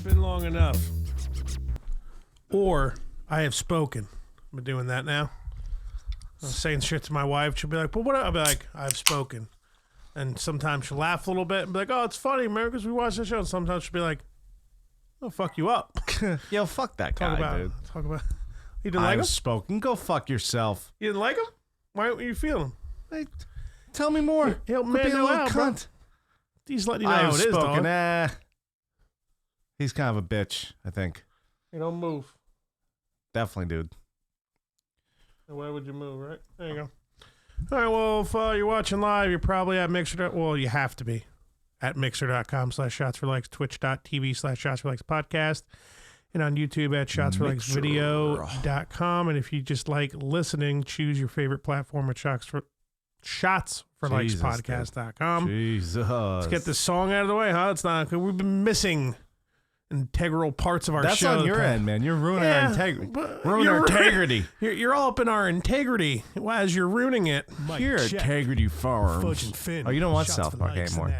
been long enough. Or I have spoken. I've been doing that now. I'm saying shit to my wife. She'll be like, but what? I'll be like, I've spoken. And sometimes she'll laugh a little bit and be like, oh, it's funny, man, because we watched the show. And sometimes she'll be like, I'll fuck you up. Yo, fuck that guy, dude. Talk about. You didn't like him? I've spoken. Go fuck yourself. You didn't like him? Why weren't you feeling? Hey, tell me more. He'll man, be a little cunt. Bro. He's letting you know how it is, dog. He's kind of a bitch, I think. You don't move. Definitely, dude. Why would you move, right? There you go. All right, well, if you're watching live, you're probably at Mixer. Well, you have to be at mixer.com/shotsforlikes, twitch.tv/shotsforlikes and on YouTube at shotsforlikesvideo.com. And if you just like listening, choose your favorite platform at shotsforlikespodcast.com. Jesus. Let's get this song out of the way, huh? It's not, we've been missing integral parts of our show. That's on your end, man. You're ruining our integrity. Ruining our integrity. You're all up in our integrity as you're ruining it. Your integrity farms. Fudge Finn. Oh, you don't watch South Park anymore.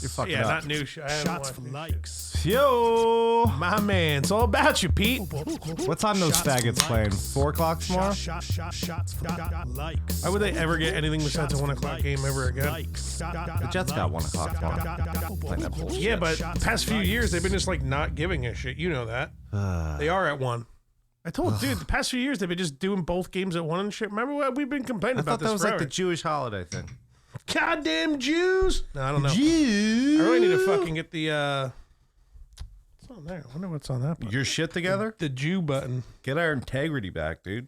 You're fucking up. Not new. Shots for likes. Yo, my man. It's all about you, Pete. What time those faggots playing? 4 o'clock tomorrow? Why would they ever get anything besides a 1 o'clock game ever again? The Jets got 1 o'clock tomorrow. Yeah, but past few years they've been just like not giving a shit. You know that. They are at 1. I told dude, the past few years they've been just doing both games at 1 and shit. Remember what we've been complaining about this that was forever. like the Jewish holiday thing. Goddamn Jews. No, I don't know. Jews. I really need to fucking get the what's on there? I wonder what's on that button. Your shit together? The Jew button. Get our integrity back, dude.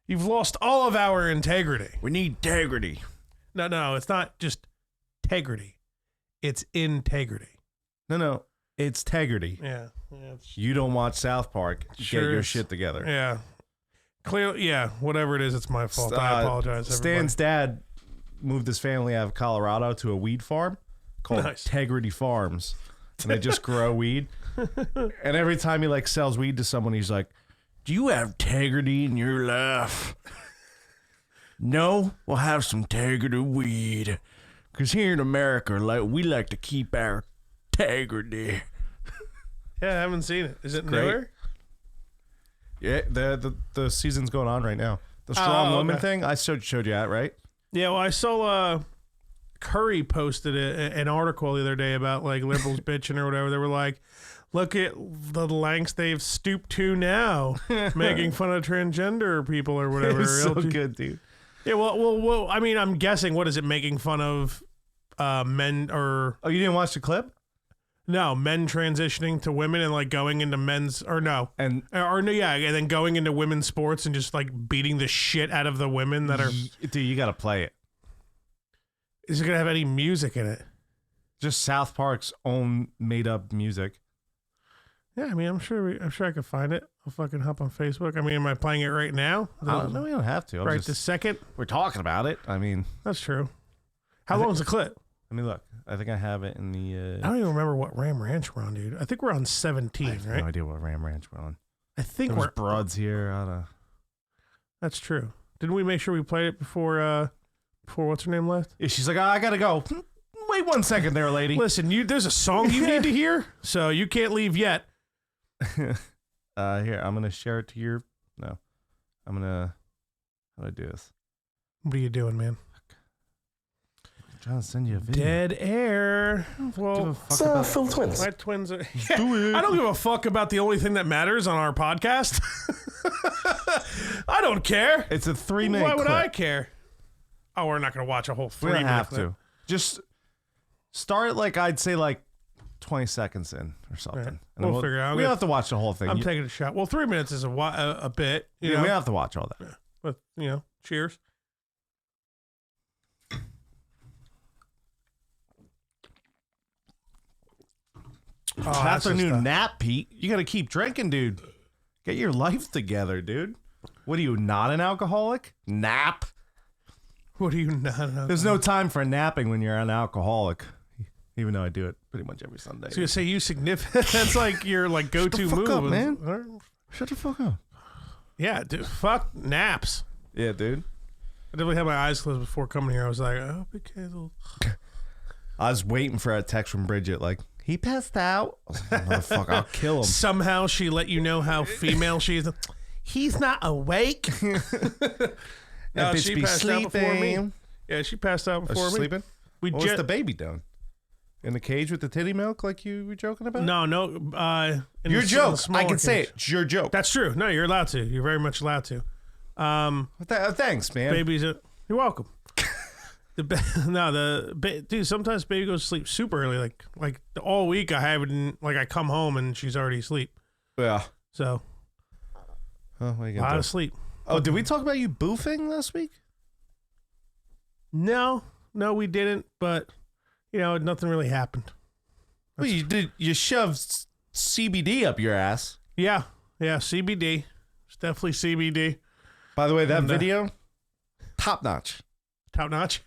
You've lost all of our integrity. We need integrity. No, it's not just integrity. It's integrity. No. It's integrity. Yeah. You don't watch South Park. Get your shit together. Yeah. Clearly, yeah. Whatever it is, it's my fault. I apologize, everybody. Stan's dad moved his family out of Colorado to a weed farm called Integrity Farms. And they just grow weed. And every time he like sells weed to someone, he's like, do you have integrity in your life? No? We'll have some integrity weed. Because here in America, we like to keep our integrity. Yeah, I haven't seen it. Is it great. newer? Yeah, the season's going on right now. The strong woman thing, I showed you that, right? Yeah, well, I saw Curry posted an article the other day about like liberals bitching or whatever. They were like, look at the lengths they've stooped to now, making fun of transgender people or whatever. It was so good, dude. Yeah, well, I mean, I'm guessing, what is it, making fun of men or... Oh, you didn't watch the clip? No, men transitioning to women and like going into men's and then going into women's sports and just like beating the shit out of the women that are. Dude, you gotta play it. Is it gonna have any music in it? Just South Park's own made up music. Yeah, I mean, I'm sure I could find it. I'll fucking hop on Facebook. I mean, am I playing it right now? No, we don't have to. Right this second. We're talking about it. I mean, that's true. How long is the clip? I mean, look. I think I have it in the... I don't even remember what Ram Ranch we're on, dude. I think we're on 17, I have right? no idea what Ram Ranch we're on. I think we're... broads here. I don't know. That's true. Didn't we make sure we played it before what's her name left? Yeah, she's like, I gotta go. Wait 1 second there, lady. Listen, there's a song you need to hear, so you can't leave yet. Here, I'm going to share it to your... No. I'm going to... How do I do this? What are you doing, man? Trying to send you a video. Dead air. Well, Phil Twins. My twins are. Yeah, I don't give a fuck about the only thing that matters on our podcast. I don't care. It's a 3-minute Why would clip. I care? Oh, we're not going to watch a whole 3-minute clip. We don't have clip. to. Just start I'd say 20 seconds in or something. Right. And We'll figure it out. We don't have to watch the whole thing. I'm taking a shot. Well, 3 minutes is a bit. You know? We don't have to watch all that. Yeah. But, cheers. Oh, afternoon nap, Pete. You got to keep drinking, dude. Get your life together, dude. What are you, not an alcoholic? Nap? What are you not an alcoholic? There's no time for napping when you're an alcoholic. Even though I do it pretty much every Sunday. I was going to say, you significant. That's like your go-to move. Shut the fuck up, man. Shut the fuck up. Yeah, dude. Fuck naps. Yeah, dude. I definitely had my eyes closed before coming here. I was like, oh, be careful. I was waiting for a text from Bridget, he passed out. Motherfucker, I'll kill him. Somehow she let you know how female she is. He's not awake. No, bitch she be passed out before me. sleeping. Yeah, she passed out before me. Sleeping? What was the baby doing? In the cage with the titty milk like you were joking about? No. Your joke. I can say it. It's your joke. That's true. No, you're allowed to. You're very much allowed to. Thanks, man. Babies, you're welcome. Dude, sometimes baby goes to sleep super early. Like all week I haven't, like I come home and she's already asleep. Yeah. So, what are you a lot do? of sleep. Oh, did we talk about you boofing last week? No, we didn't. But nothing really happened. Well, you did. You shoved CBD up your ass. Yeah, CBD. It's definitely CBD. By the way, that video, top notch. Top notch.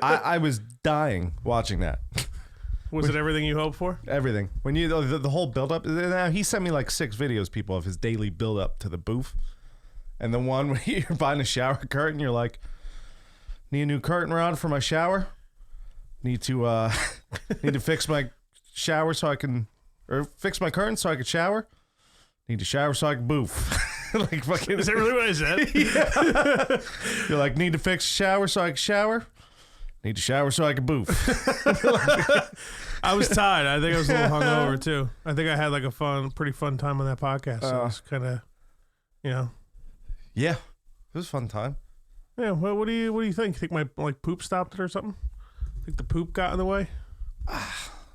I was dying watching that. Was it everything you hoped for? Everything. When you the whole build up. Now he sent me like 6 videos, people, of his daily build up to the booth. And the one where you're buying a shower curtain, you're like, need a new curtain rod for my shower. Need to fix my shower or fix my curtain so I can shower. Need to shower so I can boof. Like fucking. Is that really what I said? Yeah. You're like, need to fix a shower so I can shower. Need to shower so I can boof. I was tired. I think I was a little hungover too. I think I had like a pretty fun time on that podcast. So it's kind of, Yeah, it was a fun time. Yeah. Well, what do you think? Think my poop stopped it or something? Think the poop got in the way?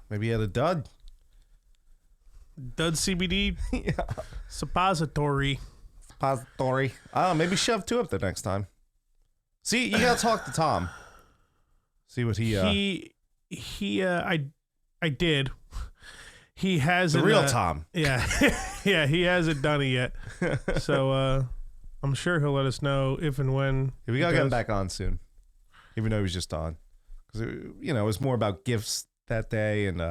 Maybe you had a dud. Dud CBD. Yeah. Suppository. Maybe shove 2 up there next time. See, you gotta talk to Tom. See what he. I did. He hasn't. The real Tom. Yeah, yeah. He hasn't done it yet. So I'm sure he'll let us know if and when. Yeah, we gotta get him back on soon. Even though he was just on, because it was more about gifts that day and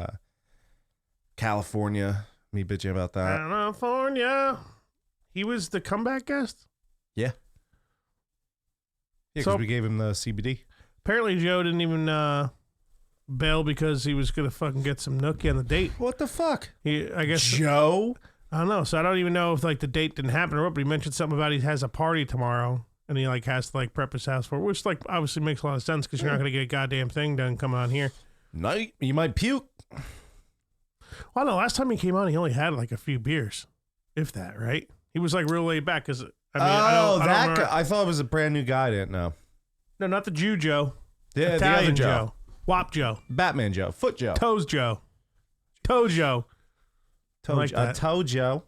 California. Me bitching about that. California. He was the comeback guest? Yeah. Yeah, because we gave him the CBD. Apparently Joe didn't even bail because he was going to fucking get some nookie on the date. What the fuck? I guess Joe? I don't know. So I don't even know if the date didn't happen or what, but he mentioned something about he has a party tomorrow and he has to prep his house for it, which obviously makes a lot of sense because you're not going to get a goddamn thing done coming on here. Night, you might puke. Well, no, last time he came on, he only had a few beers, if that, right? He was real laid back because that guy. I thought it was a brand new guy. I didn't know. No, not the Jew Joe. Yeah, Italian the other Joe. Wop Joe. Batman Joe. Foot Joe. Toes Joe. Toe Joe. I told Joe.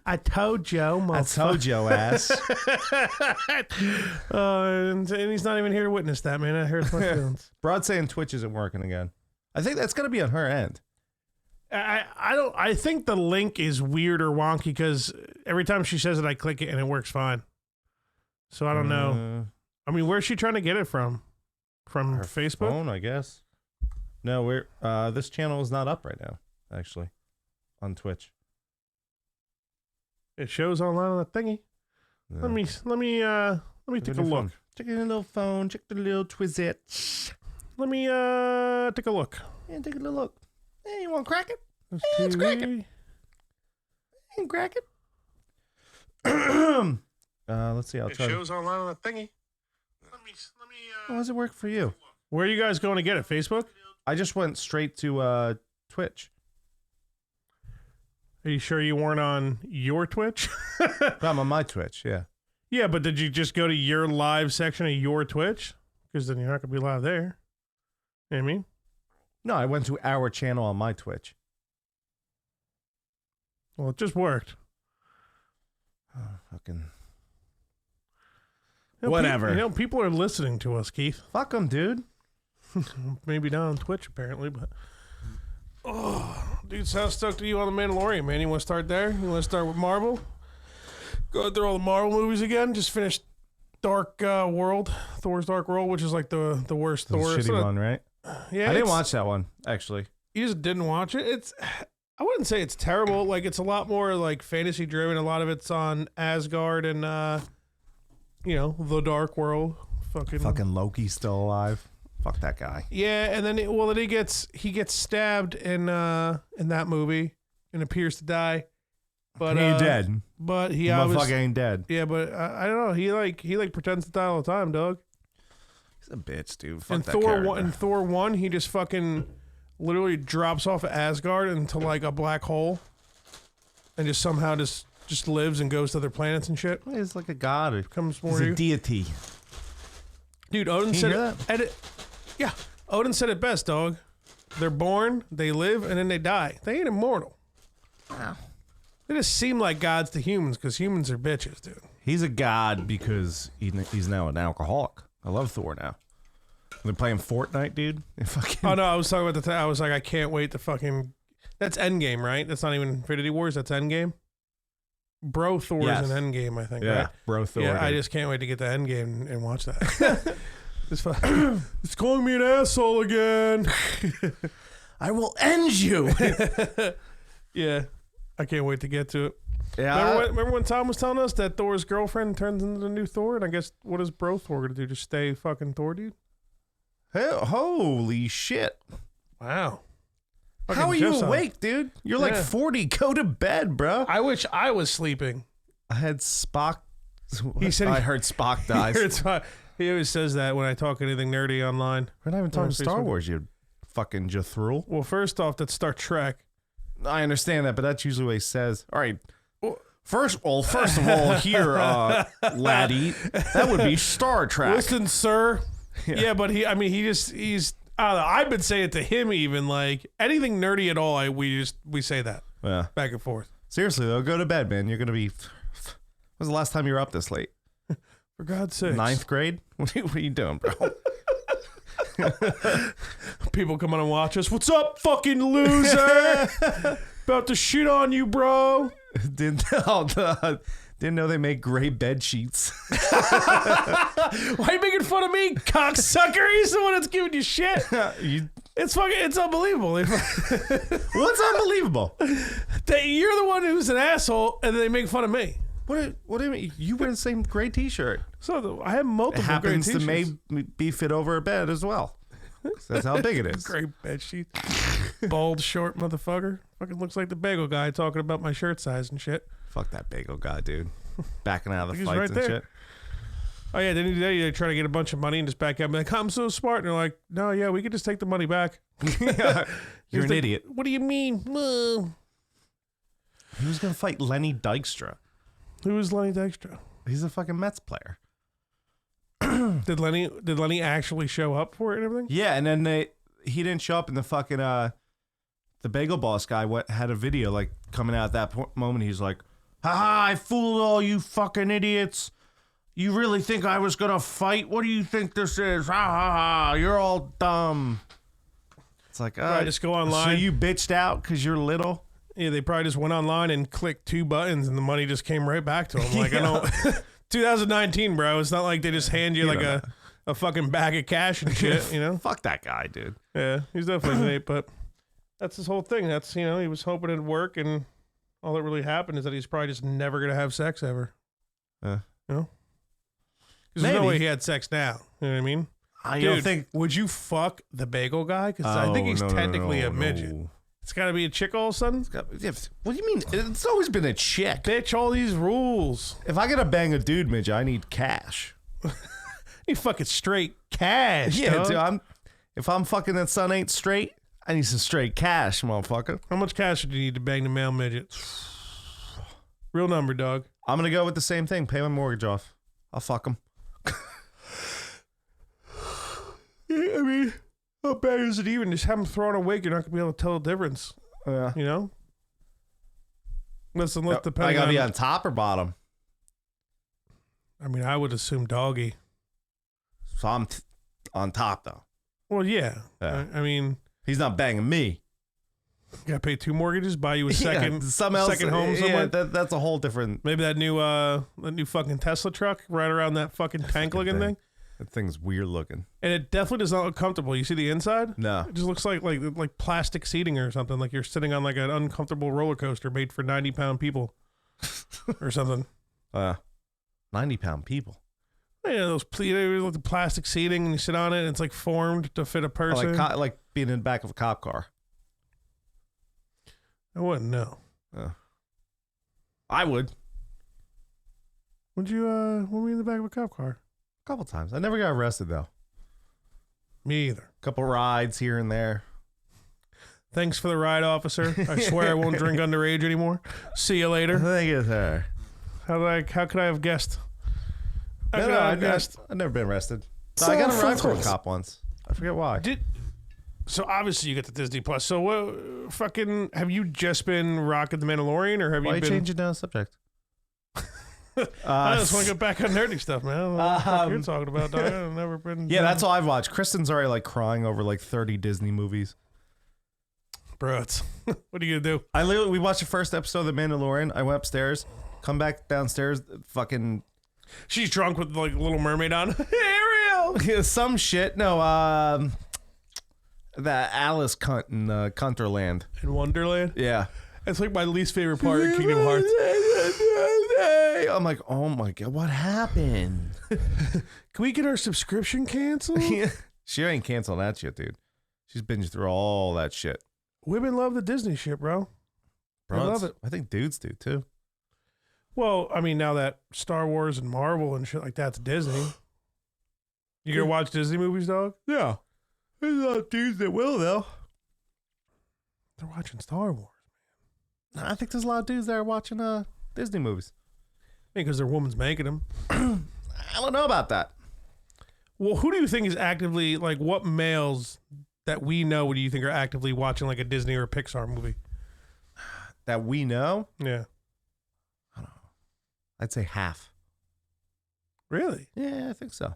I told Joe. I told Joe ass. And he's not even here to witness that, man. I hurt my feelings. Broad saying Twitch isn't working again. I think that's gonna be on her end. I think the link is weird or wonky because every time she says it, I click it and it works fine. So I don't know. I mean, where's she trying to get it from? From her Facebook? Phone, I guess. No, we're this channel is not up right now, actually, on Twitch. It shows online on the thingy. No. Let me take a look. Phone. Check your little phone. Check the little Twizet. Let me take a look. Yeah, take a little look. Hey, you want to crack it? Let's crack it. Hey, crack it. Let's see. It shows online on the thingy. Let me. How does it work for you? Where are you guys going to get it? Facebook? I just went straight to Twitch. Are you sure you weren't on your Twitch? I'm on my Twitch, yeah. Yeah, but did you just go to your live section of your Twitch? Because then you're not going to be live there. You know what I mean? No, I went to our channel on my Twitch. Well, it just worked. Oh, fucking... Whatever. People are listening to us, Keith. Fuck them, dude. Maybe not on Twitch, apparently, but... Oh, dude, sounds stoked to you on The Mandalorian, man. You want to start there? You want to start with Marvel? Go through all the Marvel movies again. Just finished Dark World, Thor's Dark World, which is the worst the Thor. Shitty one, right? Yeah, I didn't watch that one, actually. You just didn't watch it? I wouldn't say it's terrible. It's a lot more fantasy driven. A lot of it's on Asgard and the Dark World. Fucking Loki's still alive. Fuck that guy. Yeah, and then then he gets stabbed in that movie and appears to die. But he ain't dead. But he motherfucker ain't dead. Yeah, but I don't know. He pretends to die all the time, dog. He's a bitch, dude. Fuck in that Thor character. in Thor 1, he just fucking literally drops off of Asgard into like a black hole, and just somehow just lives and goes to other planets and shit. He's like a god. Becomes more. He's a deity. Dude, Odin said it. Yeah, Odin said it best, dog. They're born, they live, and then they die. They ain't immortal. Wow. They just seem like gods to humans because humans are bitches, dude. He's a god because he's now an alcoholic. I love Thor now. They're playing Fortnite, dude. Oh no, I was talking about I was like, I can't wait to fucking. That's Endgame, right? That's not even Infinity Wars. That's Endgame. Bro Thor is an Endgame, I think. Yeah, right? Bro Thor. Yeah, I just can't wait to get to Endgame and watch that. It's calling me an asshole again. I will end you. Yeah, I can't wait to get to it. Yeah. Remember when Tom was telling us that Thor's girlfriend turns into the new Thor? And I guess, what is Bro Thor gonna do? Just stay fucking Thor, dude? Holy shit. Wow. How are you awake, dude? You're like 40. Go to bed, bro. I wish I was sleeping. I had Spock. He said I heard Spock dies. He always says that when I talk anything nerdy online. We're not even talking Star Wars, you fucking Jathrul. Well, first off, that's Star Trek. I understand that, but that's usually what he says. All right. First of all, here, laddie, that would be Star Trek. Listen, sir. Yeah, but he's. I don't know. I've been saying it to him even like anything nerdy at all. We say that. Yeah. Back and forth. Seriously though, go to bed, man. You're gonna be. When's the last time you were up this late? For God's sake. 9th grade? What are you doing, bro? People come on and watch us. What's up, fucking loser? About to shit on you, bro. Didn't know they make gray bed sheets. Why are you making fun of me, cocksucker? He's the one that's giving you shit. It's unbelievable. What's unbelievable? You're the one who's an asshole, and they make fun of me. What do you mean? You wear the same gray T-shirt. So I have multiple. It happens gray to be fit over a bed as well. That's how big it is. Gray bed sheet. Bald, short motherfucker. Fucking looks like the bagel guy talking about my shirt size and shit. Fuck that bagel guy, dude. Backing out of the fights right and there. shit. Oh yeah, didn't he do that? They try to get a bunch of money and just back out and be like, I'm so smart. And they're like, no, yeah, we could just take the money back. You're an idiot. What do you mean? Who's gonna fight Lenny Dykstra? Who is Lenny Dykstra? He's a fucking Mets player. Did Lenny actually show up for it and everything? Yeah, and then he didn't show up, and the fucking the bagel boss guy had a video like coming out at that moment. He's like, "Ha! I fooled all you fucking idiots. You really think I was gonna fight? What do you think this is? Ha ha ha! You're all dumb." It's like, I just go online. So you bitched out because you're little. Yeah, they probably just went online and clicked 2 buttons and the money just came right back to them. Like, I don't. 2019, bro. It's not like they just hand you like a fucking bag of cash and shit, you know? Fuck that guy, dude. Yeah, he's definitely an ape, but that's his whole thing. That's, he was hoping it'd work, and all that really happened is that he's probably just never going to have sex ever. You know? Because there's no way he had sex now. You know what I mean? I don't think. Would you fuck the bagel guy? Because I think he's technically a midget. It's got to be a chick all of a sudden? What do you mean? It's always been a chick. Bitch, all these rules. If I gotta bang a dude midget, I need cash. You fucking straight cash, yeah, dog. Dude, if I'm fucking that son ain't straight, I need some straight cash, motherfucker. How much cash do you need to bang the male midget? Real number, dog. I'm gonna go with the same thing. Pay my mortgage off. I'll fuck him. I mean, how bad is it even? Just have him throw on a wig. You're not gonna be able to tell the difference. You know. Listen, look. Depending. I gotta be on top or bottom. I mean, I would assume doggy. So I'm on top though. Well, yeah. I mean, he's not banging me. You gotta pay 2 mortgages, buy you a second, second home somewhere. Yeah, that's a whole different. Maybe that new fucking Tesla truck right around that fucking tank looking thing. That thing's weird looking. And it definitely does not look comfortable. You see the inside? No. It just looks like plastic seating or something. Like you're sitting on like an uncomfortable roller coaster made for 90-pound people or something. 90-pound people. those like the plastic seating, and you sit on it, and it's like formed to fit a person. Like being in the back of a cop car. I wouldn't know. I would. Would you? When were you in the back of a cop car? A couple times. I never got arrested though. Me either. Couple rides here and there. Thanks for the ride, officer. I swear I won't drink underage anymore. See you later. Thank you, sir. How could I have guessed? I've never been arrested. I got a ride from a cop once. I forget why. So obviously you get the Disney Plus. So what? Fucking, have you just been rocking the Mandalorian, or have you been? Why changing down the subject? I just want to get back on nerdy stuff, man. I don't know what the fuck you're talking about, dog. I've never been. Yeah, that's all I've watched. Kristen's already like crying over like 30 Disney movies. Bro, what are you gonna do? We watched the first episode of The Mandalorian. I went upstairs, come back downstairs, fucking. She's drunk with like Little Mermaid on. Ariel. Yeah, some shit. No, that Alice cunt in Cunterland. In Wonderland. Yeah, it's like my least favorite part of Kingdom Hearts. I'm like, oh my god, what happened? Can we get our subscription canceled? She ain't canceling that shit, dude. She's binged through all that shit. Women love the Disney shit, bro. I love it. I think dudes do too. Well, I mean, now that Star Wars and Marvel and shit like that's Disney. You gonna watch Disney movies, dog? Yeah. There's a lot of dudes that will, though. They're watching Star Wars, man. I think there's a lot of dudes that are watching Disney movies. Because their woman's making them. I don't know about that. Well, who do you think is actively, like, what males that we know do you think are actively watching, like, a Disney or a Pixar movie? That we know? Yeah. I don't know. I'd say half. Really? Yeah, I think so.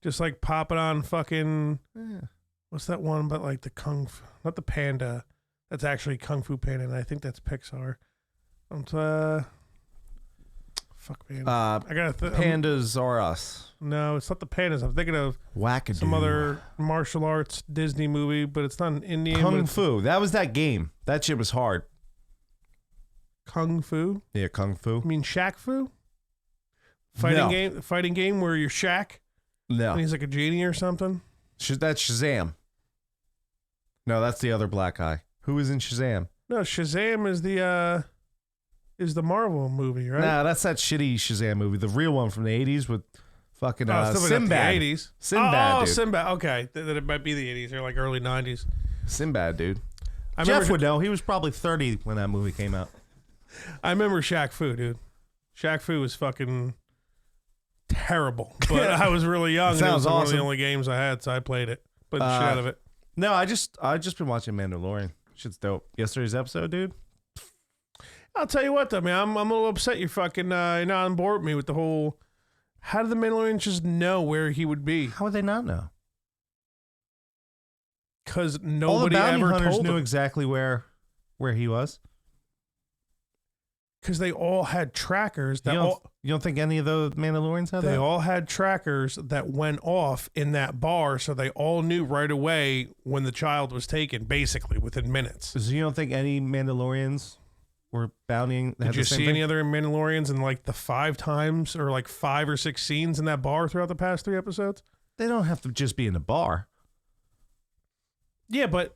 Just, like, popping on fucking... Yeah. What's that one about, like, the Kung Fu... Not the Panda. That's actually Kung Fu Panda, and I think that's Pixar. Fuck, man. I got Pandas Are Us. No, it's not the Pandas. I'm thinking of Wackadoo. Some other martial arts Disney movie, but it's not an Indian. Kung Fu. That was that game. That shit was hard. Kung Fu? Yeah, Kung Fu. You mean Shaq Fu? Fighting game where you're Shaq? No. And he's like a genie or something? That's Shazam. No, that's the other black guy. Who is in Shazam? No, Shazam is the Marvel movie, right? Nah, that's that shitty Shazam movie. The real one from the 80s with fucking Sinbad. The 80s. Sinbad, dude. Sinbad. Okay. Then it might be the 80s or like early 90s. Sinbad, dude. Jeff would know. He was probably 30 when that movie came out. I remember Shaq Fu, dude. Shaq Fu was fucking terrible. But I was really young. And it was awesome. One of the only games I had, so I played it. Played the shit out of it. No, I just been watching Mandalorian. Shit's dope. Yesterday's episode, dude. I'll tell you what, though, man. I'm a little upset you're fucking you're not on board with me with the whole... How did the Mandalorian just know where he would be? How would they not know? Because nobody ever told them. Knew exactly where he was. Because they all had trackers. You don't think any of the Mandalorians had that? They all had trackers that went off in that bar, so they all knew right away when the child was taken, basically, within minutes. So you don't think any Mandalorians were bountying? Did you see any other Mandalorians in like the 5 times or like 5 or 6 scenes in that bar throughout the past 3 episodes? They don't have to just be in the bar. Yeah, but...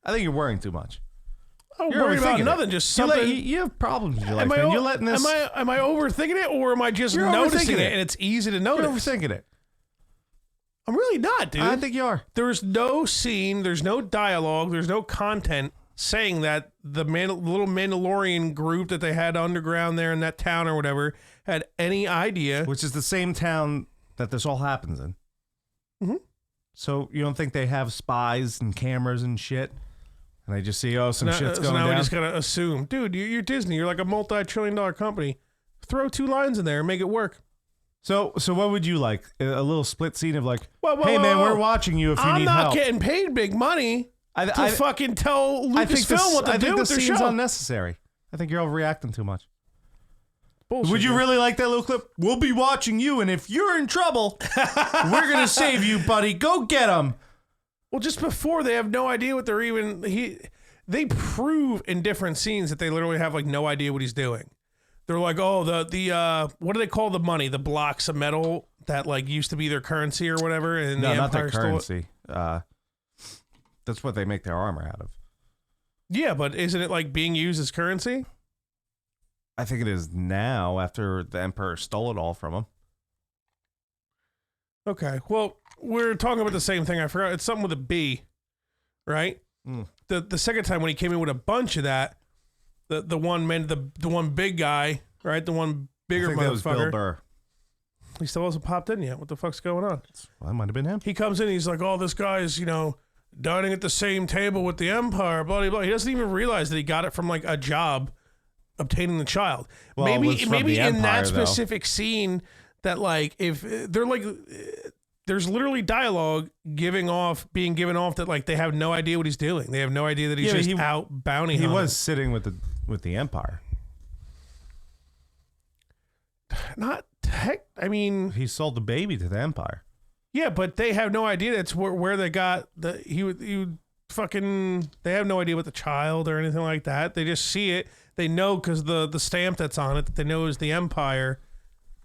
I think you're worrying too much. I'm worried about nothing, just something. You have problems in your life, man. You're letting this... Am I overthinking it, or am I just noticing it and it's easy to notice? You're overthinking it. I'm really not, dude. I think you are. There's no scene, there's no dialogue, there's no content saying that the little Mandalorian group that they had underground there in that town or whatever had any idea. Which is the same town that this all happens in. Mm-hmm. So you don't think they have spies and cameras and shit? And they just see, shit's going down. So now we just gotta assume, dude, you're Disney. You're like a multi-trillion-dollar company. Throw 2 lines in there and make it work. So what would you like? A little split scene of like, hey man, we're watching you if you need help. I'm not getting paid big money to fucking tell Lucasfilm what to do with their show. I think the scene's unnecessary. I think you're overreacting too much. Bullshit, would you really like that little clip? We'll be watching you, and if you're in trouble, we're gonna save you, buddy. Go get him. Well, just before, they have no idea what they're even... They prove in different scenes that they literally have like no idea what he's doing. they're like, oh, the what do they call the money? The blocks of metal that like used to be their currency or whatever. And no, the not their Empire currency. That's what they make their armor out of. Yeah, but isn't it like being used as currency? I think it is now after the Emperor stole it all from them. Okay, well, we're talking about the same thing. I forgot. It's something with a B, right? Mm. The second time when he came in with a bunch of that, the one big guy, right? The one bigger I think motherfucker. that was Bill Burr. He still hasn't popped in yet. What the fuck's going on? Well, that might have been him. He comes in, he's like, oh, this guy's, dining at the same table with the Empire, blah, blah, blah. He doesn't even realize that he got it from, like, a job obtaining the child. Well, maybe in Empire, that specific scene that, like, if they're, like, there's literally dialogue being given off that, like, they have no idea what he's doing. They have no idea that he's out bounty hunting. He was sitting with the Empire. Not tech. I mean, he sold the baby to the Empire. Yeah, but they have no idea that's where they got he would fucking. They have no idea what the child or anything like that. They just see it. They know because the stamp that's on it that they know is the Empire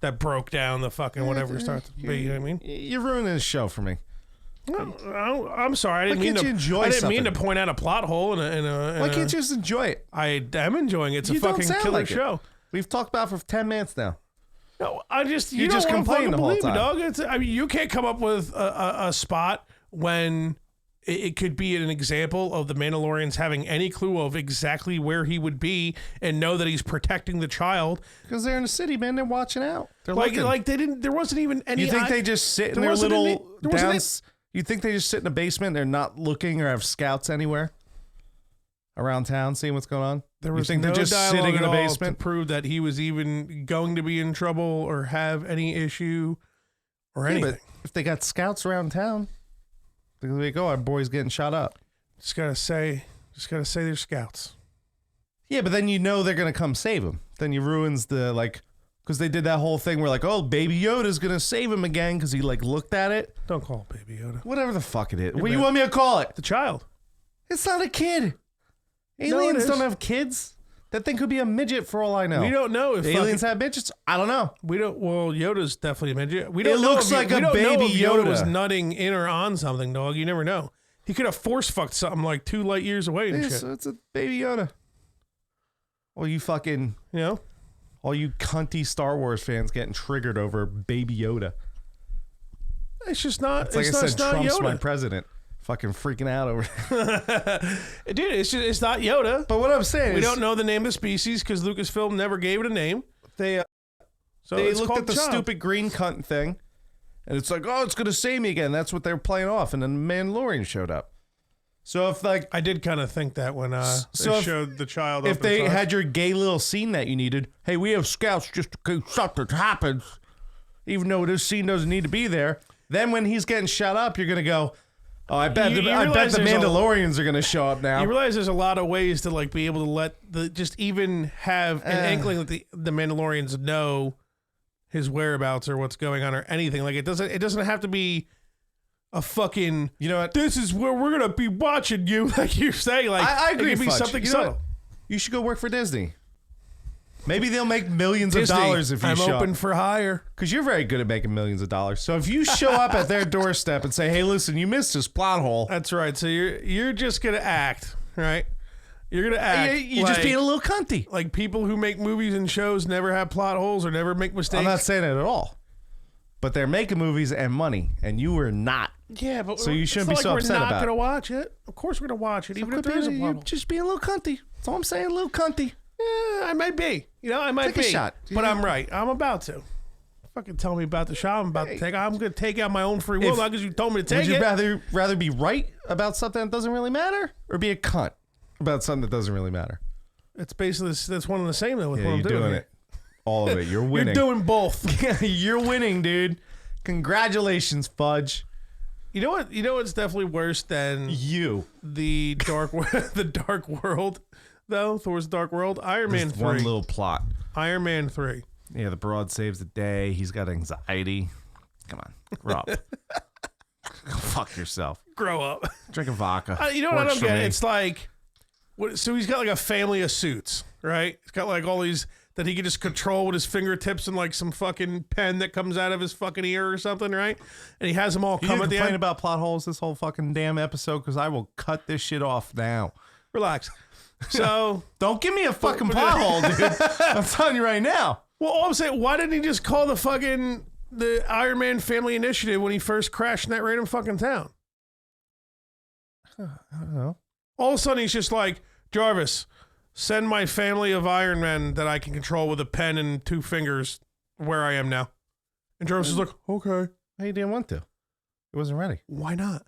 that broke down the fucking whatever starts to be. You know what I mean? You're ruining this show for me. No, I'm sorry. I didn't mean to point out a plot hole in a. Why can't you just enjoy it? I am enjoying it. It's a fucking killer show. We've talked about it for 10 minutes now. No, you just don't complain the whole time, dog. I mean, you can't come up with a spot when it could be an example of the Mandalorians having any clue of exactly where he would be and know that he's protecting the child. Because they're in the city, man. They're watching out. They're like they didn't. There wasn't even any. You think they just sit in their little downs? You think they just sit in a basement? They're not looking or have scouts anywhere around town, seeing what's going on. There was no just sitting in a basement to prove that he was even going to be in trouble or have any issue or anything. But if they got scouts around town, they're like, "Oh, our boy's getting shot up." Just gotta say they're scouts. Yeah, but then they're gonna come save him. Then you ruins the because they did that whole thing where oh, Baby Yoda's gonna save him again because he looked at it. Don't call it Baby Yoda. Whatever the fuck it is. What do you want me to call it? The child. It's not a kid. Aliens don't have kids. That thing could be a midget for all I know. We don't know if aliens have midgets. I don't know. We don't. Well, Yoda's definitely a midget. We don't. It looks like a baby Yoda was nutting in or on something, dog. You never know. He could have force fucked something like 2 light years away and shit. So it's a Baby Yoda. Or you fucking, all you cunty Star Wars fans getting triggered over Baby Yoda. It's just not. It's like I said, Trump's my president. Fucking freaking out over it. Dude, it's not Yoda. But what I'm saying we don't know the name of the species because Lucasfilm never gave it a name. They looked at the stupid green cunt thing, and it's like, oh, it's gonna save me again. That's what they were playing off, and then Mandalorian showed up. So if I did kind of think that when they showed the child. If they had your gay little scene that you needed, hey, we have scouts just in case something happens, even though this scene doesn't need to be there. Then when he's getting shot up, you're gonna go. Oh, I bet the Mandalorians are going to show up now. You realize there's a lot of ways to be able to let just even have an inkling that the Mandalorians know his whereabouts or what's going on or anything. Like it doesn't have to be a fucking, this is where we're going to be watching you, like you're saying. Like I agree, it could be something subtle. You should go work for Disney. Maybe they'll make millions of dollars if you show up. I'm open for hire. Because you're very good at making millions of dollars. So if you show up at their doorstep and say, hey, listen, you missed this plot hole. That's right. So you're just going to act, right? You're going to act. You're just being a little cunty. Like people who make movies and shows never have plot holes or never make mistakes. I'm not saying it at all. But they're making movies and money, and you are not. Yeah, but so you shouldn't be so upset about it. We're not going to watch it. Of course we're going to watch it, even if there is a plot hole. You're just being a little cunty. That's all I'm saying, a little cunty. Yeah, I might be. I might take a shot. But I'm right. I'm about to. Fucking tell me about the shot. I'm going to take out my own free will, not because you told me to take it. Would you rather be right about something that doesn't really matter, or be a cunt about something that doesn't really matter? It's basically that's one and the same though. With what I'm doing doing it. All of it. You're winning. You're doing both. You're winning, dude. Congratulations, Fudge. You know what? You know what's definitely worse than the dark world. Though Thor's Dark World, Iron Man 3. One little plot. Iron Man 3. Yeah, the broad saves the day. He's got anxiety. Come on, grow up. Go fuck yourself. Grow up. Drink a vodka. You know what I don't get? It's like, so he's got like a family of suits, right? He's got like all these that he could just control with his fingertips and like some fucking pen that comes out of his fucking ear or something, right? And he has them all come at the end. About plot holes this whole fucking damn episode because I will cut this shit off now. Relax. So don't give me a fucking plot hole, dude. I'm telling you right now. Well, all I'm saying, why didn't he just call the Iron Man Family Initiative when he first crashed in that random fucking town? I don't know. All of a sudden, he's just like, Jarvis, send my family of Iron Men that I can control with a pen and 2 fingers where I am now. And Jarvis is like, okay. He didn't want to. He wasn't ready. Why not?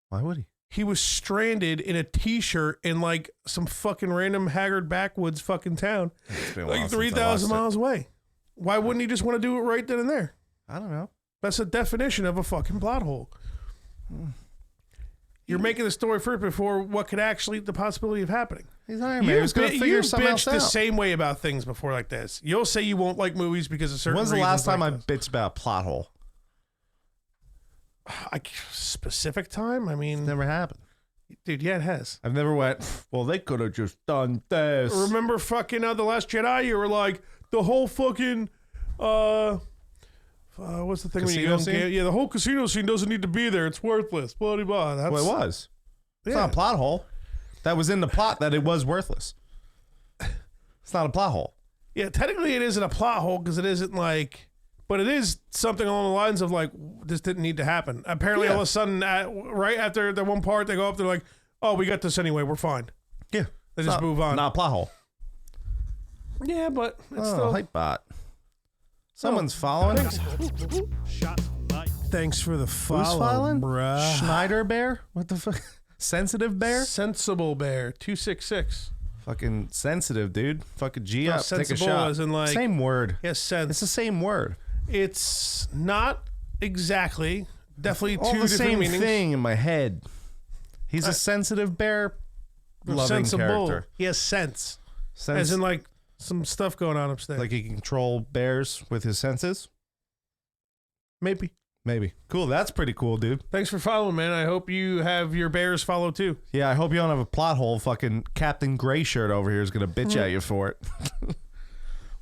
Why would he? He was stranded in a t-shirt in like some fucking random haggard backwoods fucking town. Like 3,000 miles away. Why wouldn't he just want to do it right then and there? I don't know. That's the definition of a fucking plot hole. You're making the story first before what could actually the possibility of happening. He's Iron Man. He's going to figure something else out. You bitch the same way about things before like this. You'll say you won't like movies because of certain reasons. When's the last time I bitched about a plot hole? Specific time? I mean... It's never happened. Dude, yeah, it has. I've never went, well, they could have just done this. Remember fucking The Last Jedi? You were like, the whole fucking... what's the thing when you go scene? Yeah, the whole casino scene doesn't need to be there. It's worthless. Blah, blah, blah. Well, it was. It's not a plot hole. That was in the plot that it was worthless. It's not a plot hole. Yeah, technically it isn't a plot hole because it isn't like... But it is something along the lines of like, this didn't need to happen. Apparently all of a sudden, right after the one part, they go up, they're like, oh, we got this anyway. We're fine. Yeah. They just move on. Not a plot hole. Yeah, but it's still... Hype bot. Someone's following. Thanks for the follow, Who's following? Bruh. Schneider Bear? What the fuck? Sensitive Bear? Sensible Bear, 266. Fucking sensitive, dude. Fucking G up. Take a sensible shot. as in like... Same word. Yes, sense. It's the same word. It's not exactly. Definitely all two the different same meanings. thing in my head. He's a sensitive bear, loving character. He has sense. As in like some stuff going on upstairs. Like he can control bears with his senses? Maybe. Cool. That's pretty cool, dude. Thanks for following, man. I hope you have your bears follow too. Yeah, I hope you don't have a plot hole. Fucking Captain Gray shirt over here is going to bitch at you for it.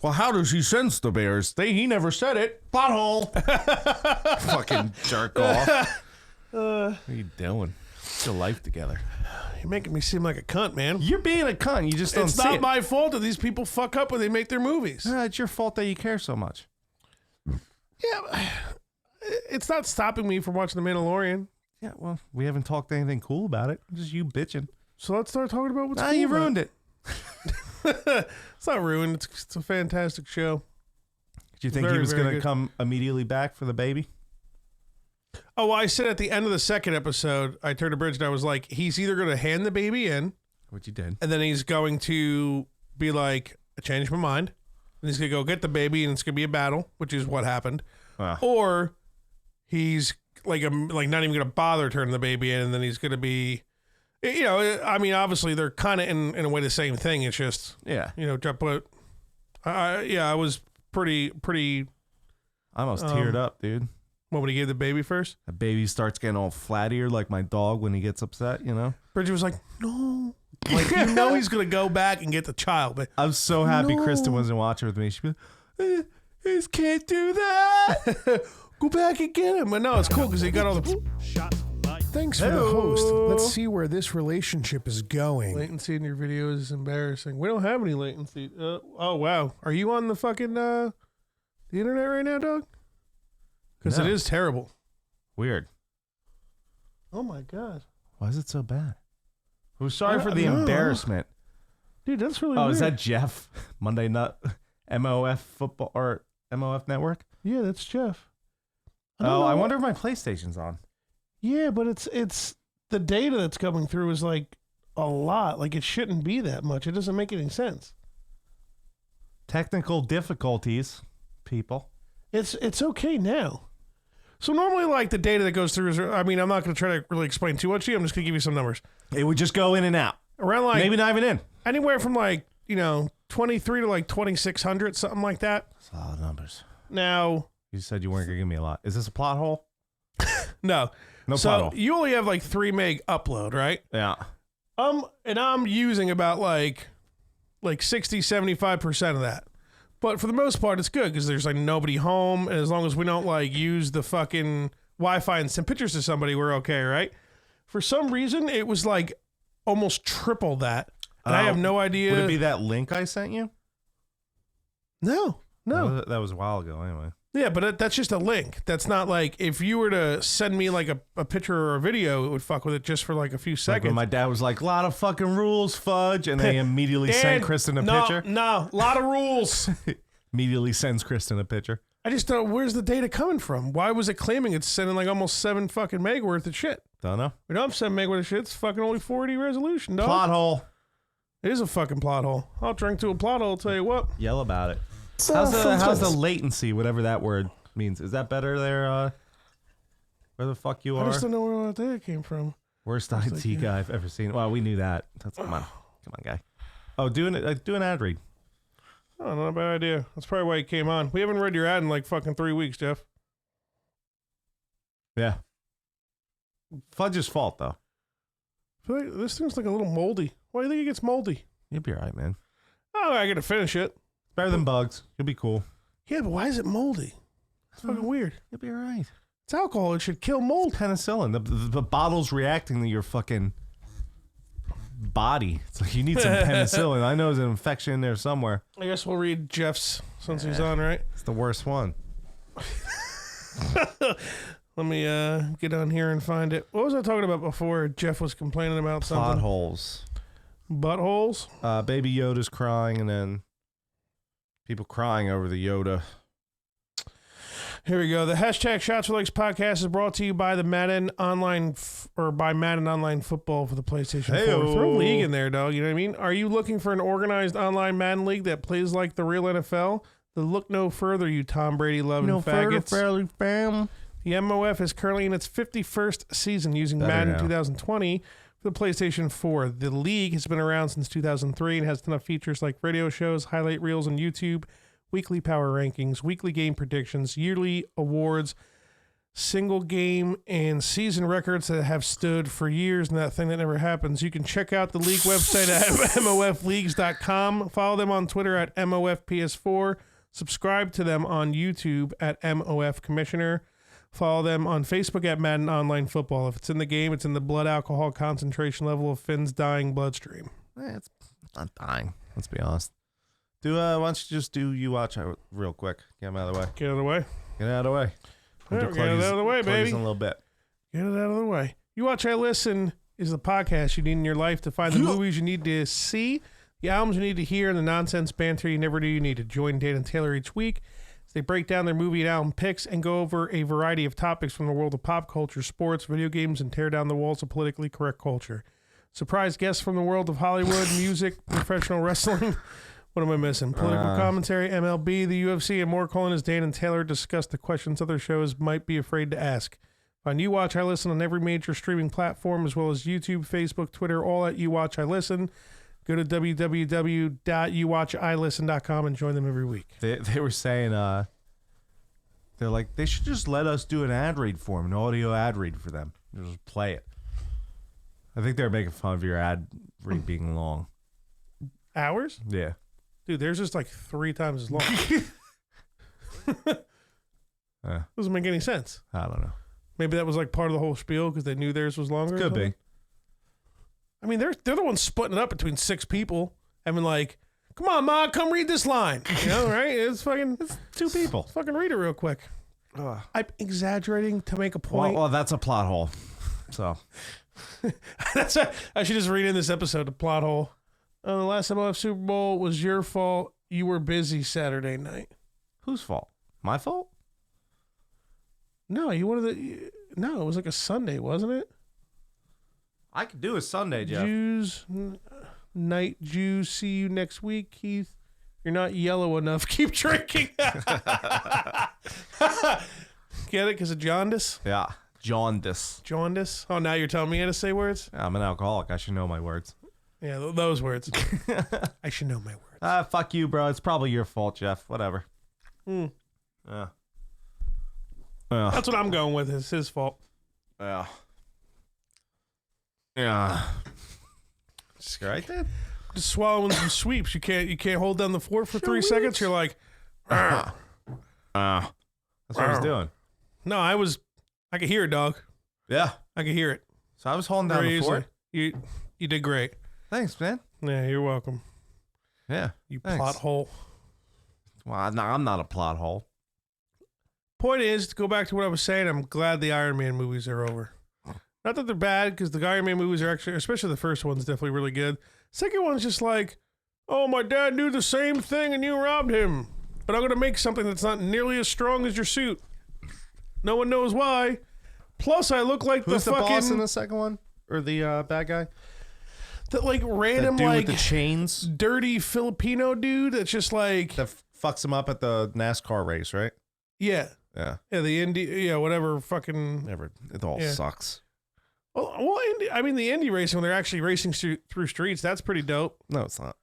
Well, how does he sense the bears? He never said it. Plot hole. Fucking jerk off. What are you doing? Get your life together. You're making me seem like a cunt, man. You're being a cunt. You just don't see it. It's not my fault that these people fuck up when they make their movies. It's your fault that you care so much. Yeah, it's not stopping me from watching The Mandalorian. Yeah, well, we haven't talked anything cool about it. Just you bitching. So let's start talking about what's cool. You ruined it. It's not ruined. It's a fantastic show. Do you think he was going to come immediately back for the baby? Oh, well, I said at the end of the second episode, I turned to Bridget and I was like, he's either going to hand the baby in. Which he did. And then he's going to be like, I changed my mind. And he's going to go get the baby and it's going to be a battle, which is what happened. Wow. Or he's like not even going to bother turning the baby in, and then he's going to be, you know, I mean, obviously they're kind of in a way the same thing. It's just, yeah, you know, but I was pretty. I almost teared up, dude. What, when he gave the baby first? The baby starts getting all flat eared like my dog when he gets upset, you know? Bridget was like, no. Like, you know he's going to go back and get the child. But I'm so happy Kristen wasn't watching with me. She'd be like, he can't do that. Go back and get him. But no, it's cool because he got all the... Thanks for the host. Let's see where this relationship is going. Latency in your video is embarrassing. We don't have any latency. Oh, wow. Are you on the fucking the internet right now, dog? Because it is terrible. Weird. Oh, my God. Why is it so bad? I'm sorry for the embarrassment. Dude, that's really weird. Oh, is that Jeff? Monday Nut MOF football or MOF network? Yeah, that's Jeff. I wonder if my PlayStation's on. Yeah, but it's the data that's coming through is like a lot. Like it shouldn't be that much. It doesn't make any sense. Technical difficulties, people. It's okay now. So normally, like the data that goes through is, I mean, I'm not going to try to really explain too much to you. I'm just going to give you some numbers. It would just go in and out. Around like maybe not even in. Anywhere from like 23 to like 2600, something like that. That's a lot of numbers. Now you said you weren't going to give me a lot. Is this a plot hole? No. No plot hole. You only have like 3 meg upload, right? Yeah. And I'm using about like like 60, 75% of that. But for the most part, it's good because there's like nobody home. And as long as we don't like use the fucking Wi-Fi and send pictures to somebody, we're okay, right? For some reason, it was like almost triple that. And I have no idea. Would it be that link I sent you? No. That was a while ago anyway. Yeah, but that's just a link. That's not like if you were to send me like a picture or a video, it would fuck with it just for like a few seconds. Like when my dad was like, a lot of fucking rules, Fudge. And they immediately sent Kristen a picture. No, a lot of rules. Immediately sends Kristen a picture. I just don't, where's the data coming from? Why was it claiming it's sending like almost 7 fucking meg worth of shit? Don't know. We don't have 7 meg worth of shit. It's fucking only 480 resolution, dog. Plot hole. It is a fucking plot hole. I'll drink to a plot hole, I'll tell you what. Yell about it. How's the latency, whatever that word means? Is that better there? Where the fuck you are? I just don't know where all that data came from. Worst IT guy I've ever seen. Well, we knew that. Come on, guy. Oh, do an ad read. Oh, not a bad idea. That's probably why you came on. We haven't read your ad in like fucking 3 weeks, Jeff. Yeah. Fudge's fault, though. I feel like this thing's like a little moldy. Why do you think it gets moldy? You'll be all right, man. Oh, I gotta finish it. Better than bugs. You'll be cool. Yeah, but why is it moldy? It's fucking weird. You'll be all right. It's alcohol. It should kill mold. Penicillin. The bottle's reacting to your fucking body. It's like you need some penicillin. I know there's an infection in there somewhere. I guess we'll read Jeff's since he's on, right? It's the worst one. Let me get on here and find it. What was I talking about before? Jeff was complaining about something. Plot holes. Buttholes? Baby Yoda's crying, and then people crying over the Yoda. Here we go. The hashtag Shots for Likes podcast is brought to you by the Madden Online by Madden Online Football for the PlayStation 4. Throw a league in there, dog. You know what I mean? Are you looking for an organized online Madden league that plays like the real NFL? Then look no further, you Tom Brady loving faggots. Further, fam. The MOF is currently in its 51st season using Madden 2020 for the PlayStation 4. The league has been around since 2003 and has a ton of features like radio shows, highlight reels on YouTube, weekly power rankings, weekly game predictions, yearly awards, single game and season records that have stood for years and that thing that never happens. You can check out the league website at mofleagues.com. Follow them on Twitter at MOFPS4. Subscribe to them on YouTube at MOF Commissioner. Follow them on Facebook at Madden Online Football. If it's in the game, it's in the blood alcohol concentration level of Finn's dying bloodstream. It's not dying. Let's be honest. Why don't you just do you watch it real quick? Get him out of the way. Get out of the way. Get out of the way. Get it out of the way, baby. In a little bit. Get it out of the way. You Watch, I Listen is the podcast you need in your life to find the movies you need to see, the albums you need to hear, and the nonsense banter you never knew you needed. Join Dan and Taylor each week as they break down their movie and album picks and go over a variety of topics from the world of pop culture, sports, video games, and tear down the walls of politically correct culture. Surprise guests from the world of Hollywood, music, professional wrestling. What am I missing? Political commentary, MLB, the UFC, and more. Calling as Dan and Taylor discuss the questions other shows might be afraid to ask. Find You Watch, I Listen on every major streaming platform, as well as YouTube, Facebook, Twitter, all at You Watch, I Listen. Go to www.youwatchilisten.com and join them every week. They were saying, they're like, they should just let us do an ad read for them, an audio ad read for them. Just play it. I think they're making fun of your ad read being long. Hours? Yeah. Dude, theirs is like 3 times as long. Doesn't make any sense. I don't know. Maybe that was like part of the whole spiel because they knew theirs was longer. Could be. I mean, they're the ones splitting it up between 6 people. I mean, like, come on, Ma, come read this line. You know, right? It's 2 people. Fucking read it real quick. I'm exaggerating to make a point. Well, that's a plot hole. So I should just read in this episode, the plot hole. The last MLF Super Bowl was your fault. You were busy Saturday night. Whose fault? My fault? No, it was like a Sunday, wasn't it? I could do a Sunday, Jeff. Night Jews. See you next week, Keith. You're not yellow enough. Keep drinking. Get it? Because of jaundice? Yeah. Jaundice. Jaundice? Oh, now you're telling me how to say words? I'm an alcoholic. I should know my words. Yeah, those words. I should know my words. Fuck you, bro. It's probably your fault, Jeff. Whatever. That's what I'm going with. It's his fault. Yeah. Just right then. just swallowing some sweeps. You can't hold down the fort for 3 seconds. You're like, that's what I was doing. No, I could hear it, dog. Yeah, I could hear it. So I was holding down the fort. You did great. Thanks, man. Yeah, you're welcome. Yeah, you thanks. plot hole. Well, I'm not a plot hole. Point is, to go back to what I was saying, I'm glad the Iron Man movies are over. Not that they're bad, because the Iron Man movies are actually, especially the first one's definitely really good. Second one's just like, oh, my dad knew the same thing and you robbed him. But I'm going to make something that's not nearly as strong as your suit. No one knows why. Plus, I look like Who's the the fucking... boss in the second one? Or the bad guy? That, like, random, that dude like... with the chains? Dirty Filipino dude that's just like... That fucks him up at the NASCAR race, right? Yeah. Yeah. Yeah, the Indy... Yeah, whatever fucking... Never. It all sucks. Well, the Indy racing, when they're actually racing through streets, that's pretty dope. No, it's not.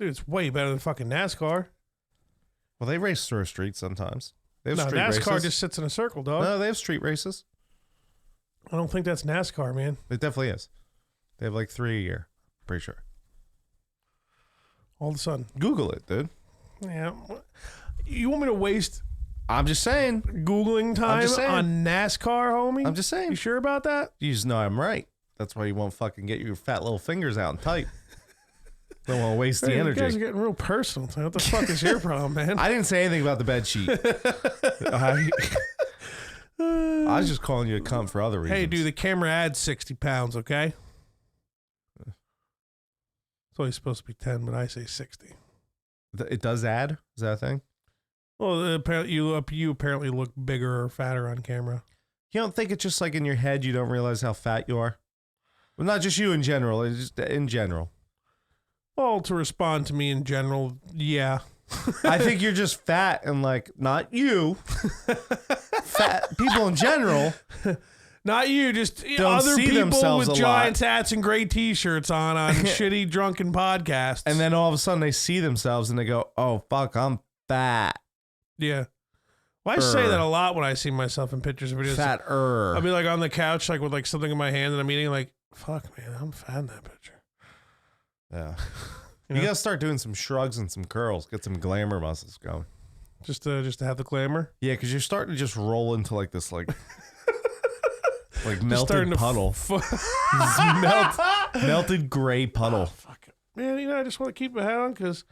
Dude, it's way better than fucking NASCAR. Well, they race through a street sometimes. They have street NASCAR races. just sits in a circle, dog. No, they have street races. I don't think that's NASCAR, man. It definitely is. They have like 3 a year. Pretty sure. All of a sudden. Google it, dude. Yeah. You want me to waste... I'm just saying. Googling time on NASCAR, homie? I'm just saying. You sure about that? You just know I'm right. That's why you won't fucking get your fat little fingers out and type. Don't want to waste the energy. You guys are getting real personal. What the fuck is your problem, man? I didn't say anything about the bed sheet. I was just calling you a cunt for other reasons. Hey, dude, the camera adds 60 pounds, okay? It's only supposed to be 10, but I say 60. It does add? Is that a thing? Well, apparently you apparently look bigger or fatter on camera. You don't think it's just like in your head you don't realize how fat you are? Well, not just you in general. It's just in general. Well, to respond to me in general, yeah. I think you're just fat and like, not you. Fat people in general. Not you, just don't other see people themselves with a giant lot. hats and gray t-shirts on shitty drunken podcasts. And then all of a sudden they see themselves and they go, oh, fuck, I'm fat. Yeah. Well, I say that a lot when I see myself in pictures and videos. Fat-er. I'll be like on the couch, like with like something in my hand and I'm eating, like, fuck, man, I'm fat in that picture. Yeah. You You gotta start doing some shrugs and some curls. Get some glamour muscles going. Just to have the glamour? Yeah, because you're starting to just roll into like this like melted puddle. Melted gray puddle. Oh, fuck it. Man, I just want to keep my hat on because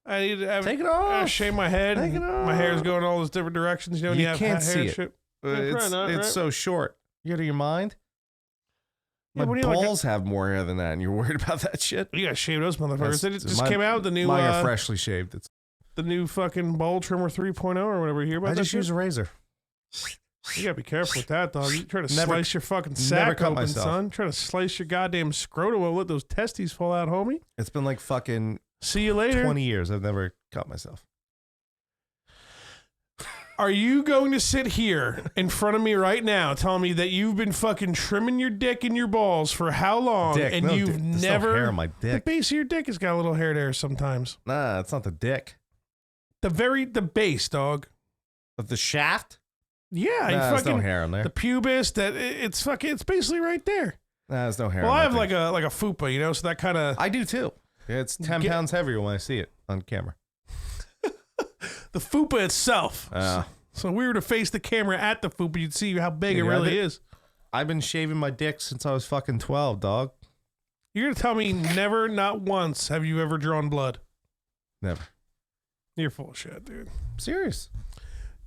I need to have Take it off. shave my head. Take it off. My hair's going all those different directions. When You have can't hair see and it. shit. It's right? so short. You out of your mind? Yeah, My what do you balls have more hair than that, and you're worried about that shit? You gotta shave those motherfuckers. They just My- came out the new Mine are freshly shaved. the new fucking bowl trimmer 3.0 or whatever. You hear about I that just shit? use a razor. You gotta be careful with that, dog. You try to Never- slice your fucking never sack cut open, myself. son. Try to slice your goddamn scrotum and let those testes fall out, homie. It's been like fucking See you later. 20 years. I've never cut myself. Are you going to sit here in front of me right now telling me that you've been fucking trimming your dick and your balls for how long Dick. and No, you've there's never... no hair on my The dick. base of your dick has got a little hair there sometimes. Nah, it's not the dick. The base, dog. But the shaft? Yeah, Nah, you there's fucking... no hair on there. The pubis, it's basically right there. Nah, there's no hair Well, on I that have thing. like a fupa, so that kind of... I do too. It's 10 pounds heavier when I see it on camera. The fupa itself. So if we were to face the camera at the fupa, you'd see how big it really is. I've been shaving my dick since I was fucking 12, dog. You're going to tell me never, not once, have you ever drawn blood? Never. You're full of shit, dude. I'm serious.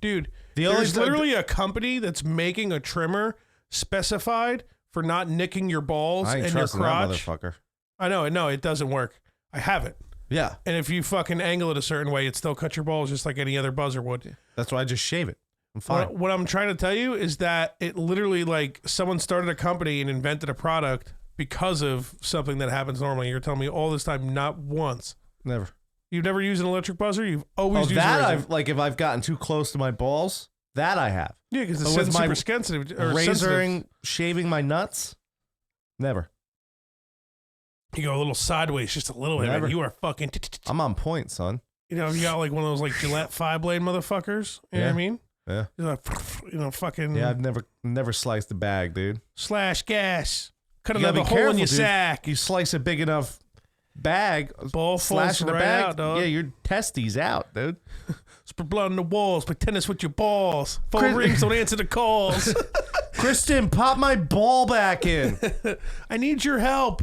Dude, There's there's literally a company that's making a trimmer specified for not nicking your balls I ain't and your trusting that crotch. motherfucker. I know, it doesn't work. I have it. Yeah. And if you fucking angle it a certain way, it still cuts your balls just like any other buzzer would. That's why I just shave it. I'm fine. What I'm trying to tell you is that it literally, like, someone started a company and invented a product because of something that happens normally. You're telling me all this time, not once. Never. You've never used an electric buzzer? You've always used that a razor? I've like if I've gotten too close to my balls, that I have. Yeah, because But it's with my super sensitive. Or Razoring, sensitive. shaving my nuts, never. You go a little sideways, just a little bit. Never. And you are fucking. I'm on point, son. You know, you got like one of those like Gillette 5-blade motherfuckers. You know what I mean? Yeah. You're like, fucking. Yeah, I've never sliced a bag, dude. Slash gas. Cut You gotta another be hole in careful, your dude. sack. You slice it big enough, bag, ball slashing falls the right bag. out, dog. Yeah, your testes out, dude. Spread blood on the walls. Play tennis with your balls. Phone rings, don't answer the calls. Kristen, pop my ball back in. I need your help.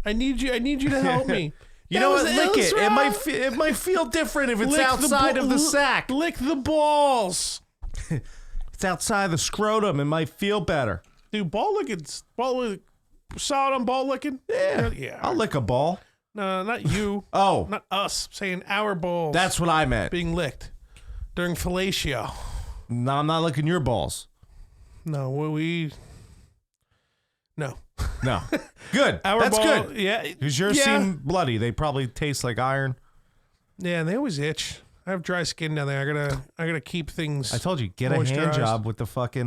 I need you to help me. You know what? Lick it. It might feel different if it's Lick outside of the sack. Lick the balls. It's outside the scrotum. It might feel better. Dude, ball licking. Solid on ball licking? Yeah. I'll lick a ball. No, not you. Oh. Not us. Saying our balls. That's what I meant. Being licked during fellatio. No, I'm not licking your balls. No, No. No. Good. That's good. Yeah. Because yours seem bloody. They probably taste like iron. Yeah, and they always itch. I have dry skin down there. I gotta keep things. I told you, get a hand job with the fucking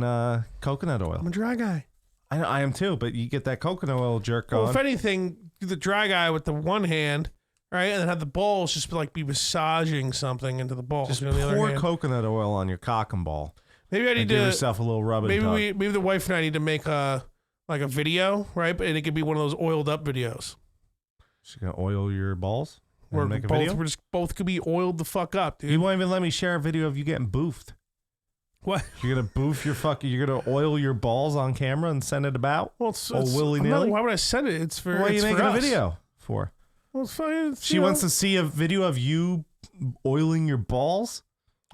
coconut oil. I'm a dry guy. I am too, but you get that coconut oil jerk on. Well, if anything, the dry guy with the one hand, right, and then have the balls just be massaging something into the balls. Just the other pour hand. coconut oil on your cock and ball. Maybe I need to give yourself a little rub and tug. Maybe the wife and I need to make a video, right? And it could be one of those oiled up videos. She's gonna oil your balls. We're make a video. We're just both could be oiled the fuck up, dude. You won't even let me share a video of you getting boofed. What? You're gonna boof your You're gonna oil your balls on camera and send it about? Well, it's willy nilly. Why would I send it? It's for. What are you making us. a video for? Well, it's fine. She wants to see a video of you oiling your balls.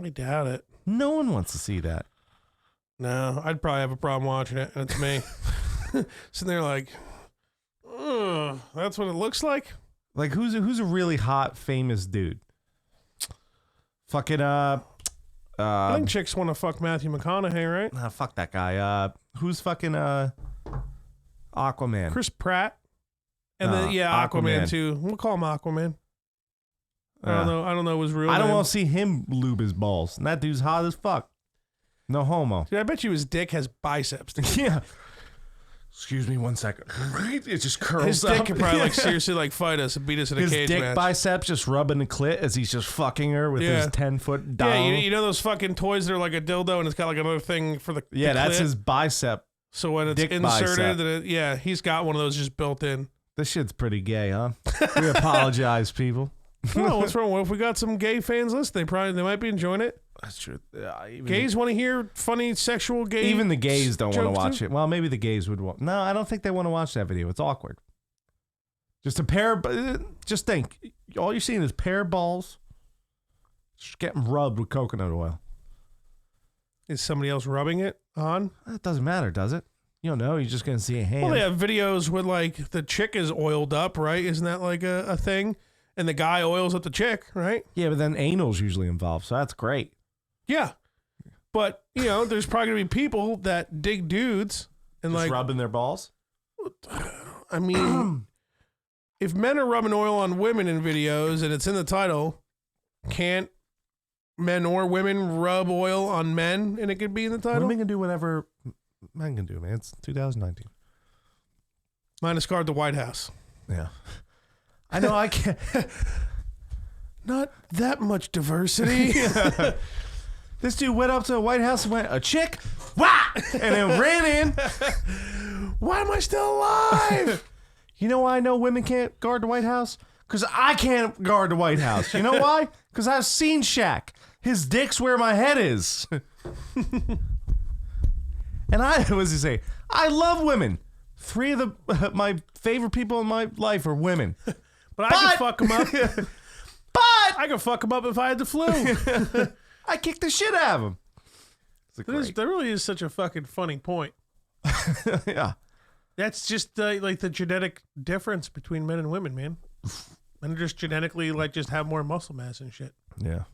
I doubt it. No one wants to see that. No, I'd probably have a problem watching it, and it's me sitting there like, ugh, that's what it looks like. Like who's a really hot famous dude? Fucking I think chicks want to fuck Matthew McConaughey, right? Nah, fuck that guy. Who's fucking Aquaman? Chris Pratt. And then Aquaman too. We'll call him Aquaman. I don't know his real name. I don't want to see him lube his balls. And that dude's hot as fuck. No homo. Dude, I bet you his dick has biceps. Yeah. Excuse me 1 second. It just curls his up. His dick could probably seriously fight us and beat us in a cage match. His dick biceps just rubbing the clit as he's just fucking her with his 10-foot dong. Yeah, you know those fucking toys that are like a dildo and it's got like another thing for the Yeah, the that's clit? his bicep. So when it's inserted, he's got one of those just built in. This shit's pretty gay, huh? We apologize, people. No, what's wrong? Well, if we got some gay fans listening, they might be enjoying it. That's true. Gays want to hear funny sexual gay. Even the gays don't want to watch it. Well, maybe the gays would want. No, I don't think they want to watch that video. It's awkward. Just a pair. Just think, all you're seeing is pair of balls, just getting rubbed with coconut oil. Is somebody else rubbing it on? It doesn't matter, does it? You don't know. You're just gonna see a hand. Well, they have videos with like the chick is oiled up, right? Isn't that like a thing? And the guy oils up the chick, right? Yeah, but then anal's usually involved, so that's great. Yeah, but there's probably gonna be people that dig dudes and just like rubbing their balls. I mean, if men are rubbing oil on women in videos and it's in the title, can't men or women rub oil on men and it could be in the title? Women can do whatever men can do, man. It's 2019. Minus guard the White House. Yeah. I know I can't. Not that much diversity. This dude went up to the White House and went, a chick, wah! And then ran in. Why am I still alive? You know why I know women can't guard the White House? Because I can't guard the White House. You know why? Because I've seen Shaq. His dick's where my head is. And what does he say? I love women. 3 of my favorite people in my life are women. But I can fuck them up. But I can fuck them up if I had the flu. I kicked the shit out of him. That really is such a fucking funny point. Yeah. That's just like the genetic difference between men and women, man. Men are just genetically just have more muscle mass and shit. Yeah.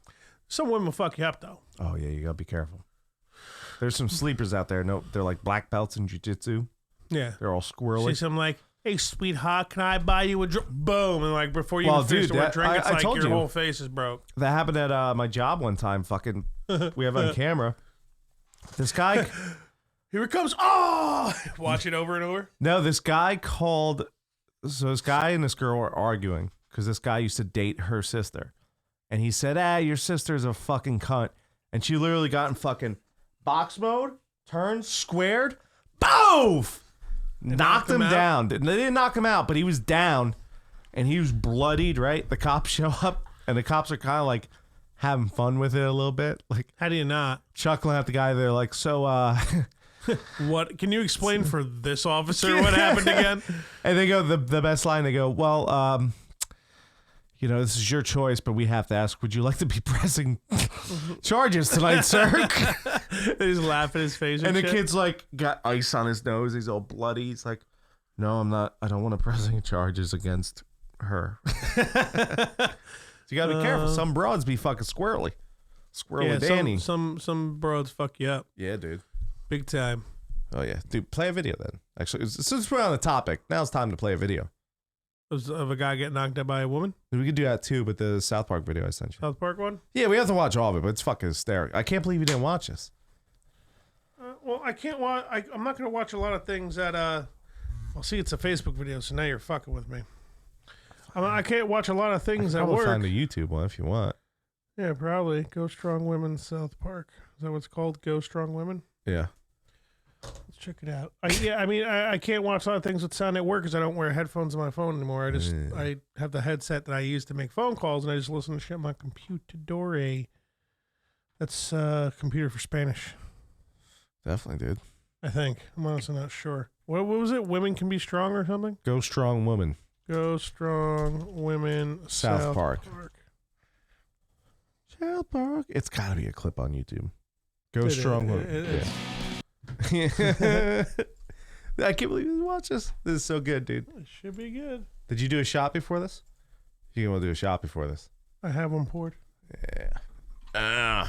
Some women will fuck you up though. Oh yeah, you gotta be careful. There's some sleepers out there. No, they're like black belts in jiu-jitsu. Yeah. They're all squirrely. See some like, hey, sweetheart, can I buy you a drink? Boom. And like before you even finish the word drink, it's like your whole face is broke. That happened at my job one time. Fucking, we have on camera. This guy. Here it comes. Oh! Watch it over and over. No, this guy called. So this guy and this girl were arguing because this guy used to date her sister. And he said, your sister's a fucking cunt. And she literally got in fucking box mode, turned, squared, boof! Knocked him down. They didn't knock him out, but he was down. and he was bloodied, right? The cops show up, and the cops are kind of like having fun with it a little bit. Like, how do you not? Chuckling at the guy. They're like, so, what? Can you explain for this officer what happened again? And they go, the best line, they go, well, you know, this is your choice, but we have to ask, would you like to be pressing charges tonight, sir? They just laugh at his face. And the shit. kid's like, got ice on his nose. He's all bloody. He's like, no, I'm not. I don't want to press any charges against her. So you got to be careful. Some broads be fucking squirrely. Squirrely Danny. Some broads fuck you up. Yeah, dude. Big time. Oh, yeah. Dude, play a video then. Actually, since we're on the topic, now's time to play a video. Of a guy getting knocked out by a woman? We could do that too, but the South Park video I sent you. South Park one? Yeah, we have to watch all of it, but it's fucking hysterical. I can't believe you didn't watch this. Well, I can't watch. I'm not going to watch a lot of things that. Well, see, it's a Facebook video, so now you're fucking with me. I can't watch a lot of things at work. I'll find a YouTube one if you want. Yeah, probably. Go Strong Women South Park. Is that what it's called? Go Strong Women? Yeah. Let's check it out. I can't watch a lot of things with sound at work because I don't wear headphones on my phone anymore. I have the headset that I use to make phone calls, and I just listen to shit on my computador. That's computer for Spanish. Definitely, dude. I think. I'm honestly not sure. What was it? Women Can Be Strong or something? Go Strong Woman. Go Strong Women South Park. South Park. It's got to be a clip on YouTube. Go Strong Woman. I can't believe you watch this. This is so good, dude. It should be good. Did you do a shot before this? You want to do a shot before this? I have one poured. Yeah. A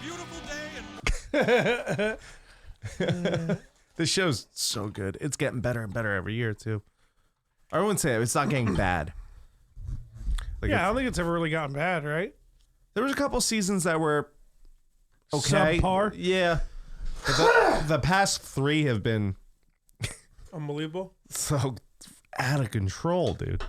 beautiful day and This show's so good. It's getting better and better every year too. I wouldn't say it's not getting bad. Like, yeah, I don't think it's ever really gotten bad, right? There was a couple seasons that were okay. Subpar? Yeah. But the past 3 have been Unbelievable. so out of control, dude.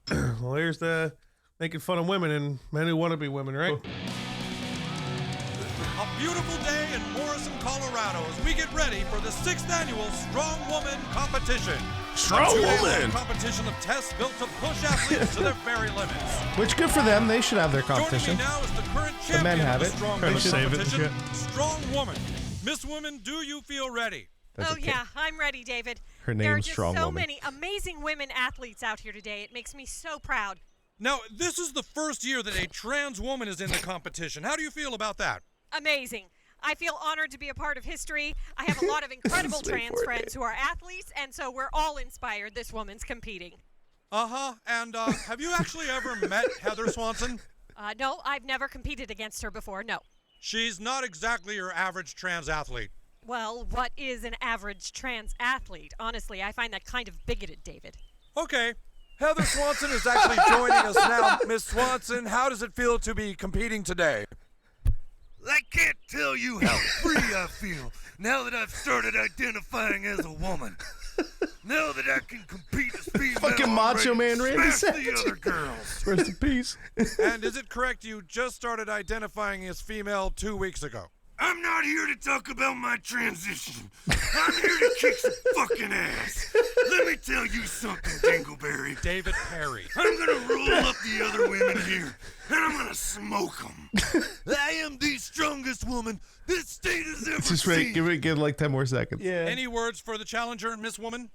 Well, here's the making fun of women and men who want to be women, right? a beautiful day in Morrison, Colorado, as we get ready for the 6th annual Strong Woman Competition. Strong Woman! A competition of tests built to push athletes to their very limits. Which good for them. They should have their competition. Joining me now is the current The champion men have of the it. Strong Trying Woman to save it and Competition, Strong Woman. Miss Woman, do you feel ready? That's Oh, okay. yeah, I'm ready, David. Her There are name's just Strong so Woman. many amazing women athletes out here today. It makes me so proud. Now, this is the first year that a trans woman is in the competition. How do you feel about that? Amazing. I feel honored to be a part of history. I have a lot of incredible Wait trans for it, friends who are athletes, and so we're all inspired. This woman's competing. Uh-huh. And have you actually ever met Heather Swanson? No, I've never competed against her before, no. She's not exactly your average trans athlete. Well, what is an average trans athlete? Honestly, I find that kind of bigoted, David. Okay. Heather Swanson is actually joining us now. Miss Swanson, how does it feel to be competing today? I can't tell you how free I feel now that I've started identifying as a woman. Now that I can compete as female, Fucking I'm Macho ready to Man Randy smash Savage. the other girls. Rest in peace. And is it correct you just started identifying as female 2 weeks ago? I'm not here to talk about my transition. I'm here to kick some fucking ass. Let me tell you something, Dingleberry. David Perry. I'm gonna roll up the other women here, and I'm gonna smoke them. I am the strongest woman this state has ever Just wait. seen. Give it like 10 more seconds. Yeah. Any words for the challenger, Miss Woman?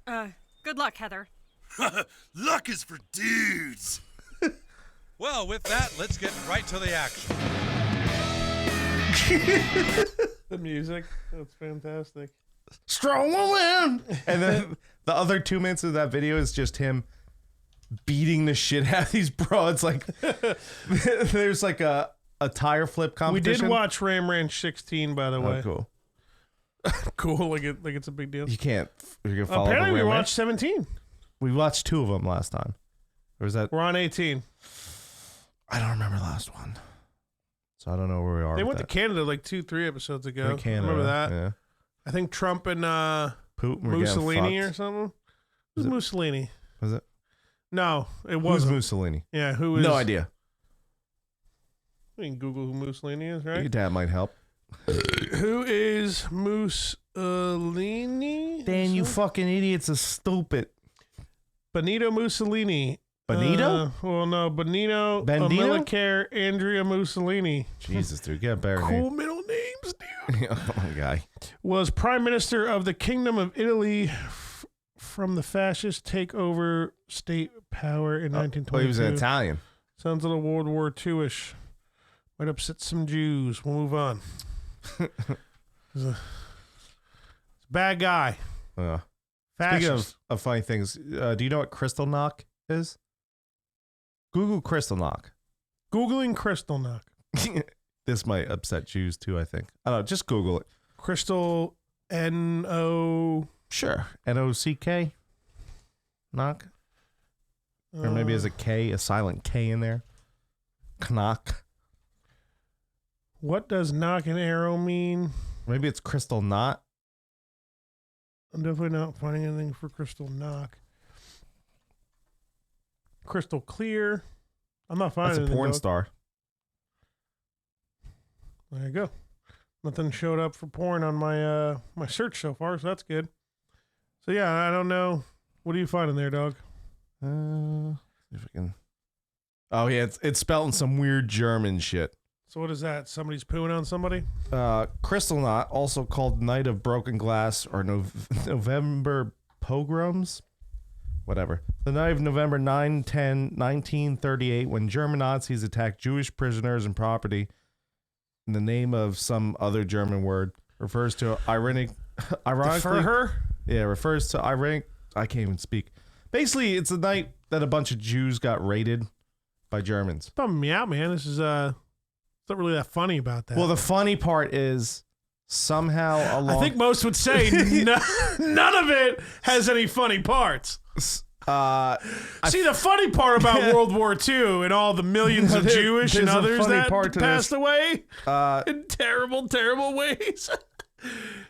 Good luck, Heather. Luck is for dudes. Well, with that, let's get right to the action. The music. That's fantastic. Strong woman. And then the other 2 minutes of that video is just him beating the shit out of these broads. Like there's like a tire flip We competition. did watch Ram Ranch 16, by the way. Oh, cool. Cool, like it's a big deal. You can't. You're gonna follow Apparently, the we Ram Ranch? watched 17. We watched 2 of them last time. Or was that? We're on 18. I don't remember the last one. So I don't know where we are. They with went to that. Canada like 2-3 episodes ago. Canada, Remember that? Yeah. I think Trump and Putin were Mussolini getting or fucked. something. Who's Was it- Mussolini? Was it? No, it Who's wasn't. Mussolini? Yeah, who is? No idea. We can Google who Mussolini is, Your right? dad might help. Who is Mussolini? Dan, you fucking idiots are stupid. Benito Mussolini. Benito? Well, no, Benito. Bandito? Amilcare Andrea Mussolini. Jesus, dude, get a better Cool name. middle names, dude. Oh, my guy. Was Prime Minister of the Kingdom of Italy from the fascist takeover state power in 1922. Well, he was an Italian. Sounds a little World War II-ish. Might upset some Jews. We'll move on. He's a bad guy. Speaking Fascist. of funny things, do you know what crystal knock is? Google crystal knock. Googling crystal knock. This might upset Jews too, I think. I don't know. Just Google it. Crystal N-O... Sure. N-O-C-K? Knock? Or maybe there's a K, a silent K in there. Knock. What does knock and arrow mean? Maybe it's crystal knot. I'm definitely not finding anything for crystal knock. Crystal clear. I'm not finding That's a anything. porn dog. star. There you go. Nothing showed up for porn on my my search so far, so that's good. So yeah, I don't know. What are you finding there, dog? See if we can. Oh yeah, it's spelled in some weird German shit. So what is that? Somebody's pooing on somebody? Crystal knot, also called Night of Broken Glass or November Pogroms. Whatever. The night of November 9-10, 1938, when German Nazis attacked Jewish prisoners and property in the name of some other German word, refers to ironically. Her? Yeah, refers to ironic. I can't even speak. Basically, it's the night that a bunch of Jews got raided by Germans. Bumming me out, man. This is it's not really that funny about that. Well, the funny part is somehow along. I think most would say none of it has any funny parts. See, the funny part about World War II and all the millions of Jewish and there's a others funny that part to passed this. away in terrible, terrible ways.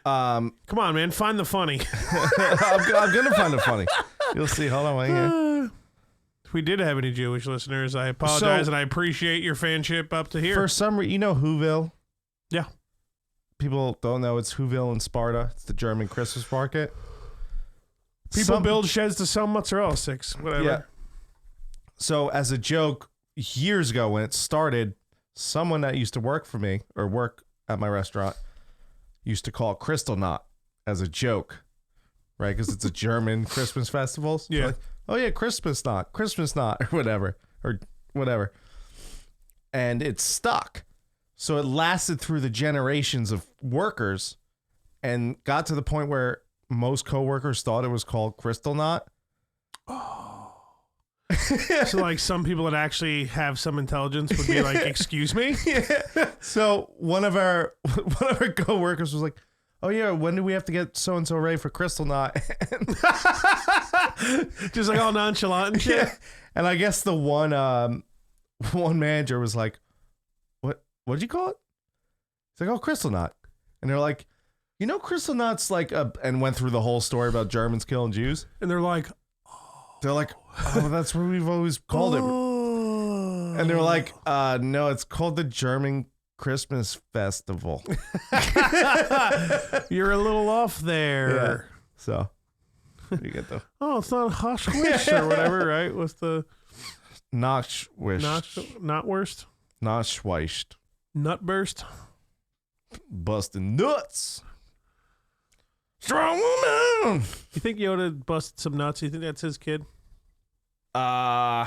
Come on, man. Find the funny. I'm gonna find it funny. You'll see. Hold on, wait here. If we did have any Jewish listeners, I apologize, So- and I appreciate your fanship up to here. For some reason, you know Whoville. Yeah. People don't know it's Whoville in Sparta. It's the German Christmas market. People build sheds to sell mozzarella sticks, whatever. Yeah. So as a joke, years ago when it started, someone that used to work for me or work at my restaurant used to call it Crystal Knot as a joke, right? Because it's a German Christmas festival. So Yeah. like, oh yeah, Christmas knot, or whatever. And it stuck. So it lasted through the generations of workers and got to the point where most coworkers thought it was called Crystal Knot. So, like, some people that actually have some intelligence would be like, excuse me? Yeah. So one of our coworkers was like, "Oh yeah, when do we have to get so and so ready for Crystal Knot?" Just like all nonchalant and shit. Yeah. And I guess the one manager was like, "What'd you call it?" He's like, "Oh, Crystal Knot." And they're like, "You know, Crystal Knot's like a," and went through the whole story about Germans killing Jews. And they're like, "Oh, that's what we've always called it." oh. And they're like, "No, it's called the German Christmas Festival." You're a little off there. Yeah. So you get the Oh, it's not Hoshwish or whatever, right? What's the Notch wish. not worst? Notchweished. Nutburst? Busting nuts. Strong woman. You think Yoda busted some nuts? You think that's his kid? Nah.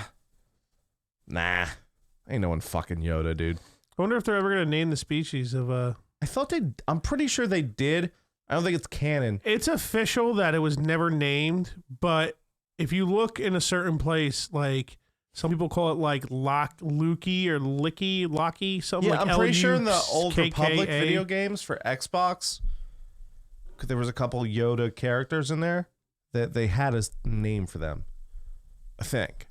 Ain't no one fucking Yoda, dude. I wonder if they're ever going to name the species of I thought I'm pretty sure they did. I don't think it's canon. It's official that it was never named, but if you look in a certain place, like some people call it like Lukey or Locky, something Yeah, like I'm pretty sure in the old LUKKA. Republic video games for Xbox, because there was a couple Yoda characters in there that they had a name for them. I think.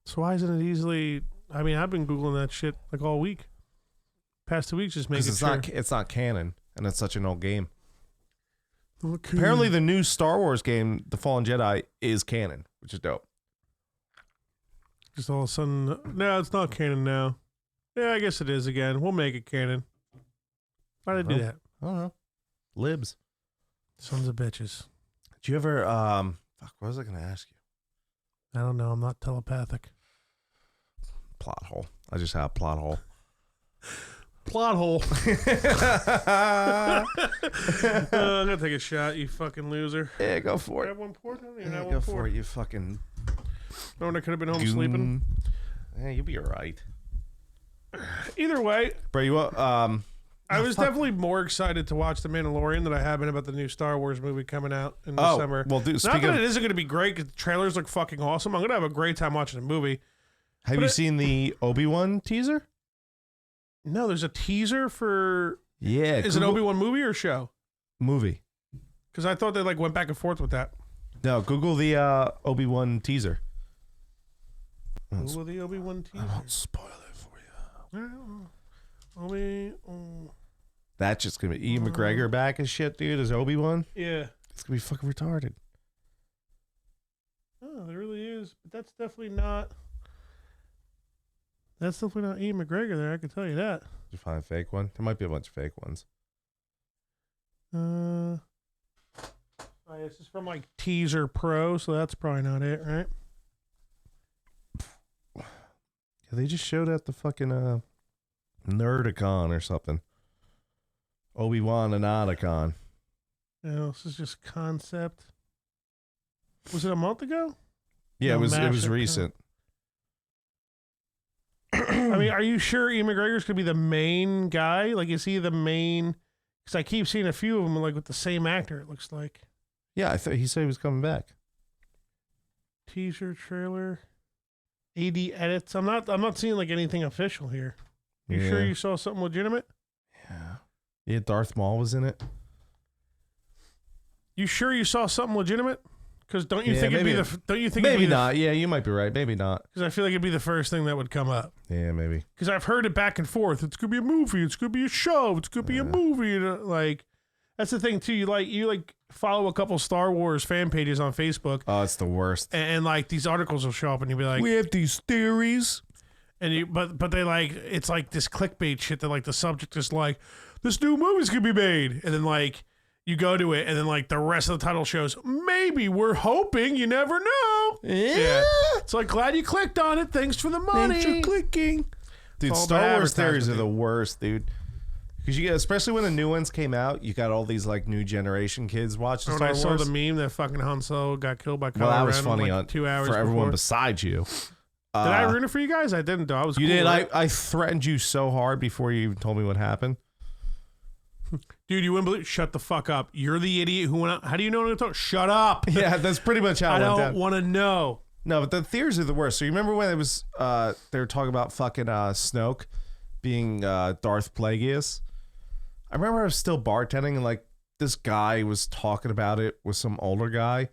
So why isn't it easily? I mean, I've been Googling that shit like all week. Past 2 weeks, just making Because sure. it's not canon, and it's such an old game. Okay. Apparently, the new Star Wars game, The Fallen Jedi, is canon, which is dope. Just all of a sudden, no, it's not canon now. Yeah, I guess it is again. We'll make it canon. Why did they do that? I don't know. Libs. Sons of bitches. Did you ever, fuck, what was I going to ask you? I don't know. I'm not telepathic. Plot hole. I just have plot hole. Plot hole. I'm going to take a shot, you fucking loser. Yeah, go for I it. have one pour? Yeah, go for it, you fucking No, I could have been home goon. sleeping. Yeah, you'll be all right. Either way, Bro, you I was definitely more excited to watch The Mandalorian than I have been about the new Star Wars movie coming out in December. Well, dude, Not that it isn't going to be great because the trailers look fucking awesome. I'm going to have a great time watching the movie. have you seen the Obi-Wan teaser? No, there's a teaser for... Yeah. Is it an Obi-Wan movie or show? Movie. Because I thought they like went back and forth with that. No, Google the Obi-Wan teaser. Google the Obi-Wan teaser. I won't spoil it for you. Obi-Wan... That's just going to be Ian McGregor back as shit, dude, as Obi-Wan. Yeah. It's going to be fucking retarded. Oh, there really is. But that's definitely not... That's definitely not Ian McGregor there, I can tell you that. Did you find a fake one? There might be a bunch of fake ones. Oh, yeah, this is from like Teaser Pro, so that's probably not it, right? Yeah, they just showed at the fucking Nerdicon or something. Obi-Wan and Otacon. No, this is just concept. Was it a month ago? Yeah, No, it was mashup, recent. I mean, are you sure Ian McGregor's gonna be the main guy? Like, is he the main? Because I keep seeing a few of them like with the same actor. It looks like Yeah, I thought he said he was coming back. teaser trailer, AD edits. I'm not seeing like anything official here. You sure you saw something legitimate? Yeah. Yeah, Darth Maul was in it. You sure you saw something legitimate? Because don't you think it'd be the? Don't you think maybe it'd be not? Yeah, you might be right. Maybe not. Because I feel like it'd be the first thing that would come up. Yeah, maybe. Because I've heard it back and forth. It's gonna be a movie. It's gonna be a show. It's gonna be a movie. And, like, that's the thing too. You follow a couple Star Wars fan pages on Facebook. Oh, it's the worst. And like these articles will show up, and you'll be like, we have these theories. And but they like it's like this clickbait shit that like the subject is like, this new movie's gonna be made, and then like you go to it, and then like the rest of the title shows, maybe we're hoping, you never know. Yeah. It's like, glad you clicked on it. Thanks for the money. Thanks for clicking. Dude, Star Wars theories are the worst, dude. Because you get, especially when the new ones came out, you got all these like new generation kids watching Star Wars. I saw the meme that fucking Han Solo got killed by Kylo Ren. Well, that was funny like 2 hours for everyone before. besides you. Did I ruin it for you guys? I didn't, though. I was You cool, did. right? I threatened you so hard before you even told me what happened. Dude, you wouldn't believe. Shut the fuck up. You're the idiot who went out. How do you know what I'm talking? Shut up. Yeah, that's pretty much how I it went don't down. want to know. No, but the theories are the worst. So you remember when it was they were talking about fucking Snoke being Darth Plagueis? I remember I was still bartending and like this guy was talking about it with some older guy,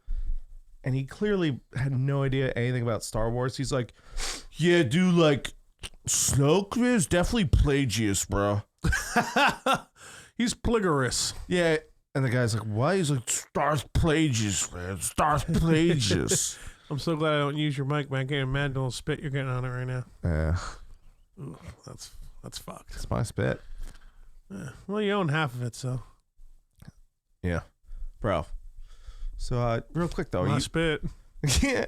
and he clearly had no idea anything about Star Wars. He's like, "Yeah, dude, like Snoke is definitely Plagueis, bro." He's Plagueis. Yeah, and the guy's like, "Why?" He's like, "Darth Plagueis, man. It's Darth Plagueis." I'm so glad I don't use your mic, man. I can't imagine the spit you're getting on it right now. Yeah, Ooh, that's fucked. it's my spit. Yeah. Well, you own half of it, so. Yeah, bro. So, real quick though, My spit. yeah,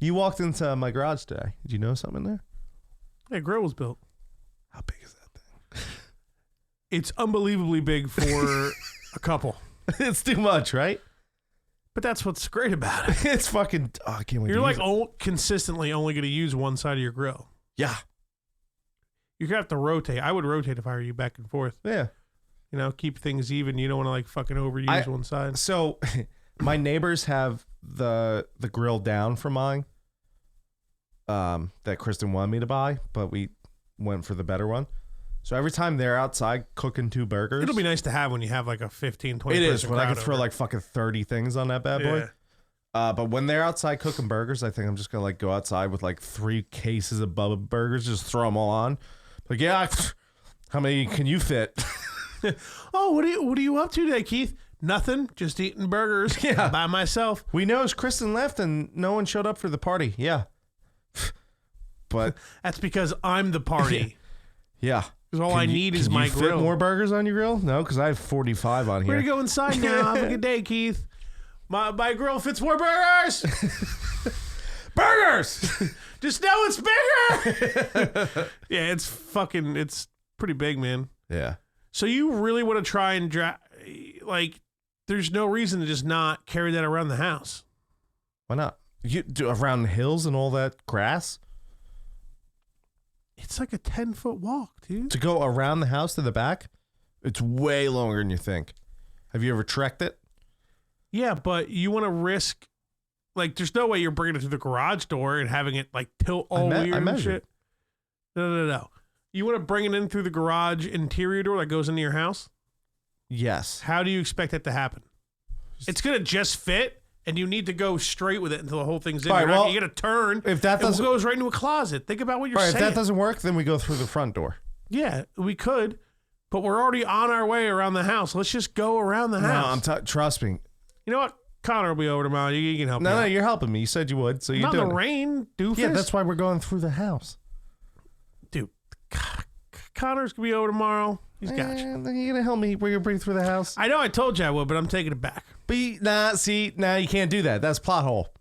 you walked into my garage today. Did you know something there? Hey, grill was built. How big is that thing? It's unbelievably big for a couple. It's too much, right? But that's what's great about it. It's fucking. Oh, I can't wait. You're to like use it. consistently only going to use one side of your grill. Yeah, You're going to have to rotate. I would rotate if I were you, back and forth. yeah. You know, keep things even. You don't want to like fucking overuse one side. So, my neighbors have the grill down for mine. That Kristen wanted me to buy, but we went for the better one. So every time they're outside cooking 2 burgers, It'll be nice to have when you have like a 15, 20 it is person when I crowd can throw over. like fucking 30 things on that bad boy. Yeah. But when they're outside cooking burgers, I think I'm just gonna like go outside with like 3 cases of Bubba burgers, just throw them all on. Like, yeah, how many can you fit? Oh, what are you up to today, Keith? Nothing. Just eating burgers. Yeah. By myself. We know Kristen left and no one showed up for the party. Yeah, but That's because I'm the party. yeah, Because all I need is my Can you grill. fit more burgers on your grill? No, because I have 45 on here. We're going to go inside now. Have a good day, Keith. My grill fits more burgers. Burgers! Just know it's bigger. Yeah, it's pretty big, man. Yeah. So you really want to try and there's no reason to just not carry that around the house. Why not? You do around the hills and all that grass? It's like a 10-foot walk, dude. To go around the house to the back? It's way longer than you think. Have you ever trekked it? Yeah, but you want to risk, there's no way you're bringing it to the garage door and having it, tilt all weird and shit. No. You want to bring it in through the garage interior door that goes into your house? Yes. How do you expect that to happen? It's going to just fit, and you need to go straight with it until the whole thing's in. All right, well, you got to turn. If that doesn't, it goes right into a closet. Think about what you're saying. If that doesn't work, then we go through the front door. Yeah, we could, but we're already on our way around the house. Let's just go around the house. No, trust me. You know what? Connor will be over tomorrow. You can help me. No, you're helping me. You said you would, so you're doing it. Not in the rain, doofus. Yeah, that's why we're going through the house. Dude, Connor's going to be over tomorrow. He's got you. You're going to help me. We're going to bring through the house. I know I told you I would, but I'm taking it back. But you can't do that. That's plot hole.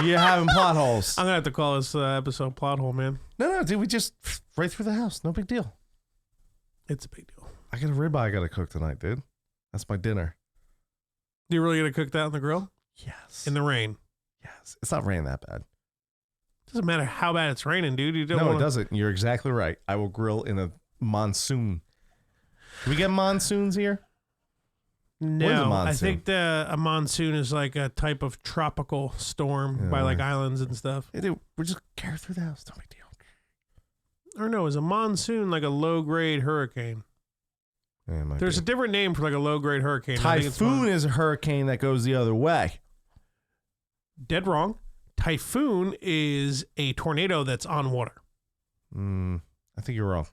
You're having plot holes. I'm going to have to call this episode plot hole, man. No, dude, we just right through the house. No big deal. It's a big deal. I got a ribeye I got to cook tonight, dude. That's my dinner. You really going to cook that on the grill? Yes. In the rain? Yes. It's not raining that bad. Doesn't matter how bad it's raining, dude. You don't No, wanna... it doesn't. You're exactly right. I will grill in a monsoon. Do we get monsoons here? No, I think a monsoon is like a type of tropical storm by islands and stuff. Hey, dude, we're just carry through the house. No big deal. Or no, is a monsoon like a low-grade hurricane? Yeah, There's a different name for like a low-grade hurricane. Typhoon is a hurricane that goes the other way. Dead wrong. Typhoon is a tornado that's on water. I think you're wrong.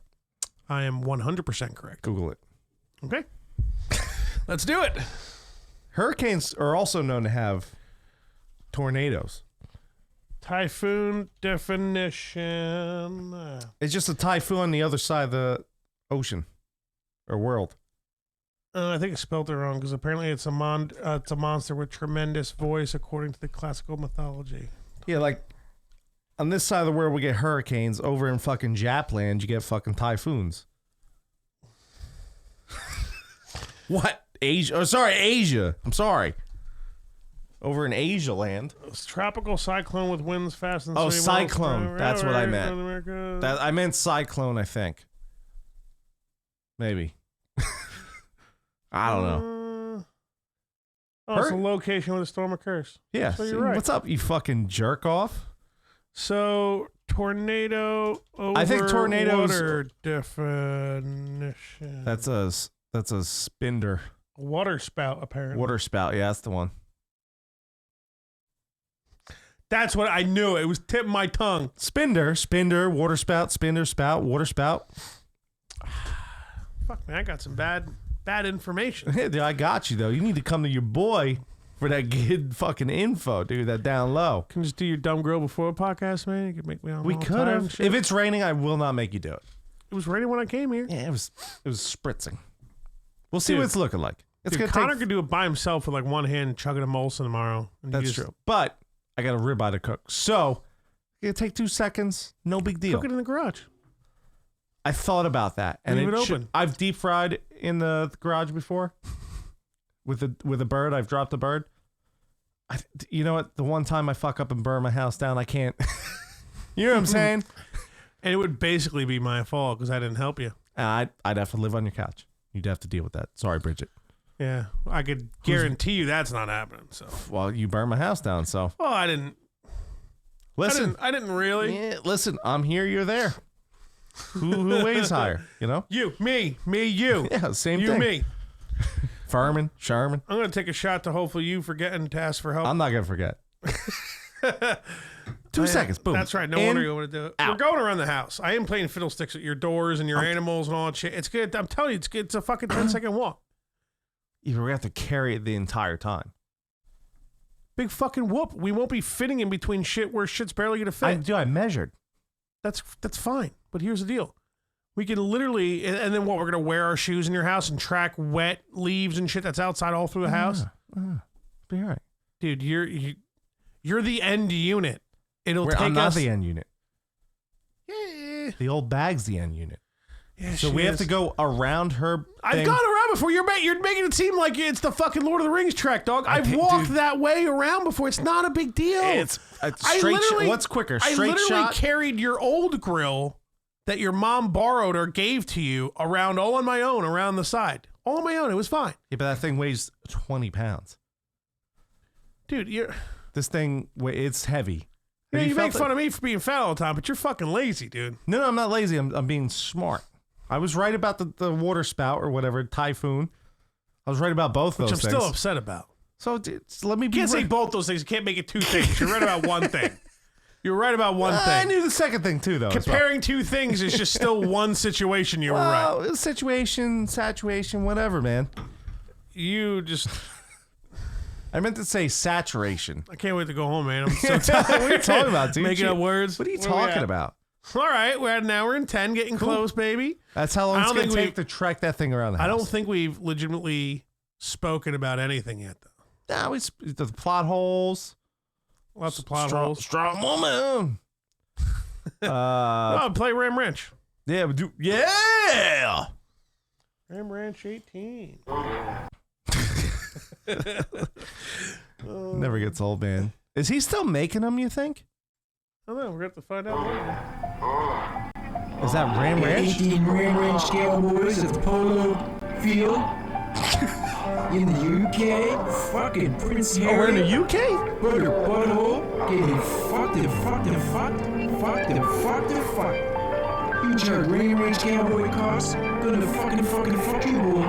I am 100% correct. Google it. Okay. Let's do it. Hurricanes are also known to have tornadoes. Typhoon definition. It's just a typhoon on the other side of the ocean or world. I think I spelled it wrong because apparently it's a monster with tremendous voice according to the classical mythology. Yeah, like on this side of the world we get hurricanes. Over in fucking Japland you get fucking typhoons. What? Asia? Oh, sorry, Asia. I'm sorry. Over in Asia land. It's tropical cyclone with winds fast and cyclone. That's what I meant. I meant cyclone, I think. Maybe. I don't know. It's a location where the storm occurs. Yeah. So you're right. What's up, you fucking jerk off? So tornado over I think tornadoes water definition. That's a spinder. Water spout, apparently. Water spout, yeah, that's the one. That's what I knew. It was tipping my tongue. Spinder, water spout, spinder, spout, water spout. Fuck, man, I got some bad information. Hey, dude, I got you, though. You need to come to your boy for that good fucking info, dude, that down low. Can you just do your dumb grill before a podcast, man? You could make me on. We could have. If it's raining, I will not make you do it. It was raining when I came here. Yeah, it was spritzing. We'll see what it's looking like. Connor could do it by himself with like one hand chugging a Molson tomorrow. That's true. But I got a ribeye to cook. So it'll take 2 seconds. No big deal. Cook it in the garage. I thought about that. And leave it open. I've deep fried in the garage before. With a bird. I've dropped a bird. You know what? The one time I fuck up and burn my house down, I can't. You know what I'm saying? And it would basically be my fault because I didn't help you. I'd have to live on your couch. You'd have to deal with that. Sorry, Bridget. Yeah, I could guarantee you that's not happening. So, well, you burned my house down. So, well, I didn't. Listen, I didn't really. Yeah, listen, I'm here. You're there. Who weighs higher? You know, you, me, you. Yeah, same you, thing. Me. Sherman. I'm gonna take a shot to hopefully you forgetting to ask for help. I'm not gonna forget. 2 seconds. Boom. That's right. No wonder you want to do it. We're going around the house. I am playing fiddlesticks at your doors and your animals and all that shit. It's good. I'm telling you, it's good. It's a fucking 10-second walk. We're gonna have to carry it the entire time. Big fucking whoop. We won't be fitting in between shit where shit's barely gonna fit. I measured. That's fine. But here's the deal. We can literally, and then what? We're gonna wear our shoes in your house and track wet leaves and shit that's outside all through the house. Be all right, dude. You're the end unit. It'll take I'm not us. the end unit. Yeah. The old bag's the end unit. Yeah, so we have to go around her. I've gone around before. You're making it seem like it's the fucking Lord of the Rings track, dog. I've walked that way around before. It's not a big deal. It's a straight shot. What's quicker? Straight I literally shot? carried your old grill that your mom borrowed or gave to you around all on my own, around the side. All on my own. It was fine. Yeah, but that thing weighs 20 pounds. Dude, this thing, it's heavy. Yeah, you make fun of me for being fat all the time, but you're fucking lazy, dude. No, I'm not lazy. I'm being smart. I was right about the water spout or whatever, typhoon. I was right about both those things. Which I'm still upset about. So let me be. You can't say both those things. You can't make it two things. You're right about one thing. You're right about one thing. I knew the second thing too, though. Comparing two things is just still one situation. You were right. Situation, saturation, whatever, man. You just. I meant to say saturation. I can't wait to go home, man. I'm so tired. What are you talking about, dude? Making up words. What are you talking about? All right, we're at an hour and 10, getting close, baby. That's how long it's going to take to trek that thing around the house. I don't think we've legitimately spoken about anything yet, though. Nah, the plot holes. Lots of plot holes. Strong woman. Play Ram Ranch. Yeah, we do. Yeah. Ram Ranch 18. Never gets old, man. Is he still making them, you think? I don't know. We're going to have to find out later. Is that Ram Ranch? 18 Ram Ranch Cowboys at the Polo Field in the UK. Fucking Prince Harry. Oh, we're in the UK? Butter butthole. Getting fucked and fucked and fucked. Fucked and fucked and fucked. You charge Ram Ranch Cowboy costs. Gonna fucking fuck you, boy.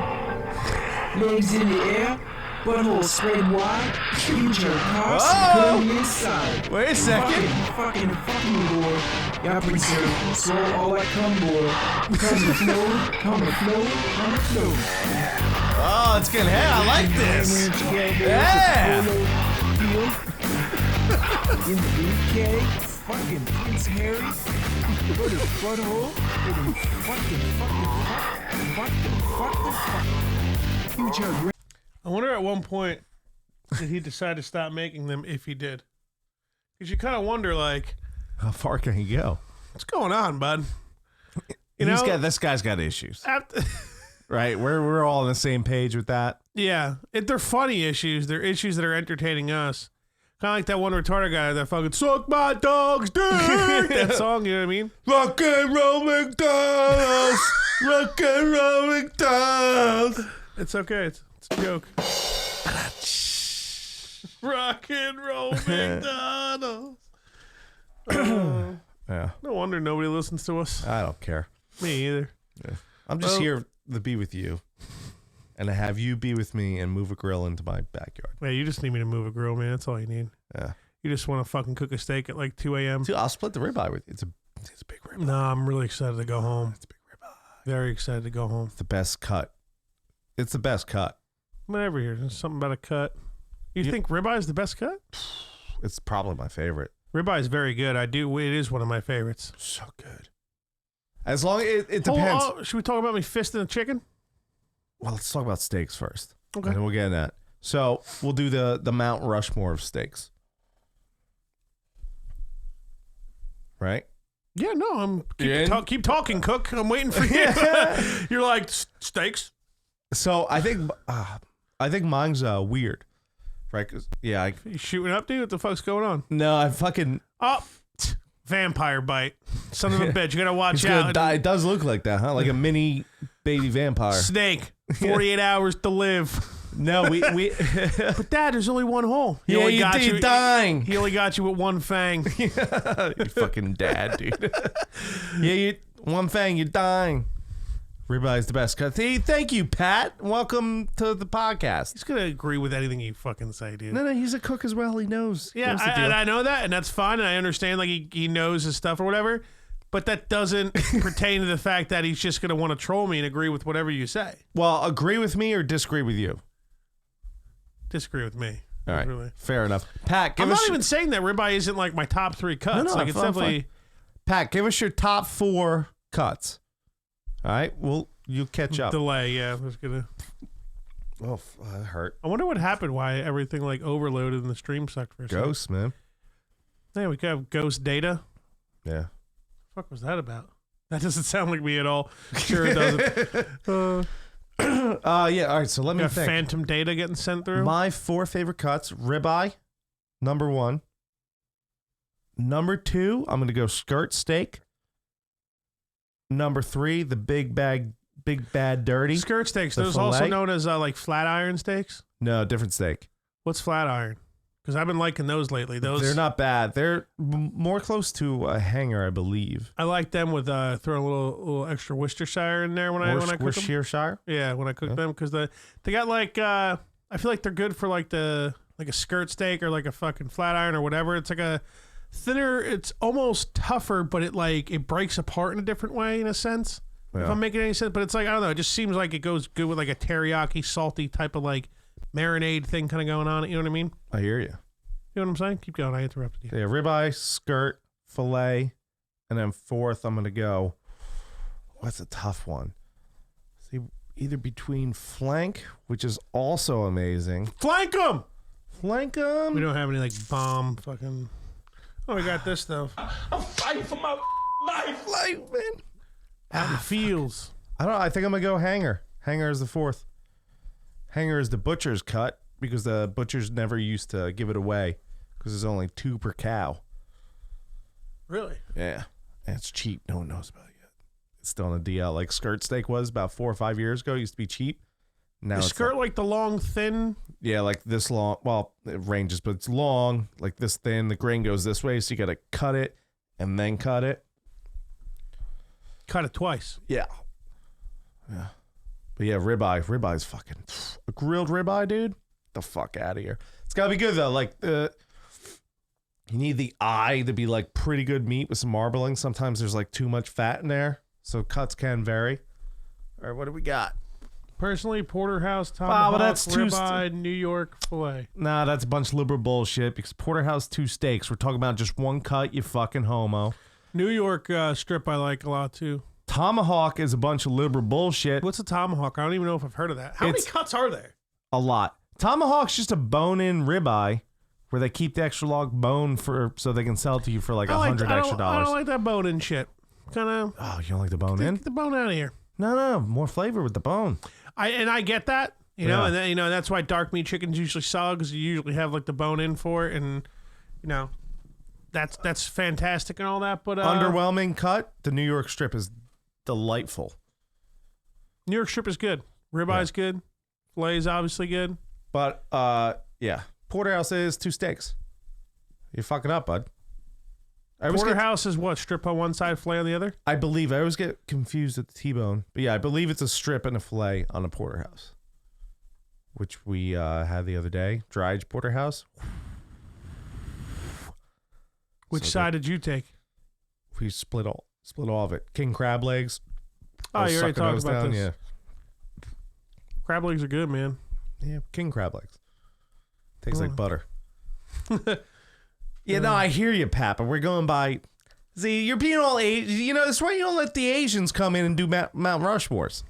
Legs in the air. Butthole spread wide. Future cops going inside. Wait a second. Fucking boy. Y'all Prince Harry. So all that come, boy. Come to flow. Come to flow. Come to flow. Oh, it's getting hair. I like this. Yeah. In the UK, fucking Prince Harry. Put his butthole. Fucking. Future. I wonder at one point did he decide to stop making them if he did? Because you kind of wonder, like, how far can he go? What's going on, bud? This guy's got issues. Right? We're all on the same page with that. Yeah. They're funny issues. They're issues that are entertaining us. Kind of like that one retarded guy that fucking suck my dog's dick. That song, you know what I mean? Rock and roll McDonald's. Rock and roll McDonald's. It's okay. It's a joke. Rock and roll McDonald's. Yeah. No wonder nobody listens to us. I don't care. Me either. Yeah. I'm just here to be with you. And to have you be with me and move a grill into my backyard. Yeah, you just need me to move a grill, man. That's all you need. Yeah. You just want to fucking cook a steak at like 2 a.m. Dude, I'll split the ribeye with you. It's a big ribeye. No, I'm really excited to go home. It's a big ribeye. Very excited to go home. It's the best cut. It's the best cut. Whatever here. There's something about a cut. You think ribeye is the best cut? It's probably my favorite. Ribeye is very good. It is one of my favorites. So good. As long as it depends. Should we talk about me fisting a chicken? Well, let's talk about steaks first. Okay. And then we'll get into that. So we'll do the Mount Rushmore of steaks. Right? Yeah, no, keep talking, Cook. I'm waiting for you. You're like, steaks? So I think mine's weird. Right? 'Cause, yeah. You shooting up, dude? What the fuck's going on? No, I fucking... Oh, vampire bite. Son of a bitch. You gotta watch out. It does look like that, huh? Like a mini baby vampire. Snake. 48 hours to live. No, we But Dad, there's only one hole. You're dying. He only got you with one fang. You fucking dad, dude. Yeah, one fang, you're dying. Ribeye's the best cut. Hey, thank you, Pat. Welcome to the podcast. He's gonna agree with anything you fucking say, dude. No, he's a cook as well. He knows. Yeah, and I know that, and that's fine, and I understand, like, he knows his stuff or whatever, but that doesn't pertain to the fact that he's just gonna want to troll me and agree with whatever you say. Well, agree with me or disagree with you? Disagree with me. All right, really. Fair enough. Pat, I'm not even saying that ribeye isn't like my top 3 cuts. No, like, it's definitely... Pat, give us your top 4 cuts. All right. Well, you catch up. Delay. Yeah, I was gonna. Oh, that hurt. I wonder what happened. Why everything like overloaded in the stream sucked for a second. Ghosts, man. Yeah, we could have ghost data. Yeah. What the fuck was that about? That doesn't sound like me at all. Sure it doesn't. Yeah. All right. So let me Got think. phantom data getting sent through. My 4 favorite cuts: ribeye, number 1. Number 2, I'm gonna go skirt steak. Number 3, the big bad dirty. Skirt steaks. The Those also fillet? known as like flat iron steaks. No, different steak. What's flat iron? Because I've been liking those lately. Those They're not bad. They're more close to a hanger, I believe. I like them with throwing a little extra Worcestershire in there when I cook them. Worcestershire. Yeah, when I cook them because they got like I feel like they're good for like a skirt steak or like a fucking flat iron or whatever. It's like a thinner. It's almost tougher, but it breaks apart in a different way in a sense. Yeah. If I'm making any sense, but it's like I don't know. It just seems like it goes good with like a teriyaki, salty type of like marinade thing kind of going on. You know what I mean? I hear you. You know what I'm saying? Keep going. I interrupted you. Yeah, ribeye, skirt, fillet, and then 4th, I'm gonna go. What's a tough one? See, either between flank, which is also amazing. Flank them. Flank 'em. We don't have any like bomb fucking. Oh, we got this stuff. I'm fighting for my life. Like, man. Out in the fields. I don't know. I think I'm gonna go hanger. Hanger is the 4th. Hanger is the butcher's cut because the butchers never used to give it away because there's only 2 per cow. Really? Yeah, and it's cheap. No one knows about it yet. It's still on a DL. Like skirt steak was about 4 or 5 years ago. It used to be cheap. Now The it's skirt like the long, thin. yeah, like this long. Well, it ranges, but it's long, like this thin. The grain goes this way, so you got to cut it and then cut it. Cut it twice. Yeah. Yeah. But yeah, ribeye. Ribeye's fucking a grilled ribeye, dude. The fuck out of here. It's gotta be good though. Like you need the eye to be like pretty good meat with some marbling. Sometimes there's like too much fat in there, so cuts can vary. All right, what do we got? Personally, porterhouse, tomahawk, but that's too ribeye, New York filet. Nah, that's a bunch of liberal bullshit because porterhouse 2 steaks. We're talking about just 1 cut, you fucking homo. New York strip I like a lot too. Tomahawk is a bunch of liberal bullshit. What's a tomahawk? I don't even know if I've heard of that. How many cuts are there? A lot. Tomahawk's just a bone-in ribeye where they keep the extra long bone so they can sell it to you for like $100 extra. I don't like that bone in shit. Kind of. Oh, you don't like the bone in? Get the bone out of here. No, more flavor with the bone. I get that, you know, Yeah. and then, that's why dark meat chicken's usually solid because you usually have like the bone in for it, and that's fantastic and all that. But Underwhelming cut. The New York strip is delightful. New York strip is good. Ribeye's good. Filet is obviously good. But yeah, porterhouse is 2 steaks. You're fucking up, bud. Porterhouse is what? Strip on one side, filet on the other? I believe. I always get confused with the T-bone. But yeah, I believe it's a strip and a filet on a porterhouse, which we had the other day. Dried porterhouse. Which So side did you take? We split all of it. King crab legs. Oh, I was you already sucking talked those about down, this. Yeah. Crab legs are good, man. Yeah, king crab legs. Tastes like butter. Yeah, No, I hear you, Papa. We're going by. See, you're being all Asian. That's why you don't let the Asians come in and do Mount Rushmores.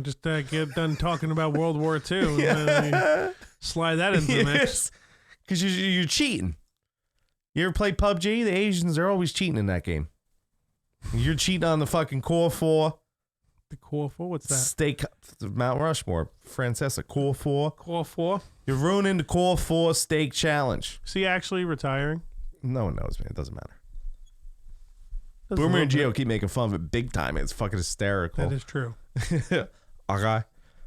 Just get done talking about World War II. And then slide that into the mix. Because you're cheating. You ever play PUBG? The Asians are always cheating in that game. You're cheating on the fucking core 4. The core 4? What's that? Steak, Mount Rushmore. Francesa, core 4. Core 4? You're ruining the core 4 steak challenge. Is he actually retiring? No one knows, man. It doesn't matter. Doesn't Boomer look and good. Gio keep making fun of it big time. It's fucking hysterical. That is true. Okay.